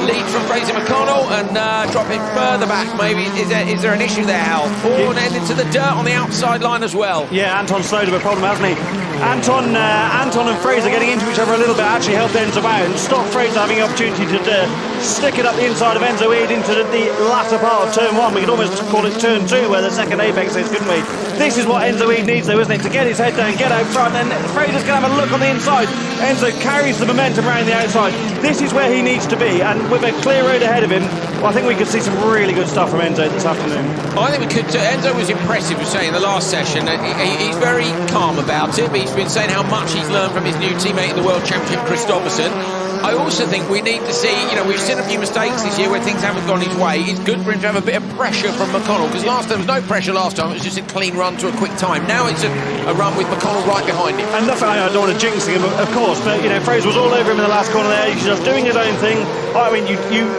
lead from Fraser McConnell and drop it further back. Maybe is there an issue there, Hal? Vaughan ended to the dirt on the outside line as well. Yeah, Anton's slowed of a problem, hasn't he? Anton and Fraser getting into each other a little bit actually helped Enzo out and stopped Fraser having the opportunity to stick it up the inside of Enzo Eid into the latter part of turn 1. We could almost call it turn 2 where the second apex is, couldn't we? This is what Enzo Eid needs though, isn't it? To get his head down, get out front, and Fraser's going to have a look on the inside. Enzo carries the momentum around the outside. This is where he needs to be, and with a clear road ahead of him, well, I think we could see some really good stuff from Enzo this afternoon. I think we could. Enzo was impressive, was saying in the last session. He's very calm about it, but he's been saying how much he's learned from his new teammate in the World Championship, Christopherson. I also think we need to see, we've seen a few mistakes this year where things haven't gone his way. It's good for him to have a bit of pressure from McConnell, because last time there was no pressure last time, it was just a clean run to a quick time. Now it's a run with McConnell right behind him. And nothing, I don't want to jinx him, of course, but Fraser was all over him in the last corner there. He's just doing his own thing. I mean,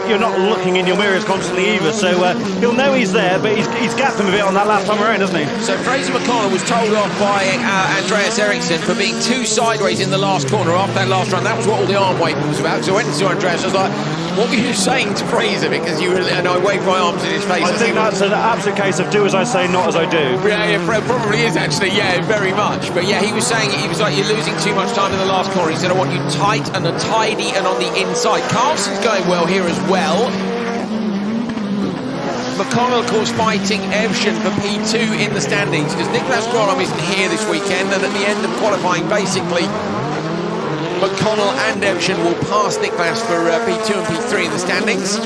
you're not looking in your mirrors constantly either, so he'll know he's there, but he's gapped him a bit on that last time around, hasn't he? So Fraser McConnell was told off by Andreas Eriksson for being too sideways in the last corner after that last run. That was what all the arm waving was about. So I went to Andreas, I was like, what were you saying to Fraser? Because I waved my arms in his face. I think that's an absolute case of do as I say, not as I do. Yeah, probably is actually, very much. But yeah, he was saying, he was like, you're losing too much time in the last corner. He said, I want you tight and tidy and on the inside. Carlson's going well here as well. McConnell, of course, fighting Evshin for P2 in the standings because Niklas Gronholm isn't here this weekend, and at the end of qualifying, basically, McConnell and Evshin will pass Niklas for P2 and P3 in the standings.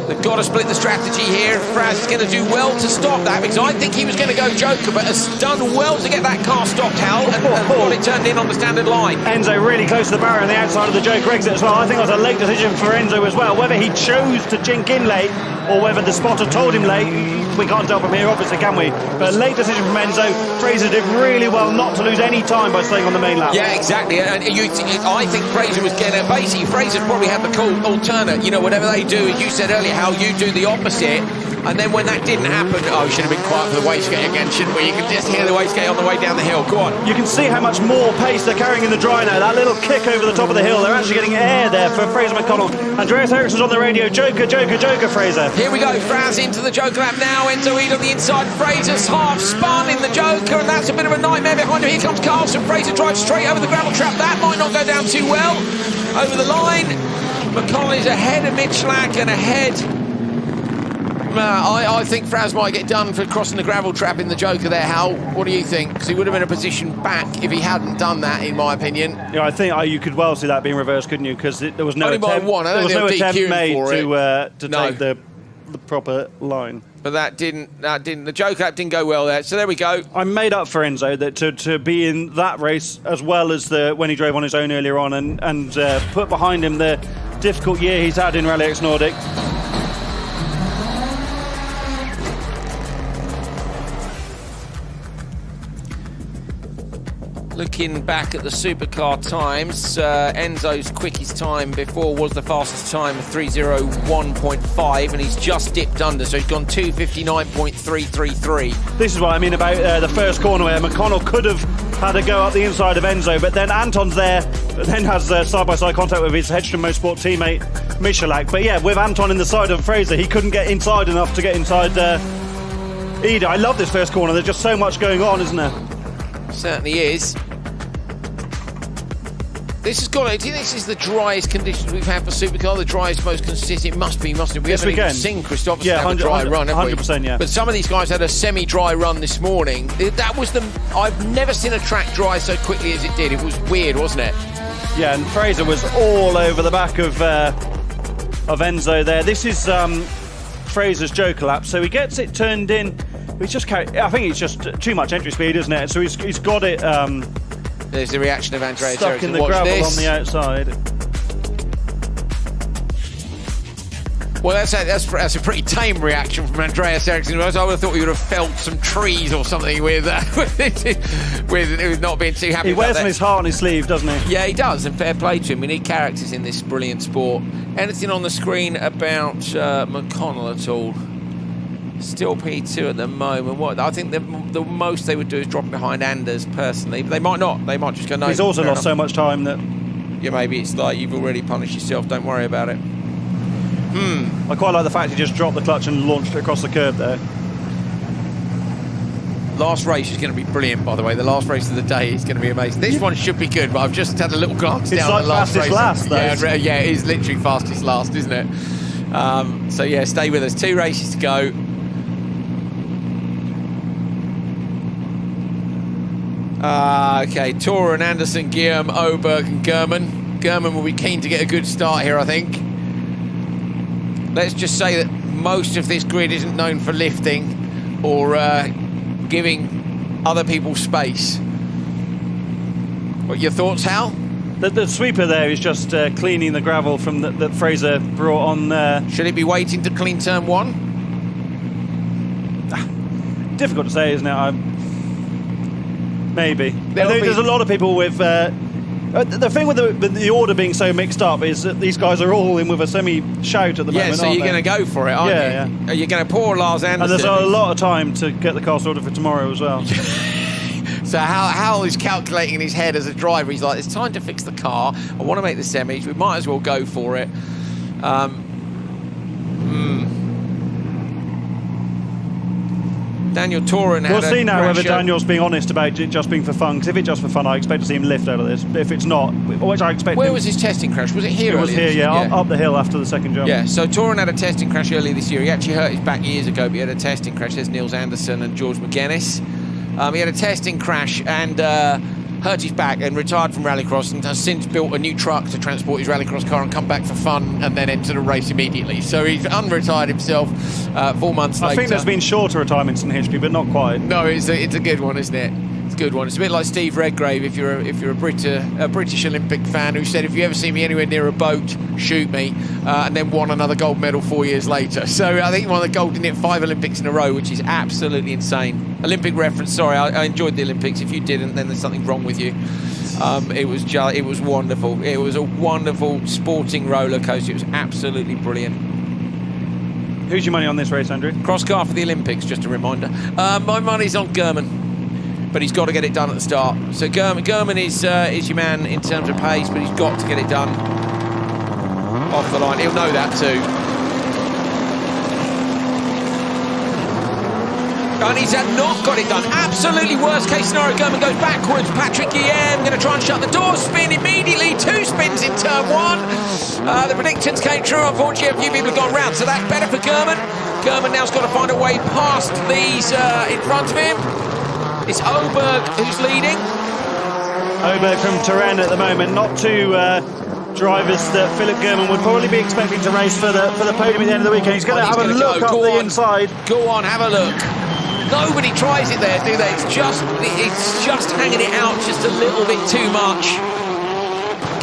They've got to split the strategy here. Fraz is going to do well to stop that, because I think he was going to go Joker, but has done well to get that car stopped, Hal, and got it turned in on the standard line. Enzo really close to the barrier on the outside of the Joker exit as well. I think it was a late decision for Enzo as well. Whether he chose to jink in late or whether the spotter told him late, we can't tell from here, obviously, can we? But a late decision from Enzo. Fraser did really well not to lose any time by staying on the main lap. Yeah, exactly. And I think Fraser was getting, basically, Fraser's probably had the cool alternate. Whatever they do, as you said earlier, how you do the opposite. And then when that didn't happen, we should have been quiet for the wastegate again, shouldn't we? You can just hear the wastegate on the way down the hill. Go on. You can see how much more pace they're carrying in the dry now. That little kick over the top of the hill. They're actually getting air there for Fraser McConnell. Andreas Eriksson's on the radio. Joker, Fraser. Here we go. Fraz into the Joker lap now. Enzo Eid on the inside. Fraser's half spun in the Joker, and that's a bit of a nightmare behind him. Here comes Carlson. Fraser drives straight over the gravel trap. That might not go down too well. Over the line. McConnell is ahead of Mitchlack and ahead. I think Fraz might get done for crossing the gravel trap in the Joker there, Hal. What do you think? Because he would have been in a position back if he hadn't done that, in my opinion. Yeah, I think you could well see that being reversed, couldn't you? Because there was no attempt, made to take the proper line. But that didn't. The Joker lap didn't go well there. So there we go. I'm made up for Enzo that to be in that race as well as when he drove on his own earlier on and put behind him the difficult year he's had in RallyX Nordic. Looking back at the supercar times, Enzo's quickest time before was the fastest time of 3:01.5, and he's just dipped under, so he's gone 2:59.333. This is what I mean about the first corner where McConnell could have had a go up the inside of Enzo, but then Anton's there, but then has side-by-side contact with his Hedstrom Motorsport teammate Michalak. But yeah, with Anton in the side of Fraser, he couldn't get inside enough to get inside Ida. I love this first corner. There's just so much going on, isn't there? Certainly is. This has got. Do you think this is the driest conditions we've had for supercar? The driest, most consistent. It must be. We? Yes, we can. Seen Christopherson have a dry run, haven't we? 100%, yeah. But some of these guys had a semi-dry run this morning. That was I've never seen a track dry so quickly as it did. It was weird, wasn't it? Yeah, and Fraser was all over the back of Enzo there. This is Fraser's Joker lap, so he gets it turned in. He's just I think it's just too much entry speed, isn't it? So he's got it. There's the reaction of Andreas stuck Eriksson. in the gravel on the outside. Well, that's a pretty tame reaction from Andreas Eriksson. I would have thought we would have felled some trees or something with not being too happy. He wears his heart on his sleeve, doesn't he? Yeah, he does, and fair play to him. We need characters in this brilliant sport. Anything on the screen about McConnell at all? Still P2 at the moment. What I think the most they would do is drop him behind Anders personally, but they might not. They might just go no. He's also lost so much time that yeah, maybe it's like you've already punished yourself, don't worry about it. I quite like the fact he just dropped the clutch and launched it across the curb there. Last race is going to be brilliant, by the way. The last race of the day is going to be amazing. This one should be good, but I've just had a little glance down like the last race. It's like fastest last, though. Yeah, it is literally fastest last, isn't it? So yeah, stay with us. 2 races to go. Okay, Toren, Anderson, Guillaume, Oberg and German. German will be keen to get a good start here, I think. Let's just say that most of this grid isn't known for lifting or giving other people space. What your thoughts, Hal? The sweeper there is just cleaning the gravel from that Fraser brought on. Should it be waiting to clean turn 1? Difficult to say, isn't it? Maybe. There's a lot of people with... the thing with the order being so mixed up is that these guys are all in with a semi-shout at the moment, Yeah, so you're going to go for it, aren't you? Yeah. You're going to pour Lars Anderson. And there's a lot of time to get the car sorted for tomorrow as well. So Hal is calculating in his head as a driver. He's like, it's time to fix the car. I want to make the semis. We might as well go for it. Daniel Toren had We'll see now whether pressure. Daniel's being honest about it just being for fun. Because if it's just for fun, I expect to see him lift out of this. If it's not, which I expect. Where was his testing crash? Was it here? It was here, yeah, up the hill after the second jump. Yeah, so Toren had a testing crash earlier this year. He actually hurt his back years ago, but he had a testing crash. There's Niels Anderson and George McGuinness. He had a testing crash and hurt his back and retired from Rallycross, and has since built a new truck to transport his Rallycross car and come back for fun and then enter the race immediately. So he's unretired himself 4 months later. I think there's been shorter retirements in history, but not quite. No, it's a good one, isn't it? It's a good one. It's a bit like Steve Redgrave, if you're a British Olympic fan, who said, if you ever see me anywhere near a boat, shoot me, and then won another gold medal 4 years later. So I think he won the gold in 5 Olympics in a row, which is absolutely insane. Olympic reference, sorry, I enjoyed the Olympics. If you didn't, then there's something wrong with you. It was wonderful. It was a wonderful sporting roller coaster. It was absolutely brilliant. Who's your money on this race, Andrew? Crosscar for the Olympics, just a reminder. My money's on German, but he's got to get it done at the start. So German is your man in terms of pace, but he's got to get it done off the line. He'll know that too. And he's not got it done. Absolutely worst case scenario. German goes backwards. Patrick Guillaume going to try and shut the door. Spin immediately. 2 spins in turn 1. The predictions came true. Unfortunately, a few people have gone round, so that's better for German. German now's got to find a way past these in front of him. It's Oberg who's leading. Oberg from Toren at the moment. Not two drivers that Philip German would probably be expecting to race for the podium at the end of the weekend. He's going to have a look up the inside. Go on, have a look. Nobody tries it there, do they? It's just hanging it out just a little bit too much.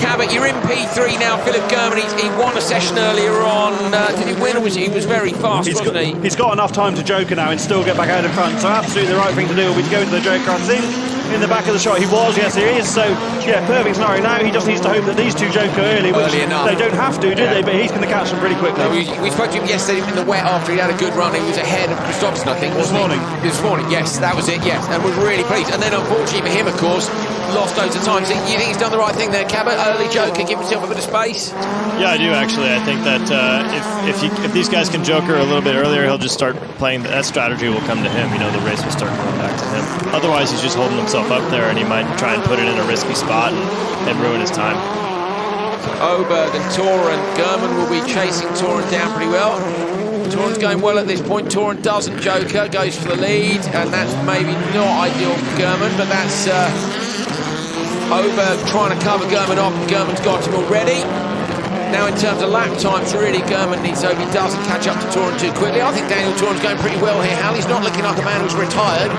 Cabot, you're in P3 now. Philip German, he won a session earlier on. Did he win, or was he was very fast, wasn't he? He's got enough time to joker now and still get back out in front. So absolutely the right thing to do will be to go into the joker. I think in the back of the shot he was, yes he is. So yeah, perfect scenario. Now he just needs to hope that these two joker early, which enough. They don't have to, do they? But he's going to catch them pretty quickly. No, we spoke to him yesterday in the wet after he had a good run. He was ahead of Christopherson, I think. This morning, yes, that was it. Yes, and was really pleased. And then unfortunately for him, of course, lost loads of time. So you think he's done the right thing there, Cabot? Early joker, give himself a bit of space. Yeah, I do actually. I think that if these guys can joker a little bit earlier, he'll just start playing. That strategy will come to him. You know, the race will start going back to him. Otherwise, he's just holding himself up there, and he might try and put it in a risky spot and ruin his time. Oberg and Toren. German will be chasing Toren down pretty well. Toren's going well at this point. Toren doesn't joker, goes for the lead, and that's maybe not ideal for German, but that's Oberg trying to cover German off. German's got him already. Now in terms of lap times, really German needs to hope he doesn't catch up to Toren too quickly. I think Daniel Toren's going pretty well here, Hal. He's not looking like a man who's retired.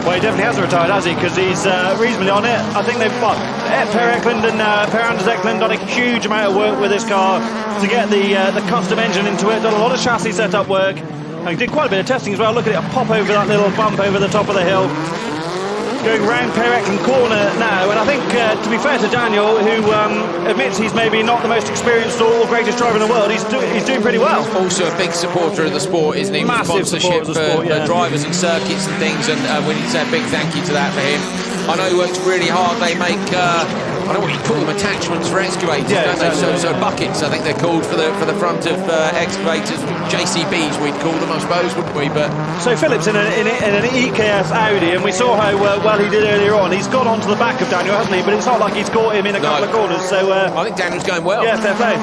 Well, he definitely hasn't retired, has he? Because he's reasonably on it. I think they've Per Eklund and Per Anders Eklund done a huge amount of work with this car to get the custom engine into it. Done a lot of chassis setup work. And did quite a bit of testing as well. Look at it pop over that little bump over the top of the hill. Going round Per Eklund corner now, and I think to be fair to Daniel, who admits he's maybe not the most experienced or greatest driver in the world, he's doing pretty well. Also a big supporter of the sport, isn't he? Massive sponsorship supporter of the sport, for drivers and circuits and things, and we need to say a big thank you to that for him. I know he works really hard. They make I don't know what you call them, attachments for excavators, don't they? So buckets, I think they're called for the front of excavators. JCBs we'd call them, I suppose, wouldn't we? But so Phillips in an EKS Audi, and we saw how well he did earlier on. He's got onto the back of Daniel, hasn't he? But it's not like he's caught him in a couple of corners. So I think Daniel's going well. Yeah, fair play.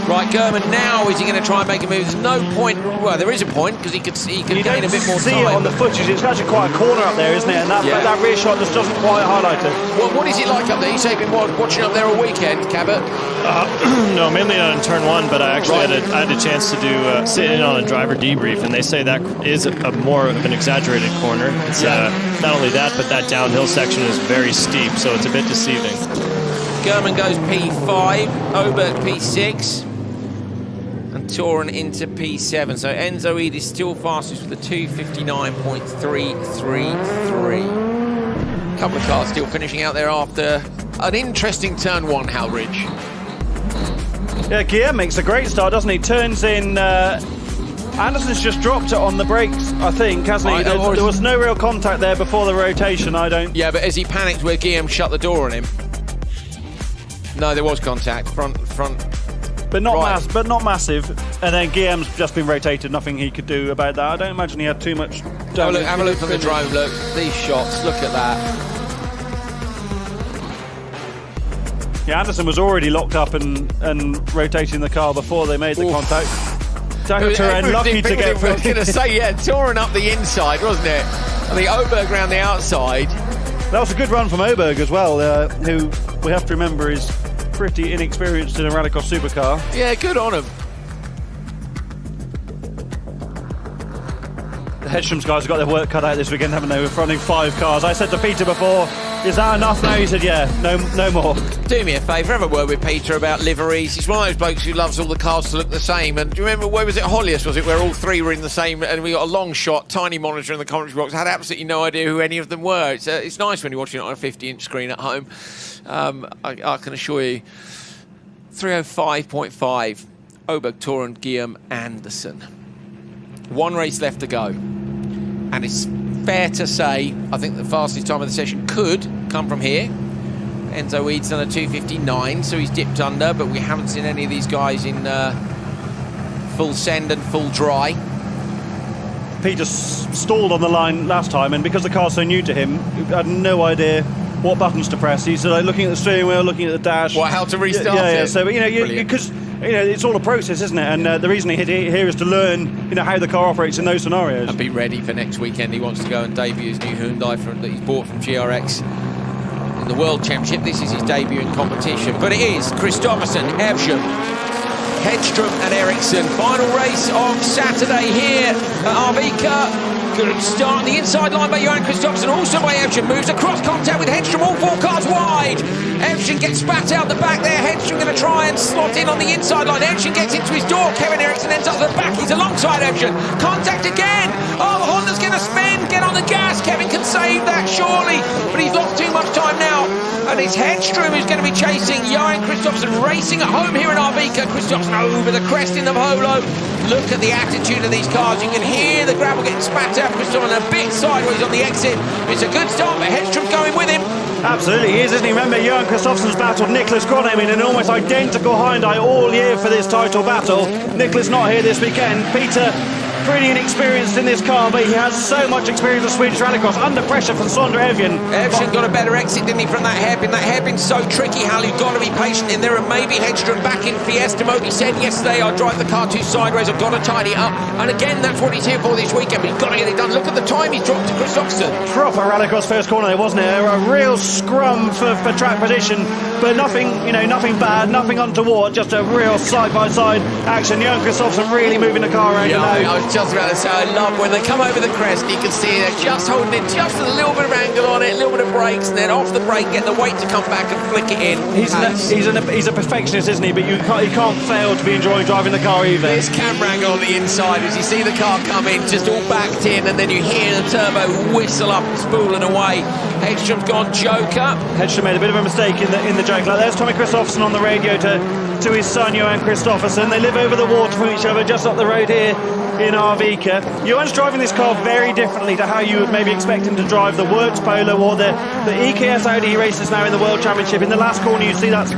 Right, German now, is he going to try and make a move? There's no point. Well, there is a point, because he could gain a bit more time. You see it on the footage. It's actually quite a corner up there, isn't it? And that rear shot just doesn't quite highlight it. What is it like up there? You say you've been watching up there all weekend, Cabot? No, mainly on turn 1, but I actually had a chance to do sit in on a driver debrief, and they say that is a more of an exaggerated corner. It's not only that, but that downhill section is very steep, so it's a bit deceiving. German goes P5, Oberg P6. And Toren into P7. So Enzo Ede is still fastest with a 2:59.333. A couple of cars still finishing out there after an interesting turn 1, Hal Ridge. Yeah, Guillaume makes a great start, doesn't he? Turns in. Anderson's just dropped it on the brakes, I think, hasn't he? There was no real contact there before the rotation, I don't... Yeah, but as he panicked where Guillaume shut the door on him. No, there was contact. Front. But not massive. And then Guillaume's just been rotated. Nothing he could do about that. I don't imagine he had too much. Have a look on the drone. Look, these shots. Look at that. Yeah, Anderson was already locked up and rotating the car before they made the contact. Toren lucky to get. I was going to say, Toren up the inside, wasn't it? And the Oberg around the outside. That was a good run from Oberg as well, who we have to remember is pretty inexperienced in a Rallycross supercar. Yeah, good on him. The Hedstrom's guys have got their work cut out this weekend, haven't they? We're fronting 5 cars. I said to Peter before, is that enough now? He said, yeah, no more. Do me a favour, have a word with Peter about liveries. He's one of those blokes who loves all the cars to look the same. And do you remember, where was it, Hollius, was it, where all 3 were in the same, and we got a long shot, tiny monitor in the commentary box. I had absolutely no idea who any of them were. It's nice when you're watching it on a 50-inch screen at home. I can assure you. 3:05.5, Oberg, Toren, Guillaume, Anderson. 1 race left to go. And it's fair to say, I think the fastest time of the session could come from here. Enzo Ede's done a 2:59, so he's dipped under, but we haven't seen any of these guys in full send and full dry. Peter stalled on the line last time, and because the car's so new to him, he had no idea what buttons to press. He's looking at the steering wheel, looking at the dash. How to restart it. Yeah. So, because it's all a process, isn't it? And the reason he hit it here is to learn, how the car operates in those scenarios. And be ready for next weekend. He wants to go and debut his new Hyundai that he's bought from GRX in the World Championship. This is his debut in competition. But it is Kristoffersen, Evsham, Hedstrom and Ericsson. Final race of Saturday here at Arvika. Good start on the inside line by Johan Kristoffersen, also by Evsham. Moves across contact with Hedstrom, all 4 cars wide. Evsham gets spat out the back there. Hedstrom going to try and slot in on the inside line. Evsham gets into his door. Kevin Eriksson ends up at the back. He's alongside Evsham. Contact again. Oh, the Honda's going to spin. Get on the gas. Kevin can save that, surely. But he's lost too much time now. And it's Hedstrom who's going to be chasing Johan Kristoffersen, racing at home here in Arvika. Kristoffersen over the crest in the polo. Look at the attitude of these cars. You can hear the gravel getting spat out. Kristoffersen a bit sideways on the exit. It's a good start, but Hedstrom's going with him. Absolutely, he is, isn't he? Remember, Johan Kristoffersen's battled Nicholas Gronheim in an almost identical Hyundai all year for this title battle. Nicholas not here this weekend. Peter, pretty inexperienced in this car, but he has so much experience of Swedish Rallycross under pressure from Sondre Evjen. Evjen got a better exit, didn't he, from that hairpin? That hairpin's so tricky, Hal, you've got to be patient in there, and maybe Hedstrom back in Fiesta mode. He said yesterday, I'll drive the car too sideways, I've got to tidy it up. And again, that's what he's here for this weekend, but he's got to get it done. Look at the time he's dropped to Kristoffersen. Proper Rallycross first corner there, wasn't it? A real scrum for track position, but nothing, nothing bad, nothing untoward, just a real side-by-side action. Johan Kristoffersen really moving the car around. I was just about to say, I love when they come over the crest, you can see they're just holding it, just a little bit of angle on it, a little bit of brakes, and then off the brake, get the weight to come back and flick it in. He's a perfectionist, isn't he? But he can't fail to be enjoying driving the car either. There's camera angle on the inside as you see the car come in, just all backed in, and then you hear the turbo whistle up, spooling away. Hedstrom's gone joker. Hedstrom made a bit of a mistake in the joke. There's Tommy Kristoffersen on the radio to to his son, Johan Kristoffersson. They live over the water from each other, just up the road here in Arvika. Johan's driving this car very differently to how you would maybe expect him to drive the Works Polo or the EKS Audi he races now in the World Championship. In the last corner, you see that's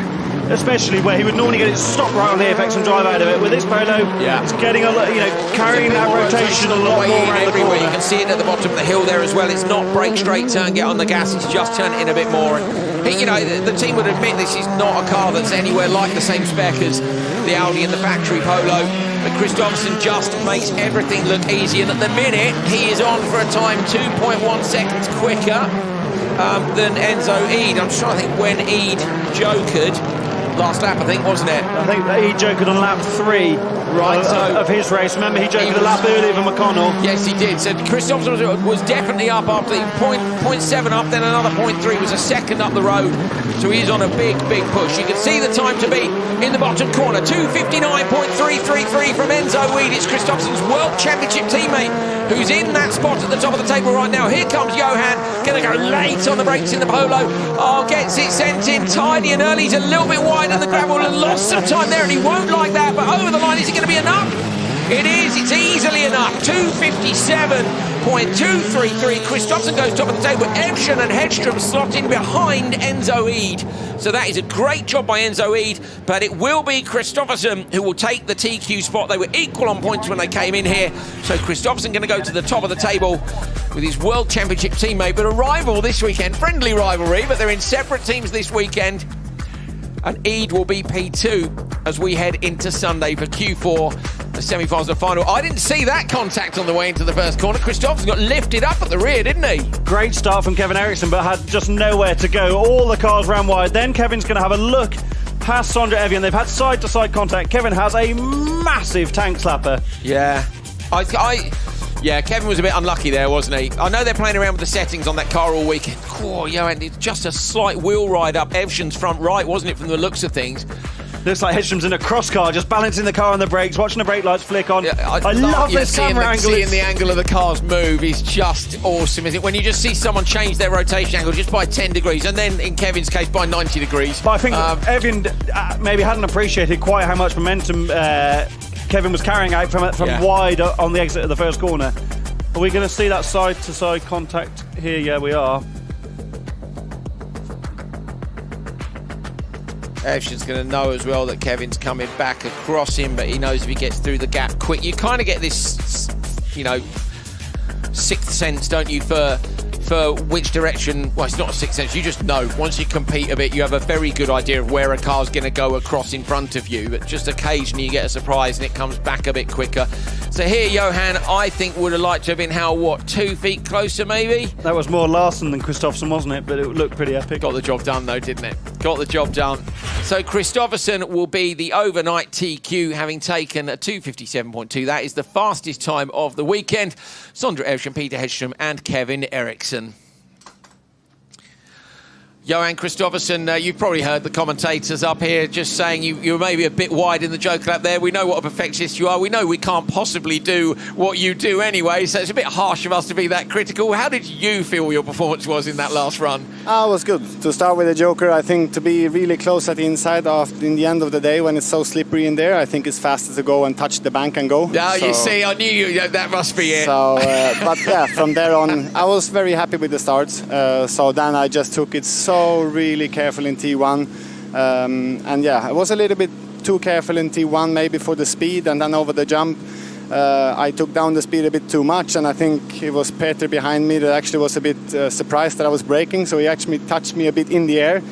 especially where he would normally get it to stop right on the apex and drive out of it. With this Polo, it's getting a lot, carrying that rotation a lot more around the corner. You can see it at the bottom of the hill there as well. It's not brake straight, turn, get on the gas. It's just turn it in a bit more. And the team would admit this is not a car that's anywhere like the same spec as the Audi and the factory Polo. But Kristoffersson just makes everything look easy. And at the minute, he is on for a time 2.1 seconds quicker than Enzo Eid. I'm just trying to think when Eid jokered. Last lap, I think, wasn't it? I think he jokered on lap 3 of his race. Remember, he jokered a lap earlier than McConnell. Yes, he did. So Kristoffersson was definitely up after the 0.7 up, then another 0.3 was a second up the road. So he's on a big, big push. You can see the time to beat in the bottom corner. 2:59.333 from Enzo Eid. It's Kristoffersson's World Championship teammate who's in that spot at the top of the table right now. Here comes Johan. Going to go late on the brakes in the Polo. Oh, gets it sent in tidy and early. He's a little bit wide on the gravel and lost some time there, and he won't like that. But over the line, is it going to be enough? It is. It's easily enough. 2:57.233. Kristoffersson goes top of the table. Evshan and Hedström slot in behind Enzo Eid. So that is a great job by Enzo Eid, but it will be Kristoffersson who will take the TQ spot. They were equal on points when they came in here. So Kristoffersson going to go to the top of the table with his World Championship teammate, but a rival this weekend. Friendly rivalry, but they're in separate teams this weekend. And Eid will be P2 as we head into Sunday for Q4, the semi-finals and final. I didn't see that contact on the way into the first corner. Kristoffersson got lifted up at the rear, didn't he? Great start from Kevin Eriksson, but had just nowhere to go. All the cars ran wide. Then Kevin's going to have a look past Sondre Evian. They've had side-to-side contact. Kevin has a massive tank slapper. Yeah. Yeah, Kevin was a bit unlucky there, wasn't he? I know they're playing around with the settings on that car all weekend. Oh, Johan, it's just a slight wheel ride up Evshan's front right, wasn't it, from the looks of things? Looks like Hedström's in a cross car, just balancing the car on the brakes, watching the brake lights flick on. Yeah, I love this camera angle. Seeing the angle of the cars move is just awesome, isn't it? When you just see someone change their rotation angle just by 10 degrees, and then in Kevin's case by 90 degrees. But I think Evian maybe hadn't appreciated quite how much momentum Kevin was carrying out from wide on the exit of the first corner. Are we going to see that side-to-side contact here? Yeah, we are. Evshan's going to know as well that Kevin's coming back across him, but he knows if he gets through the gap quick. You kind of get this, sixth sense, don't you, for which direction. Well, it's not a sixth sense, you just know. Once you compete a bit, you have a very good idea of where a car's going to go across in front of you, but just occasionally you get a surprise and it comes back a bit quicker. So here, Johan, I think would have liked to have been 2 feet closer, maybe? That was more Larson than Kristoffersson, wasn't it? But it looked pretty epic. Got the job done, though, didn't it? Got the job done. So Kristoffersson will be the overnight TQ, having taken a 2:57.2. That is the fastest time of the weekend. Sondre Evshan, Peter Hedström and Kevin Eriksson. Johan Kristoffersson, you've probably heard the commentators up here just saying you're maybe a bit wide in the joke lap there. We know what a perfectionist you are. We know we can't possibly do what you do anyway, so it's a bit harsh of us to be that critical. How did you feel your performance was in that last run? It was good. To start with the Joker, I think to be really close at the inside in the end of the day when it's so slippery in there, I think it's faster to go and touch the bank and go. No, you see, I knew that must be it. So, but yeah, from there on, I was very happy with the starts. So then I just took it so really careful in T1, and yeah, I was a little bit too careful in T1 maybe for the speed, and then over the jump I took down the speed a bit too much, and I think it was Peter behind me that actually was a bit surprised that I was braking, so he actually touched me a bit in the air,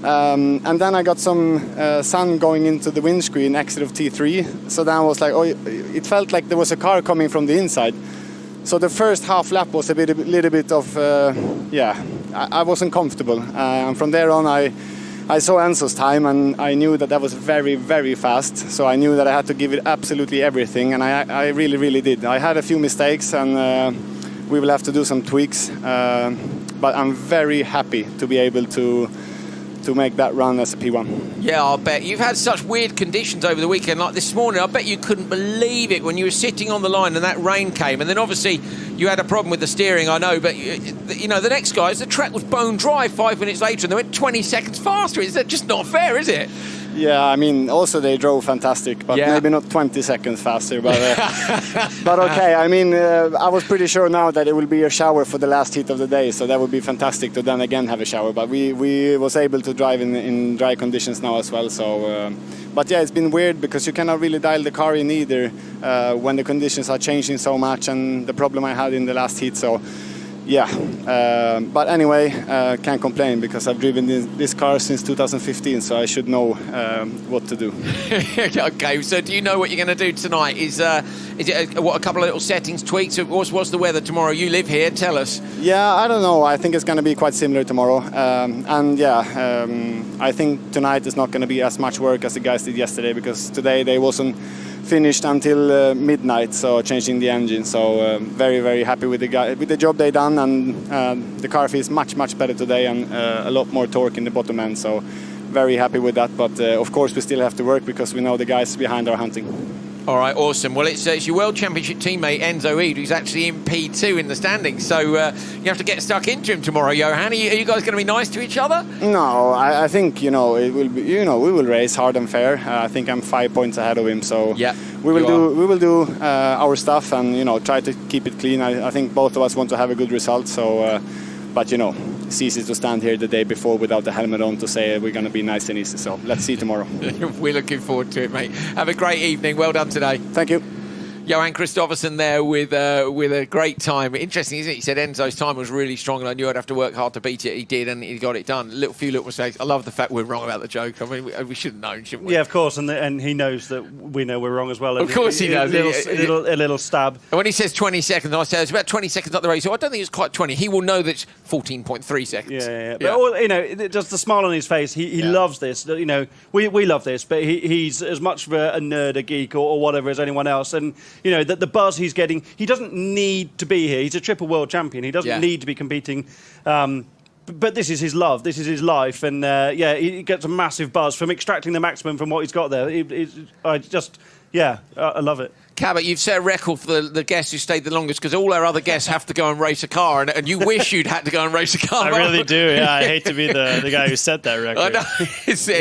and then I got some sun going into the windscreen exit of T3, so then I was like, oh, it felt like there was a car coming from the inside. So the first half lap was a little bit of, I wasn't comfortable. And from there on, I saw Enzo's time, and I knew that was very, very fast. So I knew that I had to give it absolutely everything, and I really, really did. I had a few mistakes, and we will have to do some tweaks. But I'm very happy to be able to make that run as a P1. Yeah, I'll bet. You've had such weird conditions over the weekend, like this morning. I bet you couldn't believe it when you were sitting on the line and that rain came. And then obviously you had a problem with the steering, I know. But, the next guys, the track was bone dry 5 minutes later and they went 20 seconds faster. It's just not fair, is it? Yeah, I mean, also they drove fantastic, but maybe not 20 seconds faster. But but okay, I mean, I was pretty sure now that it will be a shower for the last heat of the day, so that would be fantastic to then again have a shower. But we was able to drive in dry conditions now as well. So, but yeah, it's been weird because you cannot really dial the car in either when the conditions are changing so much, and the problem I had in the last heat. So. Yeah, but anyway, can't complain because I've driven this car since 2015, so I should know what to do. Okay, so do you know what you're going to do tonight? Is it a couple of little settings, tweaks? What's the weather tomorrow? You live here, tell us. Yeah, I don't know. I think it's going to be quite similar tomorrow. And yeah, I think tonight is not going to be as much work as the guys did yesterday, because today they wasn't finished until midnight, so changing the engine. So very, very happy with the job they done, and the car feels much better today, and a lot more torque in the bottom end. So very happy with that. But of course we still have to work because we know the guys behind are hunting. All right, awesome. Well, it's your World Championship teammate Enzo Eid who's actually in P2 in the standings, so you have to get stuck into him tomorrow, Johan. Are you guys going to be nice to each other? No, I think it will be. We will race hard and fair. I think I'm 5 points ahead of him, so yeah, we will do our stuff and try to keep it clean. I think both of us want to have a good result. So, but it's easy to stand here the day before without the helmet on to say we're going to be nice and easy. So let's see tomorrow. We're looking forward to it, mate. Have a great evening. Well done today. Thank you. Johan Kristoffersen there with a great time. Interesting, isn't it? He said Enzo's time was really strong and I knew I'd have to work hard to beat it. He did, and he got it done. Few little mistakes. I love the fact we're wrong about the joke. I mean, we should have known, shouldn't we? Yeah, of course, and he knows that we know we're wrong as well. Of course he does. A little stab. And when he says 20 seconds, I say it's about 20 seconds up the race. So I don't think it's quite 20. He will know that it's 14.3 seconds. Yeah. But just the smile on his face. He loves this. We love this, but he's as much of a nerd, a geek, or whatever as anyone else. And the buzz he's getting, he doesn't need to be here. He's a triple world champion. He doesn't need to be competing. But this is his love. This is his life. And he gets a massive buzz from extracting the maximum from what he's got there. I love it. Cabot, you've set a record for the guest who stayed the longest, because all our other guests have to go and race a car, and you wish you'd had to go and race a car. I really do, yeah. I hate to be the guy who set that record. I know.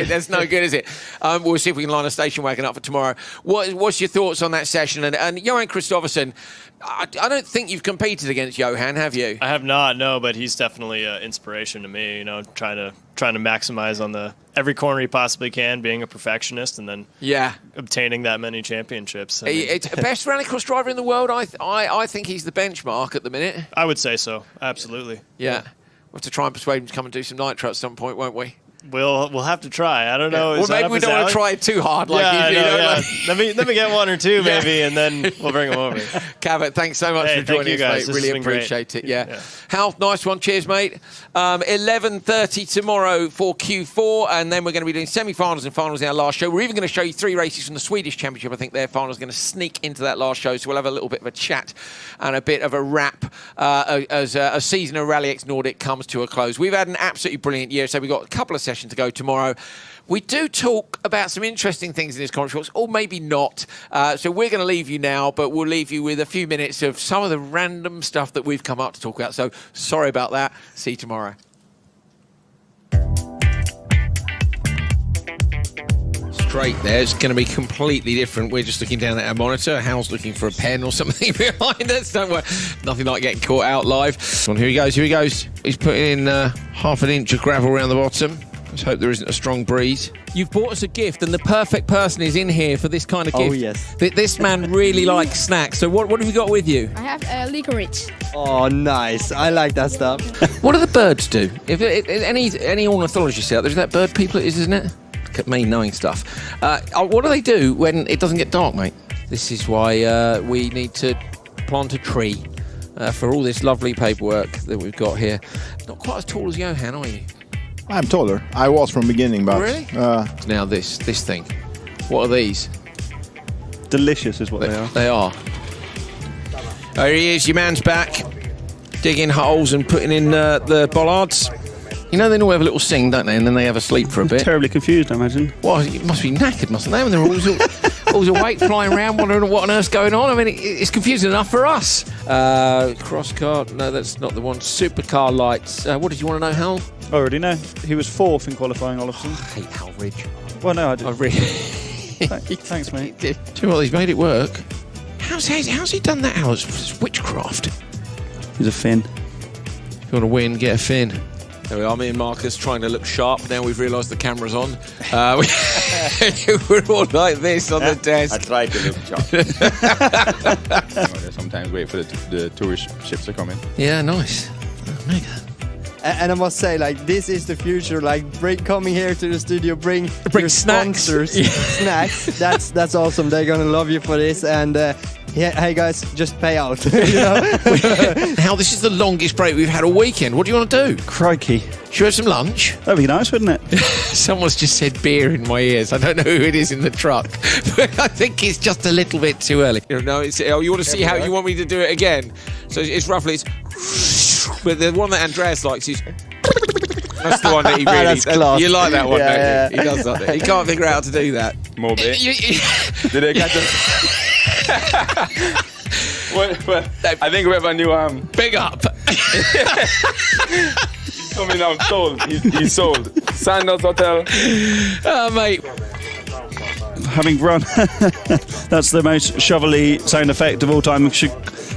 That's no good, is it? We'll see if we can line a station wagon up for tomorrow. What's your thoughts on that session? And Johan Kristoffersen, I don't think you've competed against Johan, have you? I have not, no, but he's definitely an inspiration to me, trying to maximize on every corner he possibly can, being a perfectionist, and then obtaining that many championships. It's best rallycross driver in the world. I think he's the benchmark at the minute. I would say so, absolutely. Yeah. We'll have to try and persuade him to come and do some Nitro at some point, won't we? We'll have to try. I don't know. Well, maybe we don't want to try it too hard. Let me get one or two, maybe, and then we'll bring them over. Cabot, thanks so much for joining us, mate. Really appreciate it. Yeah. Hal, nice one. Cheers, mate. 11:30 tomorrow for Q4, and then we're going to be doing semi-finals and finals in our last show. We're even going to show you 3 races from the Swedish Championship. I think their finals are going to sneak into that last show, so we'll have a little bit of a chat and a bit of a wrap as a season of RallyX Nordic comes to a close. We've had an absolutely brilliant year, so we've got a couple of session to go tomorrow. We do talk about some interesting things in this conference, or maybe not. So we're going to leave you now, but we'll leave you with a few minutes of some of the random stuff that we've come up to talk about. So sorry about that. See you tomorrow. Straight there. It's going to be completely different. We're just looking down at our monitor. Hal's looking for a pen or something behind us. Don't worry. Nothing like getting caught out live. Well, here he goes. He's putting in half an inch of gravel around the bottom. Let's hope there isn't a strong breeze. You've bought us a gift, and the perfect person is in here for this kind of gift. Oh, yes. This man really likes snacks. So what have you got with you? I have licorice. Oh, nice. I like that stuff. What do the birds do? If any ornithologists out there, is that bird people it is, isn't it? Look at me knowing stuff. What do they do when it doesn't get dark, mate? This is why we need to plant a tree for all this lovely paperwork that we've got here. Not quite as tall as Johan, are you? I'm taller. I was from beginning, but... Really? Now this thing. What are these? Delicious is what they are. They are. There he is, your man's back. Digging holes and putting in the bollards. You know, they all have a little sing, don't they? And then they have a sleep for a bit. Terribly confused, I imagine. Well, you must be knackered, mustn't they? When they're all Balls of weight flying around, wondering what on earth's going on. I mean, it's confusing enough for us. Crosscar, no, that's not the one. Supercar Lights. What did you want to know, Hal? I already know. He was 4th in qualifying, Olofsson. I hate Hal Ridge. Well, no, I did. I really... Thanks, mate. Do you know what? He's made it work. How's he done that, Hal? It's witchcraft. He's a Finn. If you want to win, get a Finn. There we are, me and Marcus trying to look sharp. Now we've realised the camera's on. We're all like this on the desk. I tried to look sharp. Sometimes wait for the tourist ships to come in. Yeah, nice. Oh, mega. And I must say, like, this is the future. Like, coming here to the studio, bring your snacks. sponsors, snacks. That's awesome. They're gonna love you for this. And yeah, hey guys, just pay out. You know? Hal, this is the longest break we've had all weekend. What do you want to do? Crikey. Should we have some lunch? That'd be nice, wouldn't it? Someone's just said beer in my ears. I don't know who it is in the truck, but I think it's just a little bit too early. No, you want to see how you want me to do it again? So it's roughly, but the one that Andreas likes is... That's the one that he really... That's class. You like that one, Yeah, don't you? He does that. He can't figure out how to do that. More bit. Did they catch us? Well, I think we have a new big up. He's coming out sold. He's sold. Sandals Hotel. Oh, mate. Having run, that's the most shovelly sound effect of all time. We should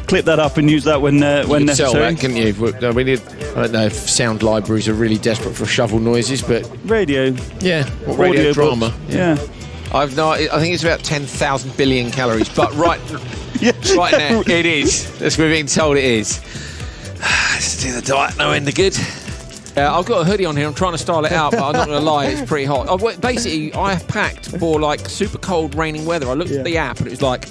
clip that up and use that when necessary. Sell that, couldn't you? We need. I don't know if sound libraries are really desperate for shovel noises, but radio. Yeah, what radio drama? Books. Yeah. I think it's about 10,000 billion calories, but right now it is. That's what we're being told it is. Let's do the diet, no end of good. I've got a hoodie on here. I'm trying to style it out, but I'm not going to lie, it's pretty hot. Basically, I packed for like super cold, raining weather. I looked at the app and it was like,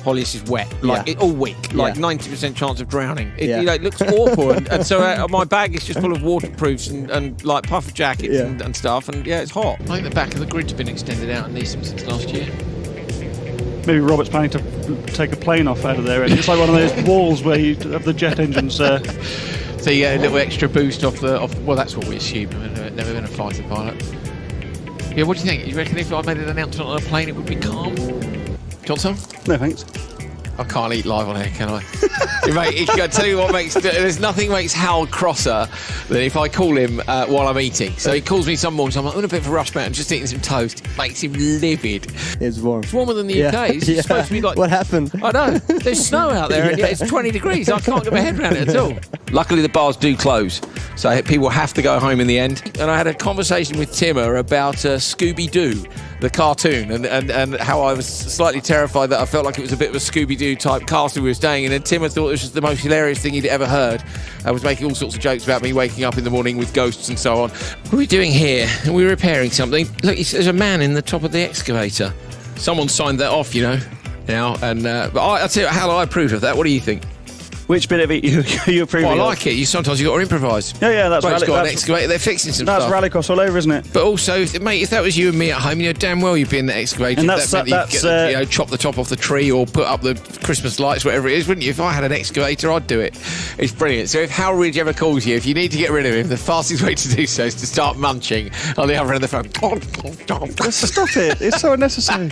Holly, this is wet. Like all week, like 90% chance of drowning. It looks awful, and so my bag is just full of waterproofs and like puffer jackets and stuff. And yeah, it's hot. I think the back of the grid's been extended out in Neeson since last year. Maybe Robert's planning to take a plane off out of there. It's like one of those walls where you have the jet engines. So you get a little extra boost off the. Well, that's what we assumed. I've never been a fighter pilot. Yeah, what do you think? You reckon if I made an announcement on a plane, it would be calm? Johnson? No, thanks. I can't eat live on air, can I? Mate, I tell you what there's nothing makes Hal crosser than if I call him while I'm eating. So he calls me some mornings, I'm like, I'm in a bit of a rush, mate, I'm just eating some toast. It makes him livid. It's warm. It's warmer than the UK. It's supposed to be like... What happened? I know. There's snow out there and yet it's 20 degrees. I can't get my head around it at all. Luckily, the bars do close, so people have to go home in the end. And I had a conversation with Timmer about Scooby-Doo, the cartoon, and how I was slightly terrified that I felt like it was a bit of a Scooby-Doo type castle we were staying in, and Timmer thought this was the most hilarious thing he'd ever heard. I was making all sorts of jokes about me waking up in the morning with ghosts and so on. What are we doing here? Are we repairing something? Look, there's a man in the top of the excavator. Someone signed that off, you know, now, and but I'll tell you how I approve of that. What do you think? Which bit of it you approve of? I like it. Sometimes you've got to improvise. Yeah, that's right. It's got an excavator. They're fixing some stuff. That's RallyCross all over, isn't it? But also, mate, if that was you and me at home, you know damn well you'd be in the excavator. And that meant you'd chop the top off the tree or put up the Christmas lights, whatever it is, wouldn't you? If I had an excavator, I'd do it. It's brilliant. So if Hal Ridge ever calls you, if you need to get rid of him, the fastest way to do so is to start munching on the other end of the phone. Stop it. It's so unnecessary.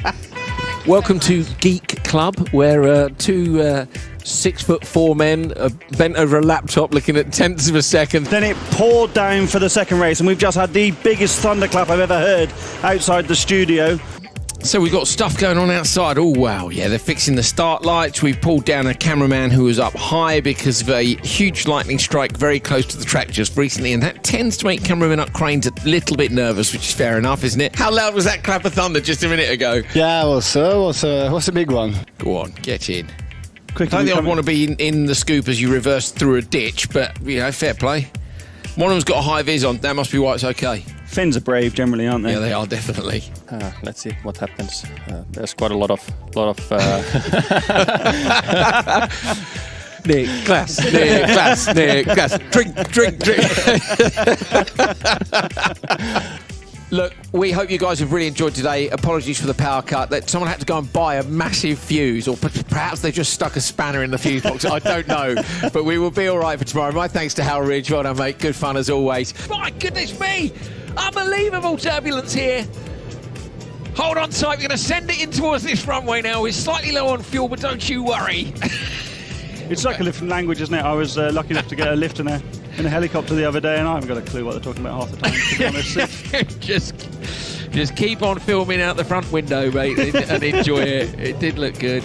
Welcome to Geek Club, where two 6'4" men bent over a laptop looking at tenths of a second. Then it poured down for the second race, and we've just had the biggest thunderclap I've ever heard outside the studio. So we've got stuff going on outside. Oh, wow. Yeah, they're fixing the start lights. We've pulled down a cameraman who was up high because of a huge lightning strike very close to the track just recently, and that tends to make cameramen up cranes a little bit nervous, which is fair enough, isn't it? How loud was that clap of thunder just a minute ago? Yeah, it was a big one. Go on, get in. I don't think I'd want to be in the scoop as you reverse through a ditch, but, you know, fair play. One of them's got a high vis on. That must be why it's okay. Finns are brave generally, aren't they? Yeah, they are, definitely. Let's see what happens. There's quite a lot of Nick, glass. Drink. Look, we hope you guys have really enjoyed today. Apologies for the power cut. That someone had to go and buy a massive fuse, or perhaps they just stuck a spanner in the fuse box. I don't know. But we will be all right for tomorrow. My thanks to Hal Ridge. Well done, mate. Good fun as always. My goodness me! Unbelievable turbulence here. Hold on tight, we're going to send it in towards this runway now. We're slightly low on fuel, but don't you worry. It's like a different language, isn't it? I was lucky enough to get a lift in a helicopter the other day, and I haven't got a clue what they're talking about half the time, to be honest. Just keep on filming out the front window, mate, and enjoy it. It did look good.